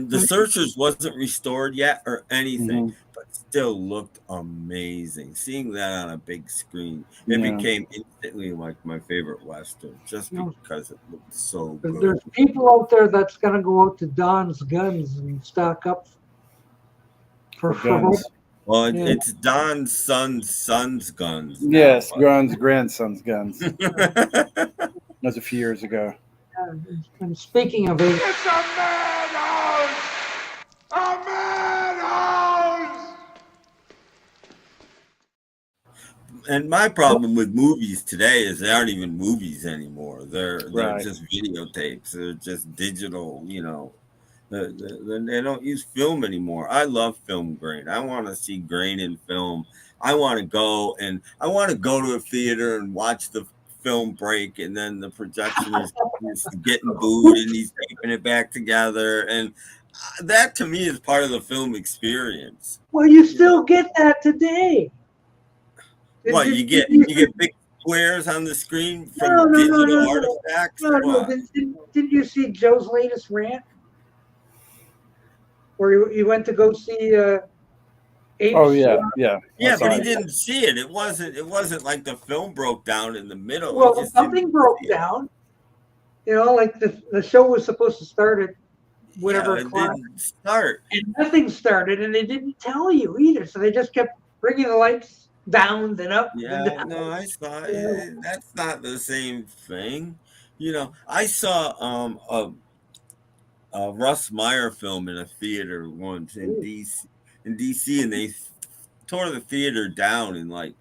The Searchers wasn't restored yet or anything, but still looked amazing. Seeing that on a big screen, it became instantly like my favorite Western, just because it looked so good. There's people out there that's gonna go out to Don's Guns and stock up for guns. Well, it's Don's son's guns. Yes, Don's grandson's guns. That was a few years ago. And speaking of it, It's a madhouse! A madhouse! And my problem with movies today is they aren't even movies anymore. They're just videotapes. They're just digital, They don't use film anymore. I love film grain. I want to see grain in film. I want to go to a theater and watch the film break, and then the projectionist is getting booed and he's taping it back together, and that to me is part of the film experience. Well, you still get that today. What you get big squares on the screen from digital artifacts. No. Didn't you see Joe's latest rant, where you went to go see? Apes? Oh yeah. But he didn't see it. It wasn't like the film broke down in the middle. Well, something broke down. Like the show was supposed to start at whatever o'clock. It didn't start. And nothing started, and they didn't tell you either. So they just kept bringing the lights down and up. Yeah, and down. no, I saw it. That's not the same thing. I saw a Russ Meyer film in a theater once in DC, and they tore the theater down in like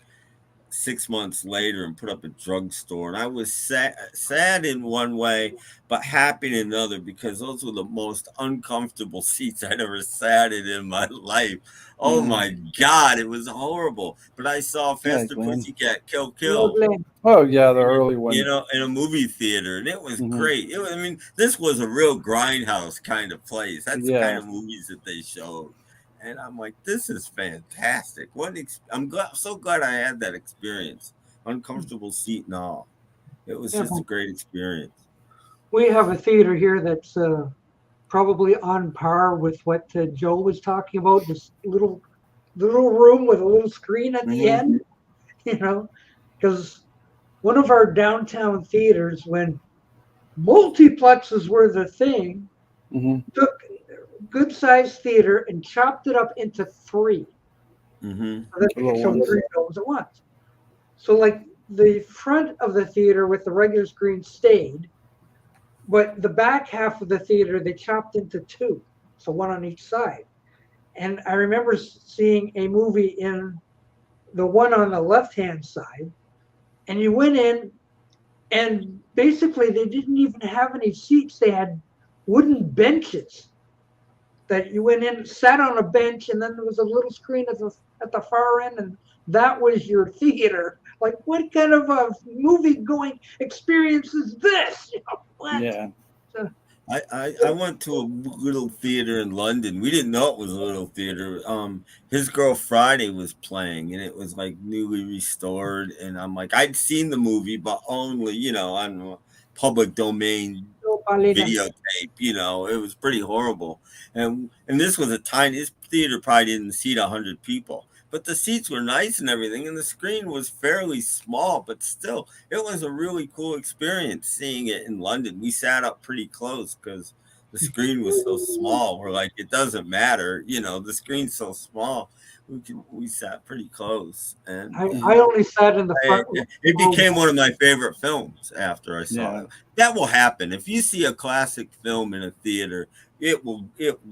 6 months later and put up a drugstore. And I was sad in one way, but happy in another, because those were the most uncomfortable seats I'd ever sat in my life. Oh my God, it was horrible. But I saw Faster Pussycat Kill. Oh yeah, the early one. In a movie theater, and it was great. This was a real grindhouse kind of place. That's the kind of movies that they showed. And I'm like, this is fantastic. So glad I had that experience. Uncomfortable seat and all. It was just a great experience. We have a theater here that's probably on par with what Joe was talking about. This little room with a little screen at the end, because one of our downtown theaters, when multiplexes were the thing, took good sized theater and chopped it up into 3. Mm-hmm. So that we could show 3 films at once. So like the front of the theater with the regular screen stayed, but the back half of the theater they chopped into 2, so 1 on each side. And I remember seeing a movie in the one on the left-hand side, and you went in, and basically they didn't even have any seats. They had wooden benches that you went in, sat on a bench, and then there was a little screen at the far end, and that was your theater. Like, what kind of a movie-going experience is this? What? Yeah. So, I went to a little theater in London. We didn't know it was a little theater. His Girl Friday was playing, and it was like newly restored. And I'm like, I'd seen the movie, but only on public domain videotape. It was pretty horrible. And this was this theater probably didn't seat 100 people. But the seats were nice and everything, and the screen was fairly small, but still, it was a really cool experience seeing it in London. We sat up pretty close because the screen was so small. We're like, it doesn't matter, the screen's so small. We sat pretty close, and I only sat in the front. It became one of my favorite films after I saw it. That will happen if you see a classic film in a theater. It will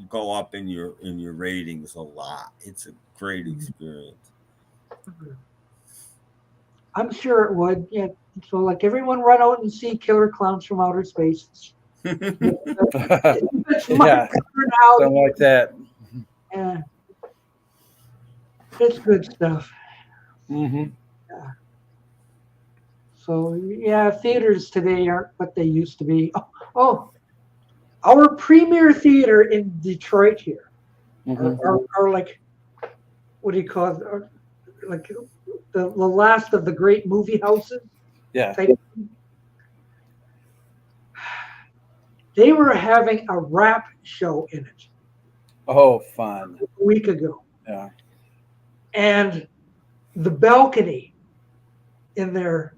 go up in your ratings a lot. It's a great experience. I'm sure it would. Yeah. So like everyone run out and see Killer Clowns from Outer Space. Something like that. Yeah. It's good stuff. Mm-hmm. Yeah. So yeah, theaters today aren't what they used to be. Oh, our premier theater in Detroit here are like, what do you call it? Like the last of the great movie houses. Yeah. They were having a rap show in it. Oh, fun. A week ago. Yeah. And the balcony in there,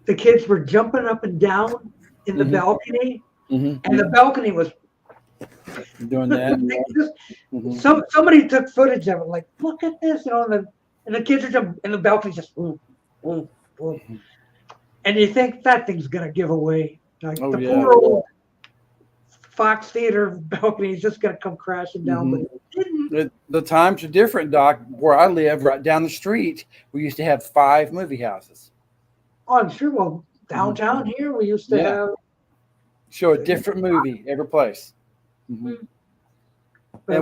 the kids were jumping up and down in the balcony, and the balcony was doing that. Somebody took footage of it, like, look at this, and the kids are jumping, and the balcony just boom, boom, boom. And you think that thing's gonna give away. Like poor old Fox Theater balcony is just gonna come crashing down, but it didn't. The times are different, Doc. Where I live, right down the street, we used to have 5 movie houses. Oh, I'm sure. Well, downtown here, we used to have show a different movie every place. And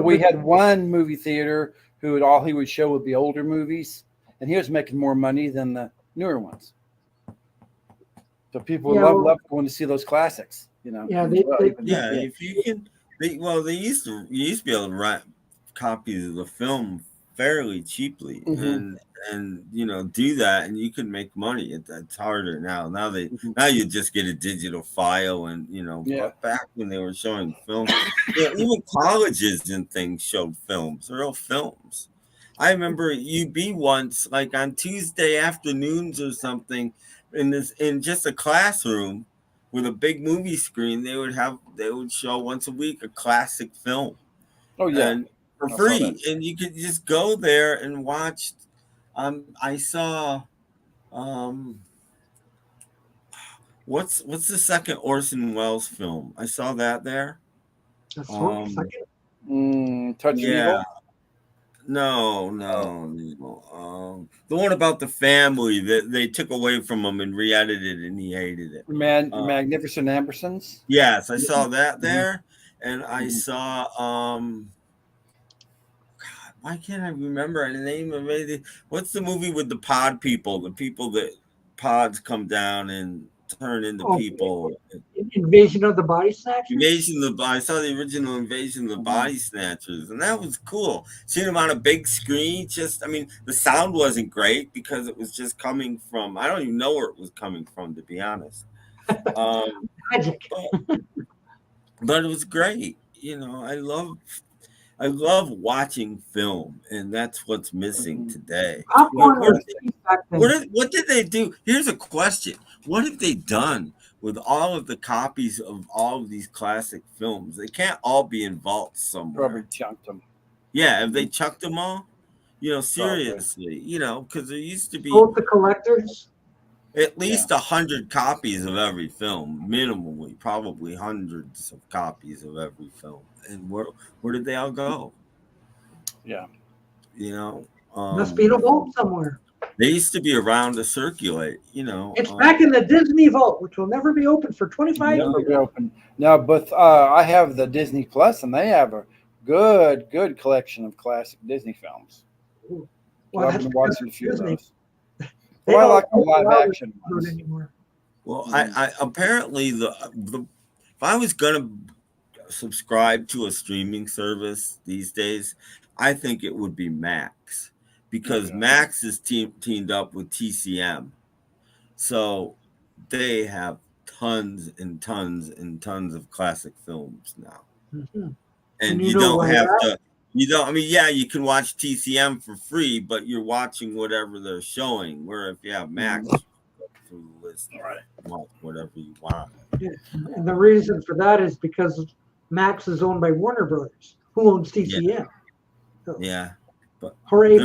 we had one movie theater all he would show would be older movies, and he was making more money than the newer ones. So people love going to see those classics. Yeah, if you can. They used to be able to write copies of the film fairly cheaply, and do that, and you could make money. It's harder now. Now you just get a digital file, and but back when they were showing films, even colleges and things showed films, real films. I remember UB once, like on Tuesday afternoons or something, in just a classroom with a big movie screen, they would show once a week a classic film. Oh yeah. And for free, and you could just go there and watch. I saw, what's the second Orson Welles film? I saw that there. Touch Evil? No. The one about the family that they took away from him and re-edited, and he hated it. Magnificent Ambersons. Yes, I saw that there, and I saw why can't I remember the name of it? What's the movie with the pod people? The people that pods come down and turn into people. Invasion of the Body Snatchers? I saw the original Invasion of the Body Snatchers, and that was cool. Seeing them on a big screen, the sound wasn't great because it was just coming from, I don't even know where it was coming from, to be honest. Magic. But it was great. I love watching film, and that's what's missing today. Popcorn What, was cheap back then. what did they do? Here's a question: what have they done with all of the copies of all of these classic films? They can't all be in vaults somewhere. Probably chunked them. Yeah, have they chucked them all? Seriously, because there used to be Sold to collectors. at least 100 copies of every film, minimally, probably hundreds of copies of every film. And where did they all go? Yeah. Must be in a vault somewhere. They used to be around to circulate, It's back in the Disney vault, which will never be open for 25 Never years. be open. No, but I have the Disney Plus, and they have a good collection of classic Disney films. Well, I've been watching a few of Disney. those. Well, I like the live action ones. Anymore. Well, I apparently the if I was gonna subscribe to a streaming service these days, I think it would be Max, because Max is teamed up with TCM, so they have tons and tons and tons of classic films now, and you don't have to. You don't. I mean, yeah, you can watch TCM for free, but you're watching whatever they're showing. Where if you have Max, you go through the list, watch whatever you want. Yeah. And the reason for that is because Max is owned by Warner Brothers, who owns TCM. Yeah. So, Yeah. But hooray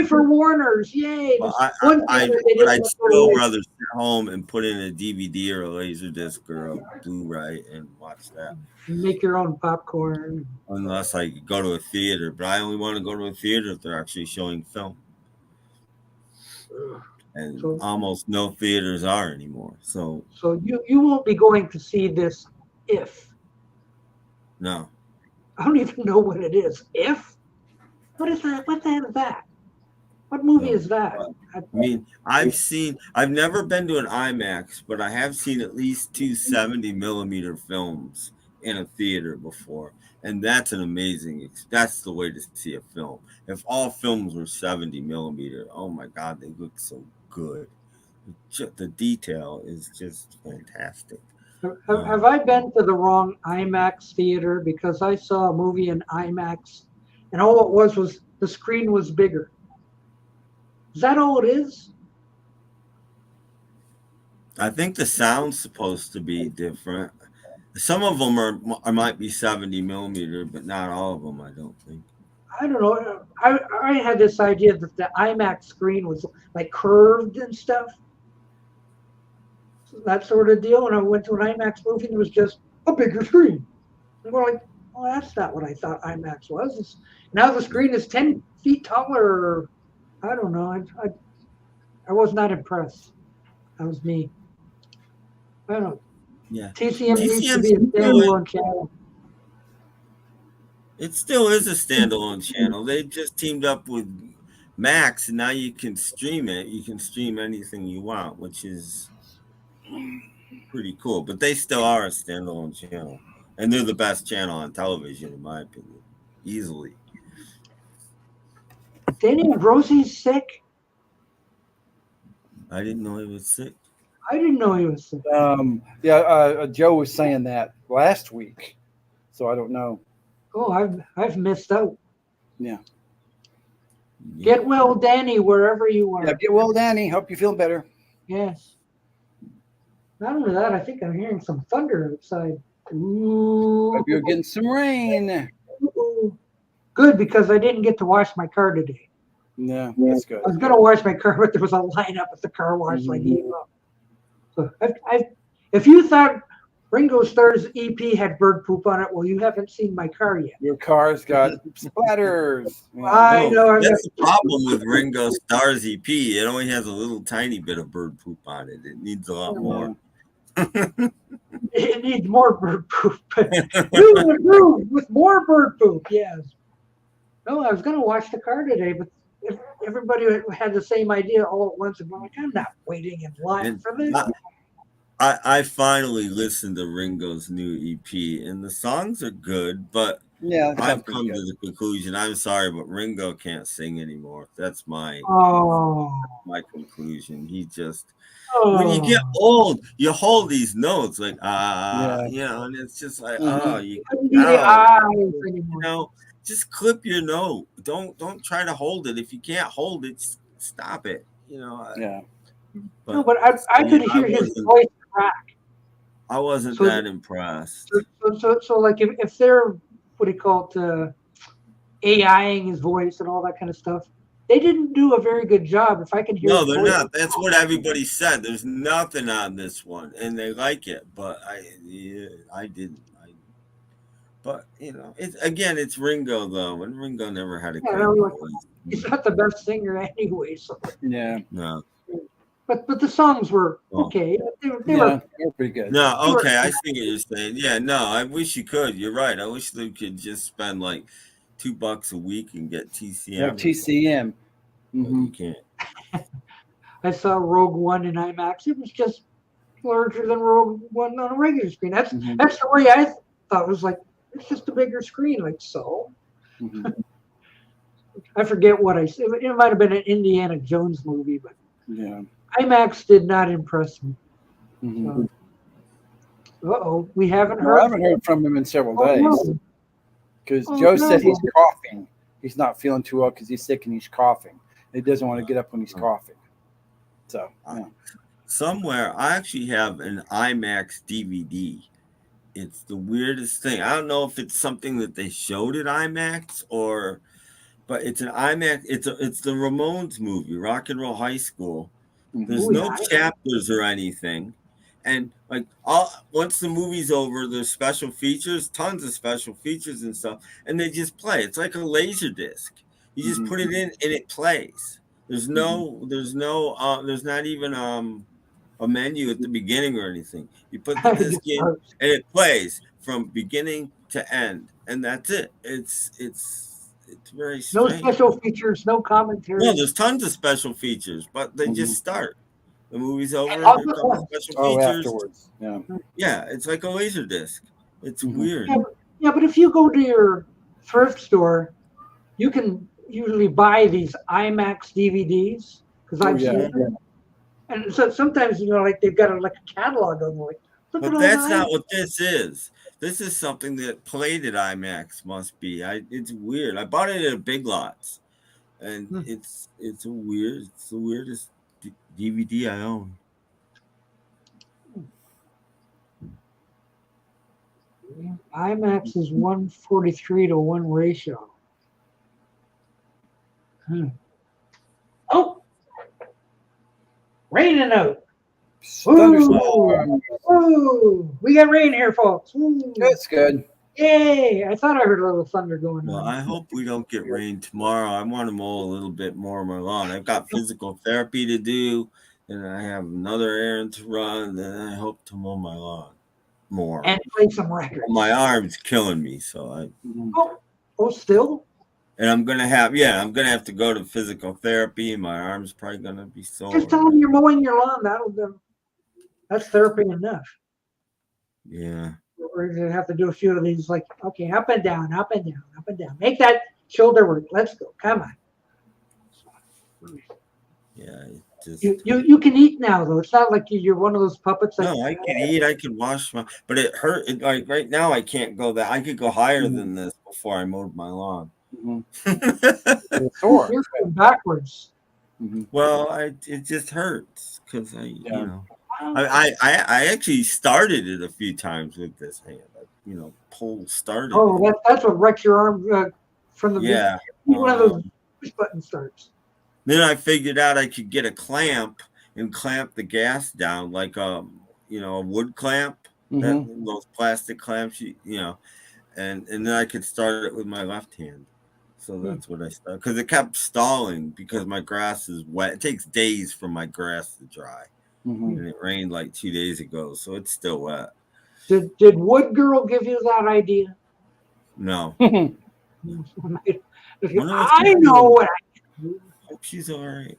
for Warners! Yay! Well, I'd still rather sit home and put in a DVD or a Laserdisc or a Blu-ray and watch that. Make your own popcorn. Unless I go to a theater, but I only want to go to a theater if they're actually showing film. And almost no theaters are anymore. So you won't be going to see this if. No. I don't even know what it is. If? What is that? What the hell is that? What movie is that? I mean, I've never been to an IMAX, but I have seen at least 2 70mm films in a theater before. And that's an amazing, that's the way to see a film. If all films were 70mm, oh my God, they look so good. The detail is just fantastic. Have I been to the wrong IMAX theater? Because I saw a movie in IMAX and all it was the screen was bigger. Is that all it is? I think the sound's supposed to be different. Some of them might be 70mm, but not all of them, I don't think. I don't know. I had this idea that the IMAX screen was like curved and stuff. That sort of deal. And I went to an IMAX movie and it was just a bigger screen. And we're like, well, that's not what I thought IMAX was. Now the screen is 10 feet taller. I don't know. I was not impressed. That was me. I don't know. Yeah. TCM needs to be a standalone channel. It still is a standalone channel. They just teamed up with Max, and now you can stream it. You can stream anything you want, which is pretty cool. But they still are a standalone channel, and they're the best channel on television, in my opinion, easily. Danny Rosie's sick. I didn't know he was sick. I didn't know he was sick. Joe was saying that last week, so I don't know. Oh, I've missed out. Yeah. Get well, Danny, wherever you are. Yeah, get well, Danny. Hope you feel better. Yes. Not only that, I think I'm hearing some thunder outside. Ooh. Hope you're getting some rain. Ooh. Good, because I didn't get to wash my car today. Yeah, that's good. I was going to wash my car, but there was a lineup at the car wash, so I gave up. So if you thought Ringo Starr's EP had bird poop on it, well, you haven't seen my car yet. Your car's got splatters. I know. That's the problem with Ringo Starr's EP. It only has a little tiny bit of bird poop on it. It needs a lot more. It needs more bird poop. You would improve with more bird poop, yes. No, I was going to watch the car today, but if everybody had the same idea all at once, and I'm like, I'm not waiting in line for this. I finally listened to Ringo's new EP, and the songs are good, but Yeah, I've come to the conclusion. I'm sorry, but Ringo can't sing anymore. That's my conclusion. He just when you get old, you hold these notes like and it's just like just clip your note. Don't try to hold it. If you can't hold it, just stop it. But I could hear his voice crack. I wasn't that impressed. So like if they're what do you call it, AIing his voice and all that kind of stuff, they didn't do a very good job. If I can hear, no, they're not. That's what everybody said. There's nothing on this one, and they like it, but I didn't. But it's Ringo though, and Ringo never had a great voice. He's not the best singer anyway. So no. But the songs were okay. They were pretty good. No, okay, I see what you're saying. Yeah, no, I wish you could. You're right. I wish they could just spend like $2 a week and get TCM. Yeah, TCM. You can't. I saw Rogue One in IMAX. It was just larger than Rogue One on a regular screen. That's the way I thought. It was like it's just a bigger screen, like so. I forget what I said. It might have been an Indiana Jones movie, but IMAX did not impress me. We haven't heard. I haven't heard from him in several days because Joe said he's coughing. He's not feeling too well because he's sick and he's coughing. He doesn't want to get up when he's coughing. So somewhere I actually have an IMAX DVD. It's the weirdest thing. I don't know if it's something that they showed at IMAX but it's an IMAX. It's the Ramones movie, Rock and Roll High School. There's no chapters or anything, and like once the movie's over, there's special features, tons of special features and stuff, and they just play. It's like a laser disc. You just put it in and it plays. There's there's not even a menu at the beginning or anything. You put the disc in and it plays from beginning to end, and that's it. It's very strange. No special features, no commentary. No, there's tons of special features, but they just start. The movie's over. There comes special features. Afterwards. Yeah, it's like a laser disc. It's weird. Yeah, but if you go to your thrift store, you can usually buy these IMAX DVDs because I've seen them. And so sometimes like they've got a catalog of them. Like, but that's not what this is. This is something that played at IMAX. Must be. It's weird. I bought it at Big Lots, and it's the weirdest DVD I own. IMAX is 1:43:1 ratio. Oh, raining out. Ooh, we got rain here, folks. Ooh. That's good. Yay! I thought I heard a little thunder going on. Well, I hope we don't get rain tomorrow. I want to mow a little bit more of my lawn. I've got physical therapy to do, and I have another errand to run, and I hope to mow my lawn more. And play some records. My arm's killing me, so still? And I'm gonna have to go to physical therapy, and my arm's probably gonna be sore. Just tell them you're mowing your lawn. That's therapy enough. Yeah. We're gonna have to do a few of these, like okay, up and down, up and down, up and down. Make that shoulder work. Let's go. Come on. Yeah. You can eat now though. It's not like you're one of those puppets. No, I can eat. I can wash my. But it hurt. Like right now, I can't go that. I could go higher than this before I mowed my lawn. You're going backwards. Well, it just hurts because I actually started it a few times with this hand. Pull started. Oh, that's what wrecks your arm from the beginning. One of those push button starts. Then I figured out I could get a clamp and clamp the gas down like a wood clamp, those plastic clamps, and then I could start it with my left hand. So that's what I started because it kept stalling because my grass is wet. It takes days for my grass to dry, and it rained like 2 days ago, so it's still wet. Did Wood Girl give you that idea? No. I know what I do. Hope she's all right.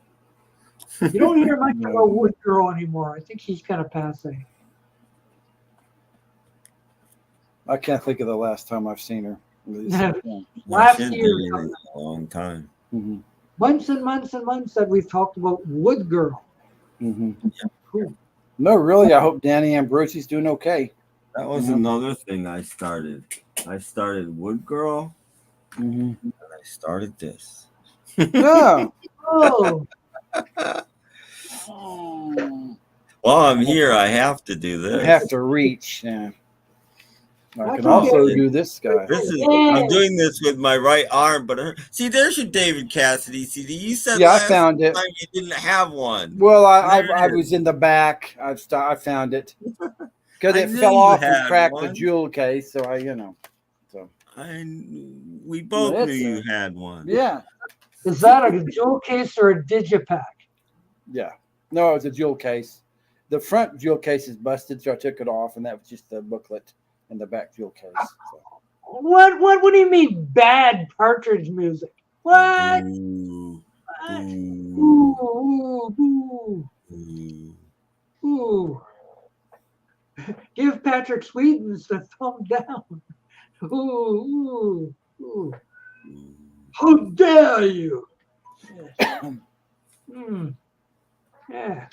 You don't hear much about Wood Girl anymore. I think she's kind of passé. I can't think of the last time I've seen her. Last Been year, doing it a long time. Mm-hmm. months and months and months that we've talked about Wood Girl. Mm-hmm. Cool. No, really, I hope Danny Ambrosie's doing okay. That was another thing I started. I started Wood Girl, and I started this. Oh. While I'm here, I have to do this. I have to reach. Yeah. I That's can also okay. do this guy. I'm doing this with my right arm, but see, there's your David Cassidy CD. You said Yeah, I last found it. time you didn't have one. Well, I was in the back. I found it because it fell off and cracked the jewel case. So so we both knew you had one. Yeah. Is that a jewel case or a digipack? Yeah. No, it was a jewel case. The front jewel case is busted, so I took it off, and that was just the booklet in the back jewel case. So. What do you mean bad partridge music? What? Ooh. What? Ooh. Ooh. Ooh. Give Patrick Swedens the thumb down. Ooh. How dare you? Yeah.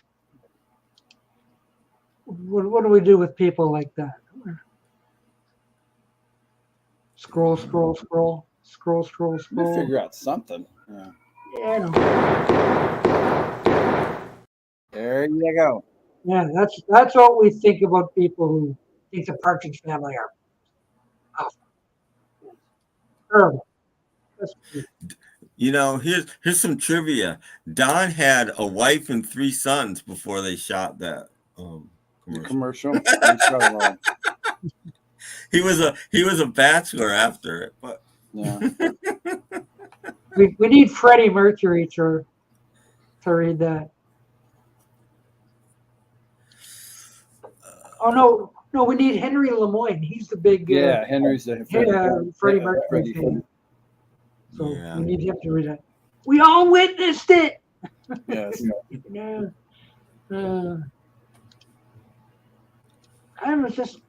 What do we do with people like that? Scroll. We'll figure out something. Yeah. Yeah, I know. There you go. Yeah, that's what we think about people who think the Partridge Family are awful. Terrible. Here's some trivia. Don had a wife and 3 sons before they shot that commercial. He was a bachelor after it, but yeah. we need Freddie Mercury to read that. Oh no, we need Henry Lemoyne. He's the big Henry's the Freddie Mercury fan. So we need him to read that. We all witnessed it. Yes. I was just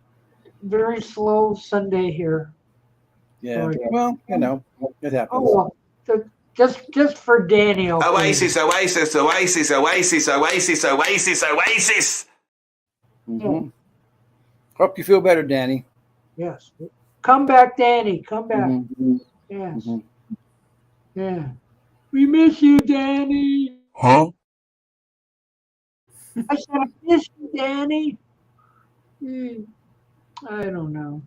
very slow Sunday here. Yeah. Well, it happens. Oh, well, just for Danny. Okay. Oasis. Mm-hmm. Hope you feel better, Danny. Yes. Come back, Danny. Come back. Mm-hmm. Yes. Mm-hmm. Yeah. We miss you, Danny. Huh? I said I miss you, Danny. I don't know.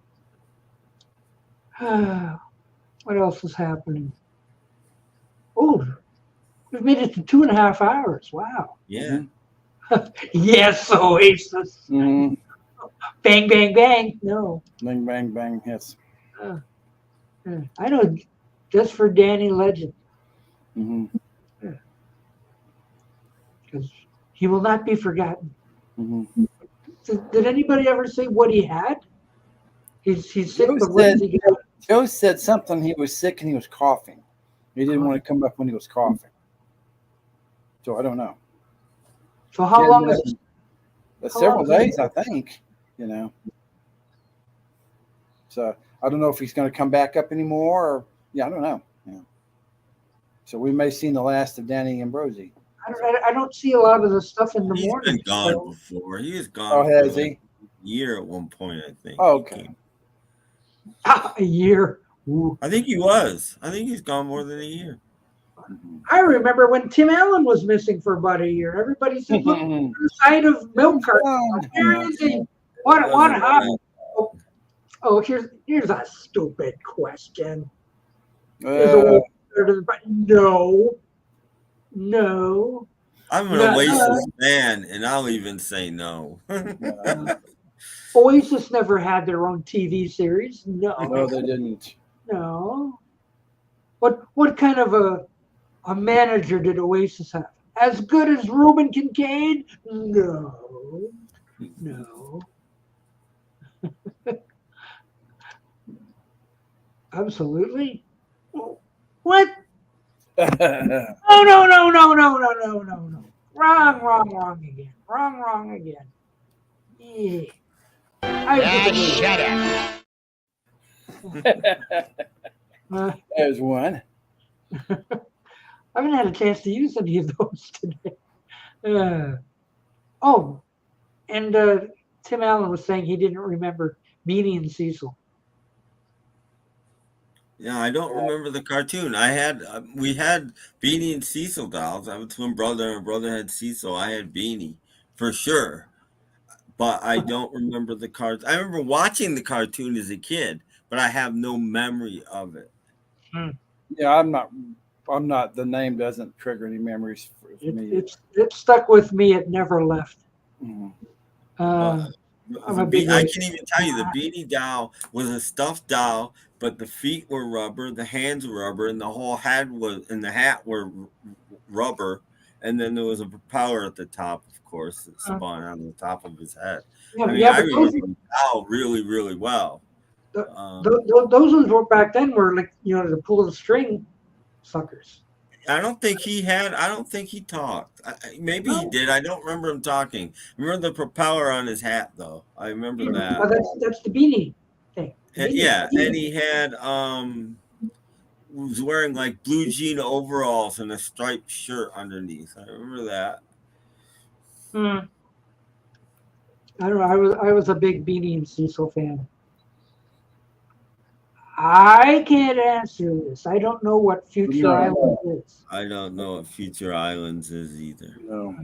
What else is happening? Oh, we've made it to 2.5 hours. Wow. Yeah. Yes, Oasis. Mm-hmm. Bang, bang, bang. No. Bang, bang, bang. Yes. I know. Just for Danny Legend. Mm-hmm. Because he will not be forgotten. Mm-hmm. Did anybody ever say what he had? He's sick, but what did he get? Joe said something. He was sick and he was coughing. He didn't want to come up when he was coughing. So I don't know. So how long is it? Several days, I think. So I don't know if he's going to come back up anymore. Or, I don't know. So we may have seen the last of Danny Ambrosi. I don't see a lot of the stuff in the He's morning. been gone before. He was gone. Oh, has he? A year at one point, I think. Oh, okay. A year. Ooh. I think he was. I think he's gone more than a year. I remember when Tim Allen was missing for about a year. Everybody said, "Look to the side of milk carton. Where is he? What happened?" Oh, here's a stupid question. No. I'm an Oasis fan, and I'll even say no. Oasis never had their own TV series. No, they didn't. No. What kind of a manager did Oasis have? As good as Reuben Kincaid? No. Absolutely. What? No. Wrong again. Yeah. Shut up. There's one. I haven't had a chance to use any of those today. And Tim Allen was saying he didn't remember Beanie and Cecil. Yeah, I don't remember the cartoon. We had Beanie and Cecil dolls. I have a twin brother. My brother had Cecil. I had Beanie for sure, but I don't remember the cartoon. I remember watching the cartoon as a kid, but I have no memory of it. Yeah, I'm not. The name doesn't trigger any memories for me. It stuck with me. It never left. Mm-hmm. I'm a big I can even tell you the Beanie doll was a stuffed doll, but the feet were rubber, the hands were rubber, and the whole head was, and the hat were rubber, and then there was a propeller at the top, of course, that spun on the top of his head. Yeah, I mean, yeah, I but remember the doll really, really well. Those ones were back then were like, the pull the string suckers. I don't think he talked. Maybe he did. I don't remember him talking. I remember the propeller on his hat, though. I remember that. Oh, that's the Beanie thing. Yeah, and he had was wearing like blue jean overalls and a striped shirt underneath. I remember that. I don't know. I was a big Beanie and Cecil fan. I can't answer this. I don't know what Future Islands is. I don't know what Future Islands is either. No.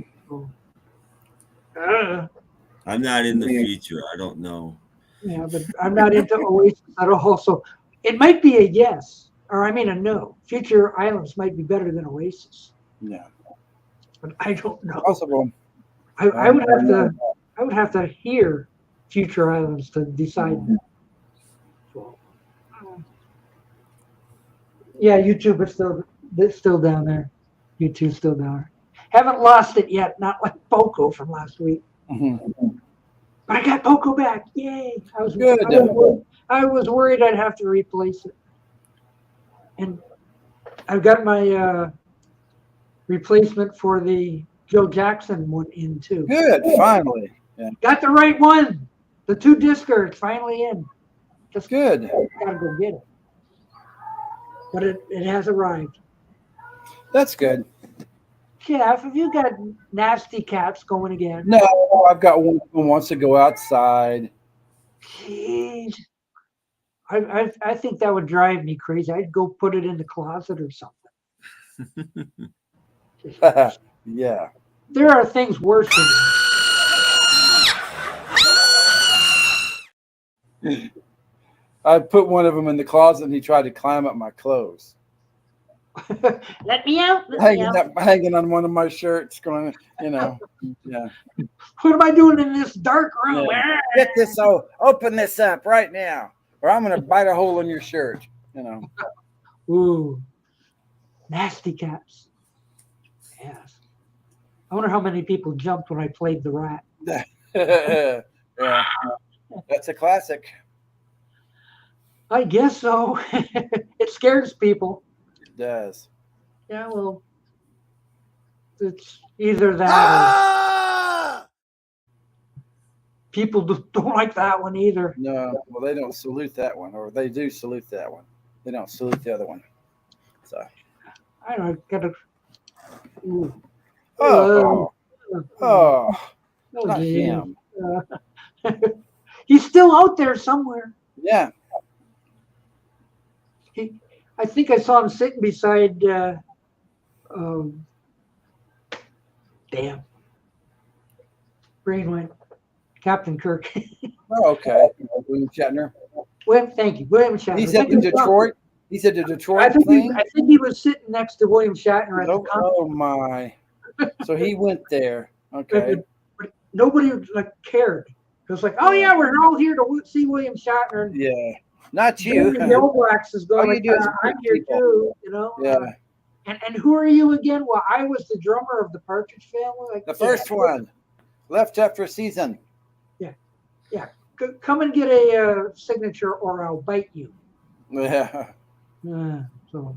I'm not in the future. I don't know. Yeah, but I'm not into Oasis at all. So it might be a yes, or a no. Future Islands might be better than Oasis. Yeah. But I don't know. Possible. I would have to hear Future Islands to decide that. So, yeah, YouTube is still down there. YouTube's still down there. Haven't lost it yet, not like Poco from last week. Mm-hmm. But I got Poco back. Yay. I was worried I'd have to replace it. And I've got my replacement for the Joe Jackson one in too. Good, finally. Yeah. Got the right one. The 2 discer, it's finally in. Just good. Gotta go get it. But it has arrived. That's good. Jeff, have you got nasty cats going again? No, I've got one who wants to go outside. Jeez. I think that would drive me crazy. I'd go put it in the closet or something. Yeah. There are things worse than I put one of them in the closet and he tried to climb up my clothes. Let me out. Hanging on one of my shirts, going, yeah. What am I doing in this dark room? Yeah. Get this, open this up right now, or I'm going to bite a hole in your shirt, Ooh, nasty cats. Yes. I wonder how many people jumped when I played the rat. Yeah, that's a classic. I guess so. It scares people. It does. Yeah, well, it's either that or people don't like that one either. No, well, they don't salute that one, or they do salute that one. They don't salute the other one. So I don't know. Gotta. Ooh. Not him. He's still out there somewhere. Yeah. I think I saw him sitting beside. Damn. Brain went. Captain Kirk. Oh, okay. William Shatner. Well, thank you, William Shatner. He's at the Detroit. He's at the Detroit. I think he was sitting next to William Shatner at the conference. Oh my! So he went there. Okay. But nobody cared. It was like, oh yeah, we're all here to see William Shatner. Yeah, not you. The Obrax is going. I'm here too. Yeah. And who are you again? Well, I was the drummer of the Partridge Family. The first one left after a season. Yeah. Come and get a signature, or I'll bite you. Yeah. So.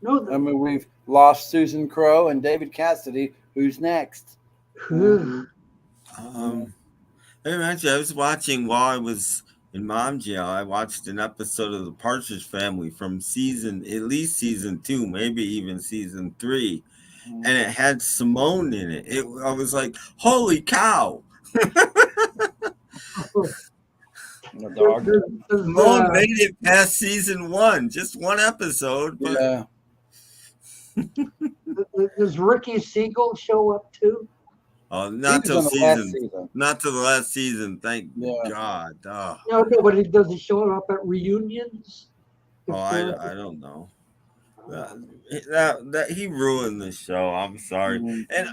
No. I mean, we've lost Susan Crowe and David Cassidy. Who's next? I was watching while I was in mom jail, I watched an episode of the Partridge Family from at least season 2, maybe even season 3, and it had Simone in it. I was like, holy cow! The dog. Simone made it past season 1, just one episode. But Yeah. Does Ricky Siegel show up too? Oh, not till season. Not till the last season. Thank God. Oh. No, but does he show up at reunions? I don't know. That he ruined the show. I'm sorry. And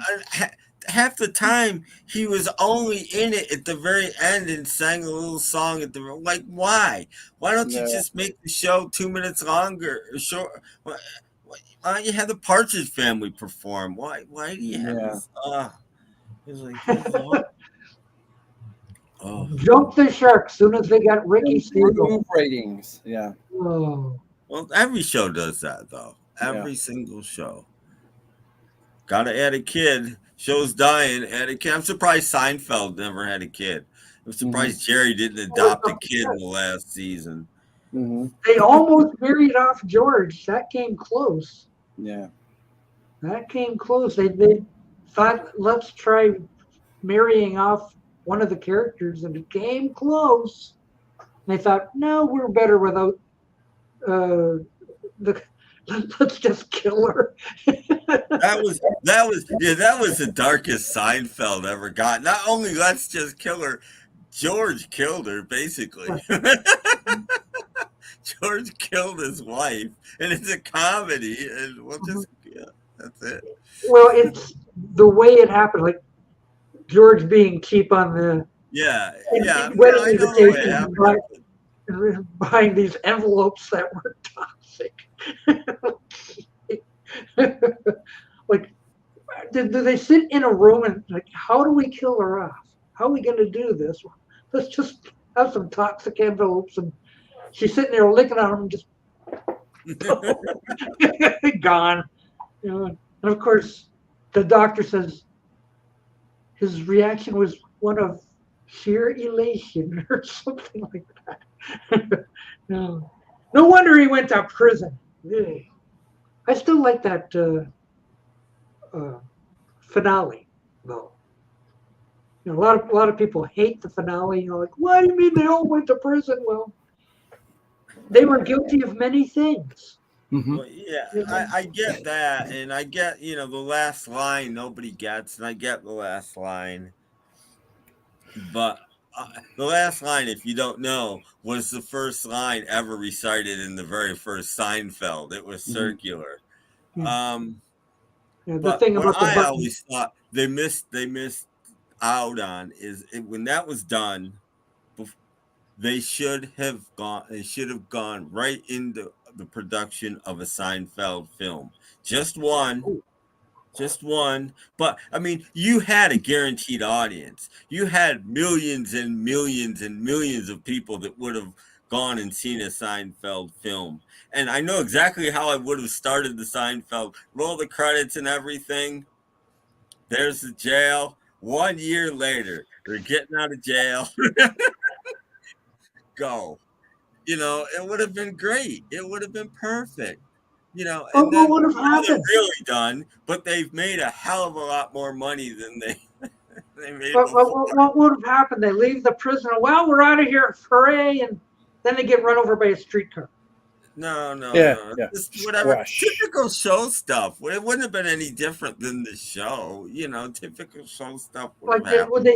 half the time he was only in it at the very end and sang a little song at the like. Why? Why don't you just make the show 2 minutes longer? Short. Why don't you have the Partridge Family perform? Why do you have this? It's like, Jump the shark soon as they got Ricky Siegel. Ratings, yeah. Oh. Well, every show does that though. Every single show. Gotta add a kid. Show's dying. Add a kid. I'm surprised Seinfeld never had a kid. I'm surprised Jerry didn't adopt a kid in the last season. They almost married off George. That came close. Yeah. That came close. They thought, let's try marrying off one of the characters, and it came close. And they thought, no, we're better without let's just kill her. That was the darkest Seinfeld ever got. Not only let's just kill her, George killed her basically. George killed his wife, and it's a comedy, and we'll just that's it. Well, it's the way it happened, like George being cheap on the wedding invitation, buying these envelopes that were toxic. Like, do they sit in a room and like, how do we kill her off? How are we going to do this? Let's just have some toxic envelopes, and she's sitting there licking on them, just gone. You know, and of course, the doctor says his reaction was one of sheer elation or something like that. No wonder he went to prison. I still like that finale, though. You know, a lot of people hate the finale. You know, like, what do you mean they all went to prison? Well, they were guilty of many things. Well, I get that, and I get, the last line nobody gets, and I get the last line, but the last line, if you don't know, was the first line ever recited in the very first Seinfeld. It was circular. The thing about I always thought they missed out on is when that was done, they should have gone right into the production of a Seinfeld film. Just one. But I mean, you had a guaranteed audience. You had millions and millions and millions of people that would have gone and seen a Seinfeld film. And I know exactly how I would have started the Seinfeld. Roll the credits and everything. There's the jail. 1 year later, they're getting out of jail. Go. It would have been great. It would have been perfect. And then what would have happened? They're really done, but they've made a hell of a lot more money than they made. What would have happened? They leave the prison. Well, we're out of here, hooray! And then they get run over by a streetcar. No. Yeah. Just whatever. Typical show stuff. It wouldn't have been any different than the show. Typical show stuff would have happened. Would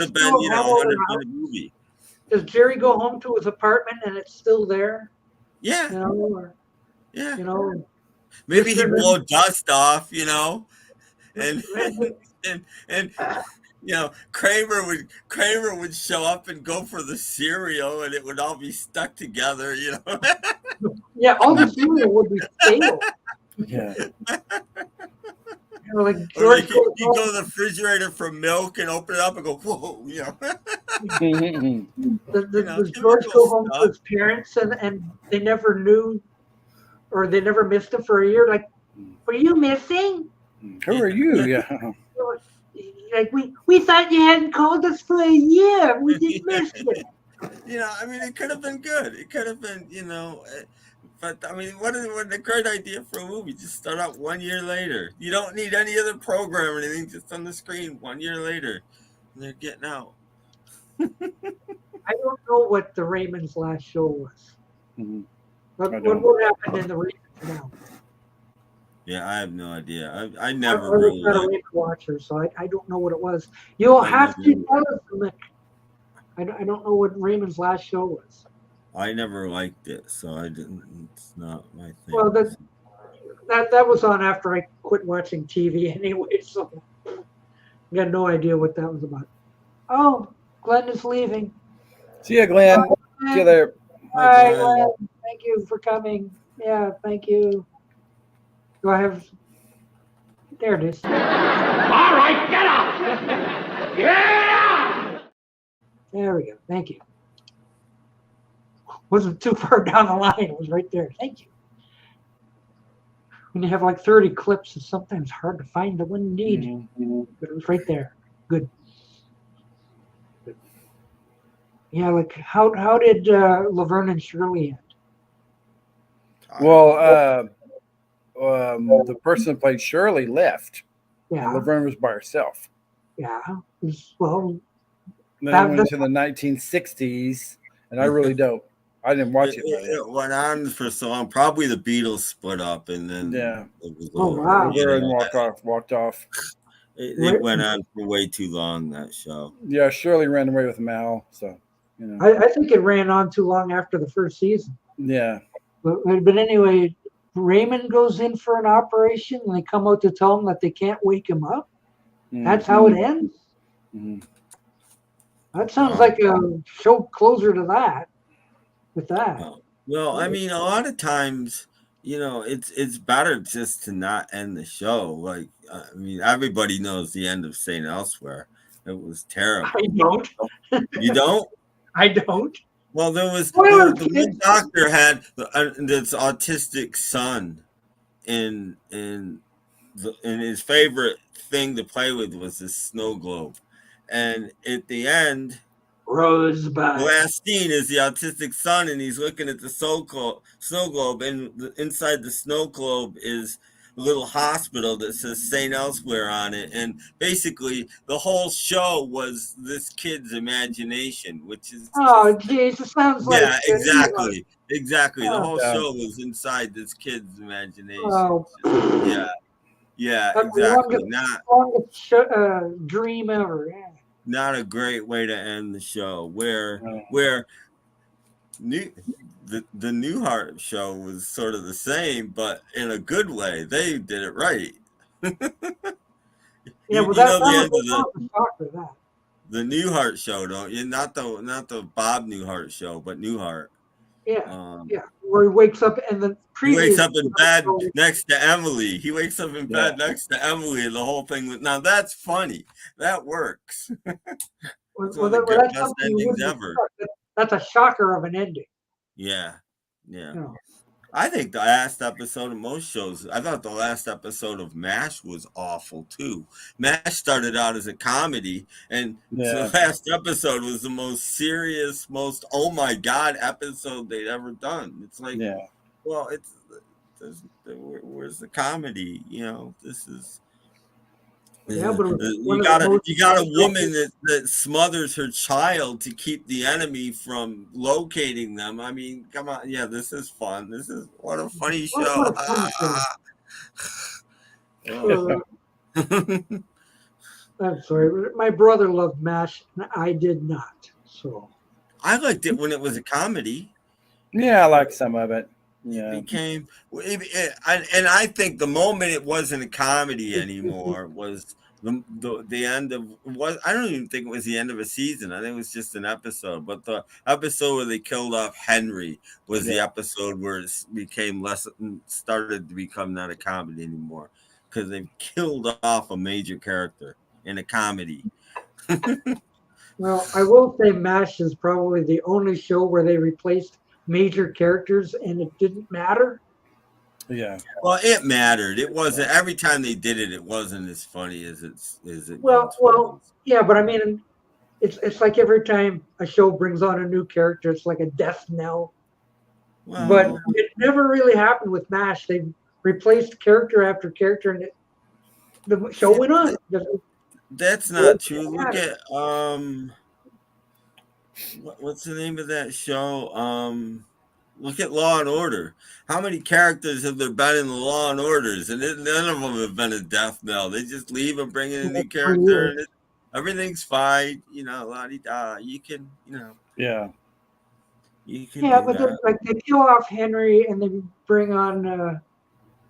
have been, on a movie. Does Jerry go home to his apartment and it's still there? Yeah. Yeah. Maybe he'd blow dust off, and Kramer would show up and go for the cereal, and it would all be stuck together, Yeah, all the cereal would be stale. Yeah. Like George you go to the refrigerator for milk and open it up and go, whoa, Does George go home to his parents and they never knew, or they never missed him for a year? Like, were you missing? Who are you? Yeah. Like we thought you hadn't called us for a year. We just missed you. I mean, it could have been good. It could have been, but I mean, what a great idea for a movie. Just start out 1 year later. You don't need any other program or anything, just on the screen 1 year later. And they're getting out. I don't know what the Raymond's last show was. Mhm. What happened in the Raymond's now? Yeah, I have no idea. I I never was really not a liked, Raymond watcher, so I don't know what it was. You'll have to tell us, Mick. I don't know what Raymond's last show was. I never liked it, so I didn't. It's not my thing. Well, that was on after I quit watching TV anyway, so I got no idea what that was about. Oh, Glenn is leaving. See ya, Glenn. See you there. Bye, Glenn. Thank you for coming. Yeah, thank you. Do I have? There it is. All right, get up! Yeah! There we go. Thank you. Wasn't too far down the line. It was right there. Thank you. When you have like 30 clips, it's sometimes hard to find the one you need. Mm-hmm. But it was right there. Good. Yeah, like how did Laverne and Shirley end? Well, the person who played Shirley left. Yeah. And Laverne was by herself. Yeah. Well, then it went into the 1960s, and I really don't. I didn't watch it. It went on for so long. Probably the Beatles split up, and then it was over. Wow. Laverne walked off. It went on for way too long, that show. Yeah, Shirley ran away with Mal, so I think it ran on too long after the first season. Yeah. But anyway, Raymond goes in for an operation, and they come out to tell him that they can't wake him up. Mm-hmm. That's how it ends. Mm-hmm. That sounds like a show closer to that. With that. Well, I mean, a lot of times, it's better just to not end the show. Like, I mean, everybody knows the end of St. Elsewhere. It was terrible. I don't. You don't? I don't. Well, there was the one doctor had this autistic son, and his favorite thing to play with was this snow globe, and at the end, Rosebud. the last scene is the autistic son, and he's looking at the snow globe, and inside the snow globe is a little hospital that says St. Elsewhere on it. And basically, the whole show was this kid's imagination, which is geez, it sounds like exactly. The whole yeah. show was inside this kid's imagination. Oh. Yeah, That's exactly. The longest dream ever. Yeah. Not a great way to end the show. Where the Newhart show was sort of the same, but in a good way. They did it right. Yeah, well, the Newhart show, don't you? Not the Bob Newhart show, but Newhart. Yeah, where he wakes up and the he wakes up in bed next to Emily. He wakes up in bed next to Emily, and the whole thing. Now that's funny. That works. That's one of the best endings ever. That's a shocker of an ending. Yeah. I think the last episode of most shows, I thought the last episode of MASH was awful too. MASH started out as a comedy, and the last episode was the most serious, most oh my god episode they'd ever done. It's like, well, where's the comedy? This is. Yeah, but you got a woman that smothers her child to keep the enemy from locating them. I mean, come on, this is fun. What a funny show. I'm sorry, my brother loved MASH, and I did not. So I liked it when it was a comedy. Yeah, I liked some of it. Yeah, and I think the moment it wasn't a comedy anymore was the end of I don't even think it was the end of a season. I think it was just an episode. But the episode where they killed off Henry was the episode where it started to become not a comedy anymore, because they killed off a major character in a comedy. Well, I will say MASH is probably the only show where they replaced major characters and it didn't matter. Yeah. Well, it mattered. It wasn't every time they did it. It wasn't as funny as it. Well, yeah, but I mean, it's like every time a show brings on a new character, it's like a death knell. Well, But it never really happened with MASH. They replaced character after character, and the show went on. that's not true. Look at what's the name of that show? Look at Law and Order. How many characters have there been in the Law and Orders? And none of them have been a death knell. They just leave and bring in a new character, and everything's fine. You know, la-di-da. You can, you know. Yeah. You can. Yeah, but like they kill off Henry and they bring on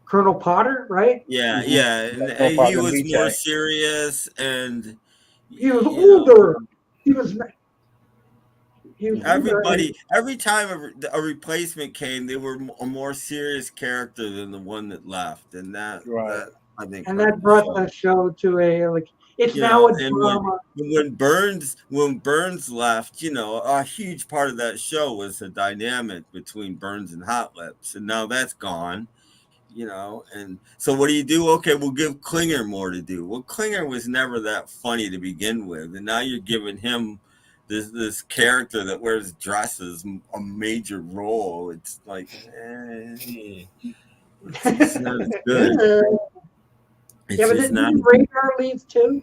Colonel Potter, right? Yeah, Mhm. yeah. And he was more serious, and he was older. He was. Everybody, every time a replacement came, they were a more serious character than the one that left, and that I think, and that brought the show to a like. It's now a drama. When Burns left, you know, a huge part of that show was the dynamic between Burns and Hot Lips, and now that's gone. You know, and so what do? Okay, we'll give Klinger more to do. Well, Klinger was never that funny to begin with, and now you're giving him this character that wears dresses a major role. It's like it's not as good. Yeah, but didn't Radar leave too?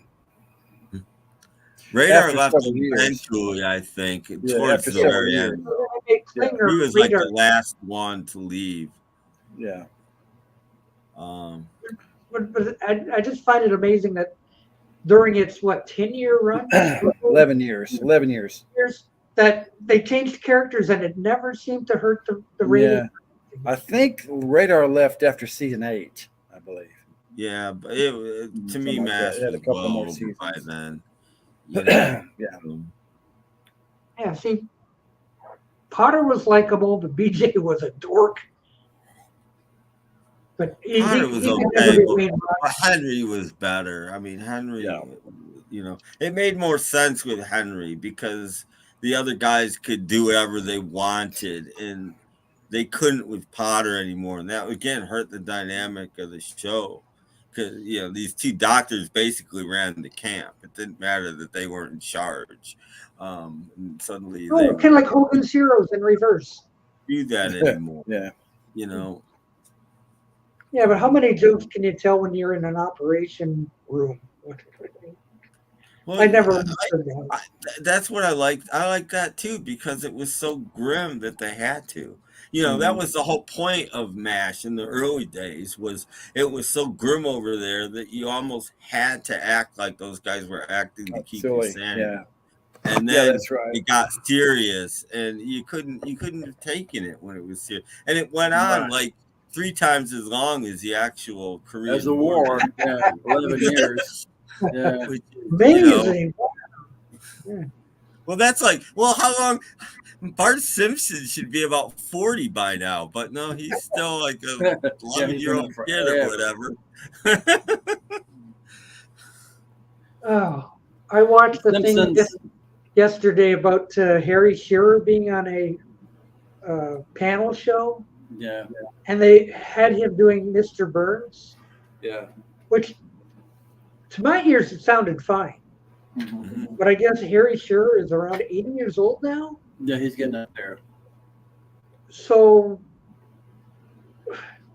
Radar left eventually, I think, towards the very end. He was like the last one to leave. Yeah. But I just find it amazing that during its 10-year run, 11 years that they changed characters and it never seemed to hurt the rating. Yeah. I think Radar left after season 8, I believe. Yeah, but to me, Mash was a couple more seasons by then. You know? Yeah. See, Potter was likable, but BJ was a dork. But Potter was okay, but Henry was better. I mean, Henry, you know, it made more sense with Henry because the other guys could do whatever they wanted, and they couldn't with Potter anymore, and that again hurt the dynamic of the show. Because you know these two doctors basically ran the camp. It didn't matter that they weren't in charge. And suddenly, kind of like Hogan's Heroes in reverse. Do that anymore? Yeah, you know. Yeah, but how many jokes can you tell when you're in an operation room? Well, I never understood that. That's what I liked. I like that too because it was so grim that they had to. You know, that was the whole point of MASH in the early days was it was so grim over there that you almost had to act like those guys were acting to keep your sanity. Yeah. And then that's right. It got serious and you couldn't have taken it when it was serious. And it went on like 3 times as long as the actual Korean as a war. Yeah, 11 years. Yeah. Amazing. Well, that's like, how long? Bart Simpson should be about 40 by now, but no, he's still like a 11-year-old kid or whatever. Oh, I watched the thing yesterday about Harry Shearer being on a panel show. Yeah. And they had him doing Mr. Burns. Yeah. Which, to my ears, it sounded fine. Mm-hmm. But I guess Harry Shearer is around 80 years old now. Yeah, he's getting up there. So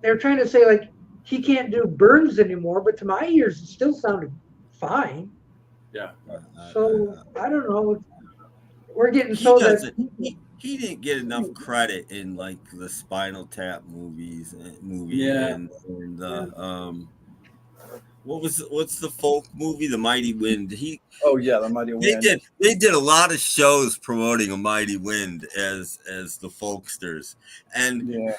they're trying to say like he can't do Burns anymore, but to my ears, it still sounded fine. Yeah. So I don't know. We're getting so that he didn't get enough credit in like the Spinal Tap movie and what's the folk movie, The Mighty Wind? The Mighty Wind. They did a lot of shows promoting A Mighty Wind as the folksters, and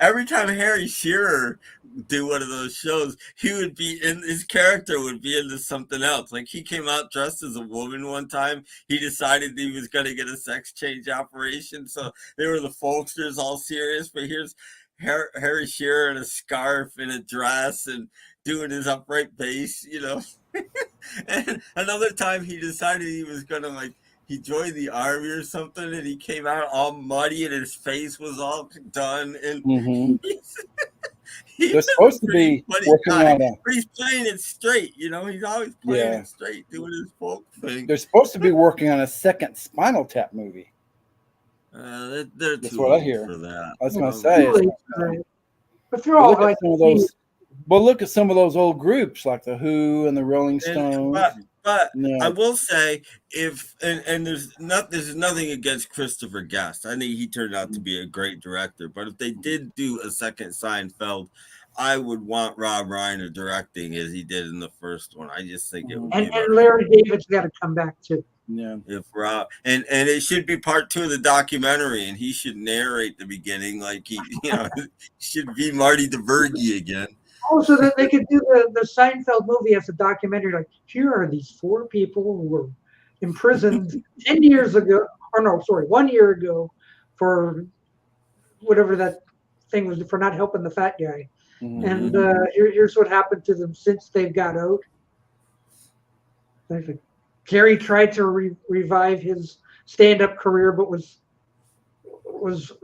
every time Harry Shearer do one of those shows, his character would be into something else. Like he came out dressed as a woman one time. He decided he was going to get a sex change operation, so they were the folksters, all serious. But here's Harry Shearer in a scarf and a dress and doing his upright bass, you know. And another time he decided he was going to he joined the army or something, and he came out all muddy and his face was all done. And They're supposed to be working on a. But he's playing it straight, you know. He's always playing it straight, doing his folk thing. They're supposed to be working on a second Spinal Tap movie. They're That's too what I old hear. for that. I was going to say. But they're all like look at some of those old groups like the Who and the Rolling Stones. But I will say, there's nothing against Christopher Guest. I think he turned out to be a great director. But if they did do a second Seinfeld, I would want Rob Reiner directing as he did in the first one. I just think it would. And Larry David's got to come back too. Yeah. If Rob and it should be part 2 of the documentary, and he should narrate the beginning like he, should be Marty DeVerge again. Oh, so that they could do the Seinfeld movie as a documentary. Like, here are these 4 people who were imprisoned 10 years ago, or no, sorry, 1 year ago, for whatever that thing was, for not helping the fat guy. Mm-hmm. And here's what happened to them since they've got out. Gary tried to revive his stand-up career, but was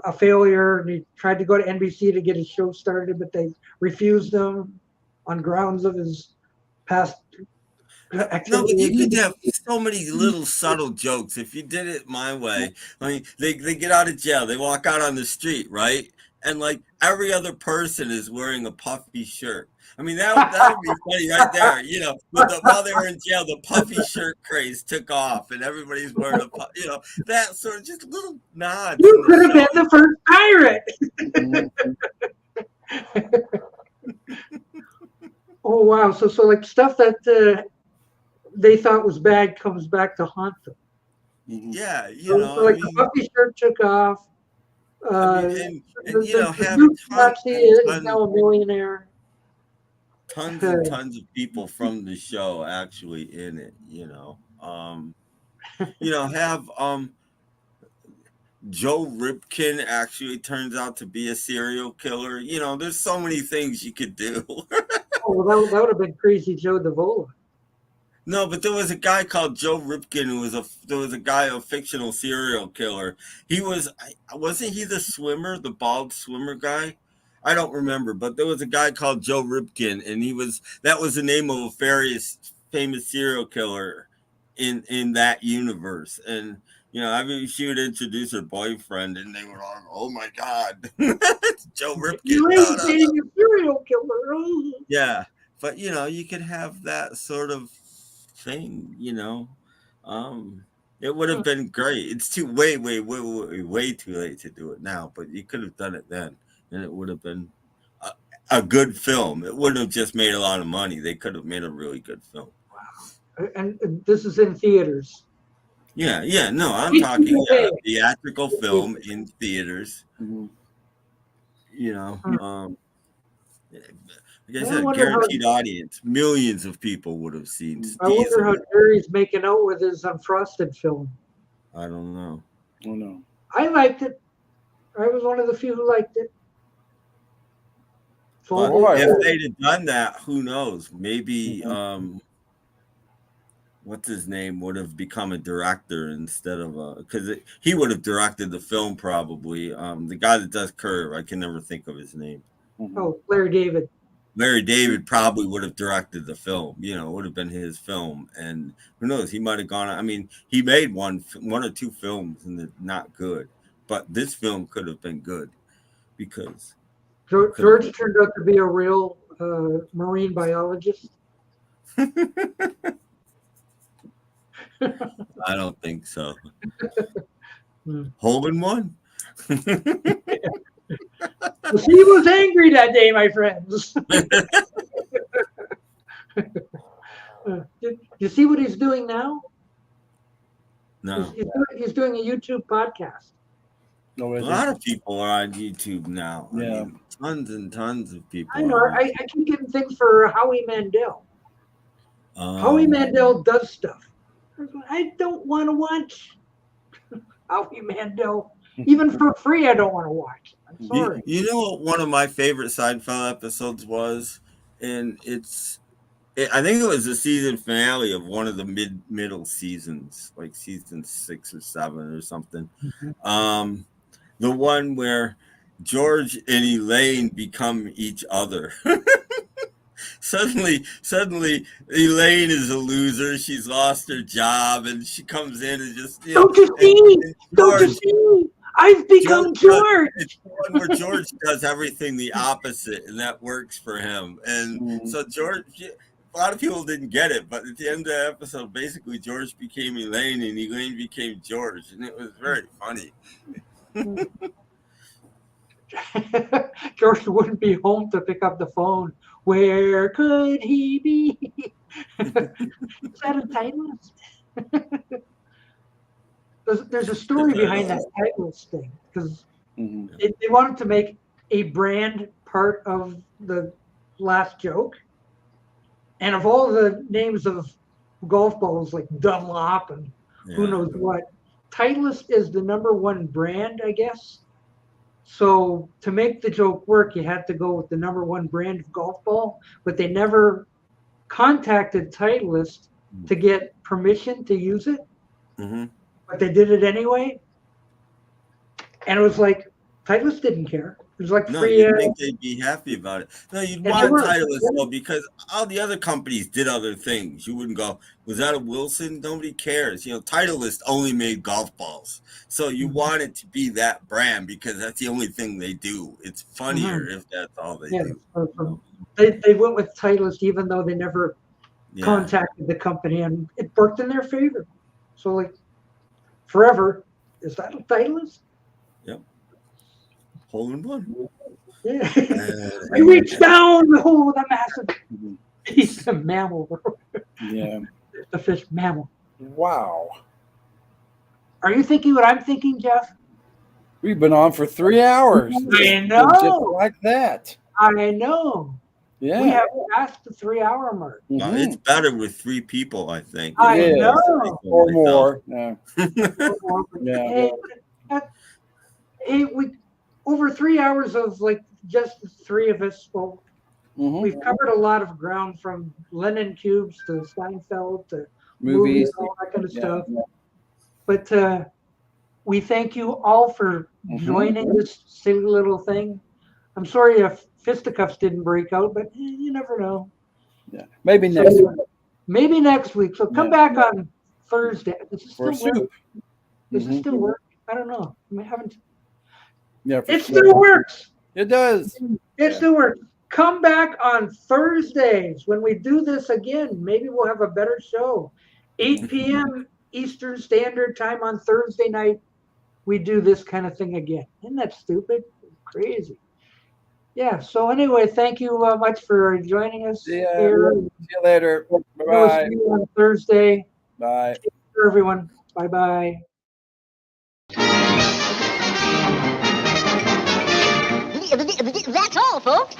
a failure. And he tried to go to NBC to get his show started, but they refused him on grounds of his past activity. No, but you could have so many little subtle jokes if you did it my way. I mean, they get out of jail, they walk out on the street, right? And like every other person is wearing a puffy shirt. I mean, that would be funny right there. While they were in jail, the puffy shirt craze took off, and everybody's wearing that sort of just little nods. You could have been the first pirate. Oh wow! So like stuff that they thought was bad comes back to haunt them. Yeah, so like the puffy shirt took off. Have Nazi is now a millionaire. Tons and tons of people from the show actually in it, have Joe Ripken actually turns out to be a serial killer. There's so many things you could do. Oh, well, that would have been Crazy Joe Davola. No, but there was a guy called Joe Ripken who was a fictional serial killer. Wasn't he the swimmer, the bald swimmer guy? I don't remember, but there was a guy called Joe Ripken, and that was the name of a famous serial killer in that universe. And she would introduce her boyfriend, and they were all, "Oh my God, it's Joe Ripken." You ain't dating a serial killer. Yeah, but you could have that sort of thing. It would have been great. It's way too late to do it now, but you could have done it then. And it would have been a good film. It wouldn't have just made a lot of money. They could have made a really good film. Wow. And this is in theaters. Yeah. No, I'm talking theatrical film in theaters. Mm-hmm. Like I said, guaranteed audience. Millions of people would have seen. I wonder how Jerry's making out with his unfrosted film. I don't know. Oh no. I liked it. I was one of the few who liked it. But if they'd have done that, who knows? Maybe what's his name would have become a director instead of because he would have directed the film probably. The guy that does Curve, I can never think of his name. Oh, Larry David. Larry David probably would have directed the film. It would have been his film, and who knows? He might have gone. I mean, he made one or two films, and they're not good. But this film could have been good because George turned out to be a real marine biologist. I don't think so. Holding one. He was angry that day, my friends. You see what he's doing now? No. He's doing a YouTube podcast. A lot of people are on YouTube now. Yeah. I mean, tons and tons of people. I know. I keep getting things for Howie Mandel. Howie Mandel does stuff. I don't want to watch Howie Mandel. Even for free, I don't want to watch. I'm sorry. You know what one of my favorite Seinfeld episodes was? And I think it was the season finale of one of the middle seasons, like season 6 or 7 or something. Mm-hmm. The one where George and Elaine become each other. Suddenly, Elaine is a loser. She's lost her job, and she comes in and just Don't you see? Don't you see? I've become George. It's one where George does everything the opposite, and that works for him. And so George, a lot of people didn't get it, but at the end of the episode, basically George became Elaine, and Elaine became George, and it was very funny. George wouldn't be home to pick up the phone. Where could he be? Is that a Titleist? There's a story behind that Titleist thing, because they wanted to make a brand part of the last joke. And of all the names of golf balls like Dunlop and who knows what, Titleist is the #1 brand, I guess. So to make the joke work, you had to go with the #1 brand of golf ball, but they never contacted Titleist to get permission to use it. But they did it anyway. And it was like, Titleist didn't care. It was like free. You'd think they'd be happy about it. No, you'd want Titleist though, because all the other companies did other things. You wouldn't go, was that a Wilson? Nobody cares. You know, Titleist only made golf balls. So you want it to be that brand because that's the only thing they do. It's funnier if that's all they do. They went with Titleist even though they never contacted the company, and it worked in their favor. So like forever, is that a Titleist? Yep. Hole in one. Yeah. I reached down the hole with a massive piece of mammal. Yeah. The fish mammal. Wow. Are you thinking what I'm thinking, Jeff? We've been on for 3 hours. I know. Just like that. I know. Yeah. We have passed the 3-hour mark. It's better with 3 people, I think. I know. Or more. Yeah. Hey, we over 3 hours of like just the 3 of us spoke. We've covered a lot of ground, from Lennon Cubes to Seinfeld to movies, all that kind of stuff. But we thank you all for joining this silly little thing. I'm sorry if Fisticuffs didn't break out, but you never know. Yeah, maybe next week. Maybe next week. So come back on Thursday. Does it still work? Does it still work? I don't know. I haven't. Yeah, it still works. It does. It still works. Come back on Thursdays when we do this again. Maybe we'll have a better show. 8 p.m. Eastern Standard Time on Thursday night. We do this kind of thing again. Isn't that stupid? Crazy. Yeah. So anyway, thank you much for joining us here. See you later. Bye-bye. We'll see you on Thursday. Bye. Take care, everyone. Bye-bye. That's all, folks.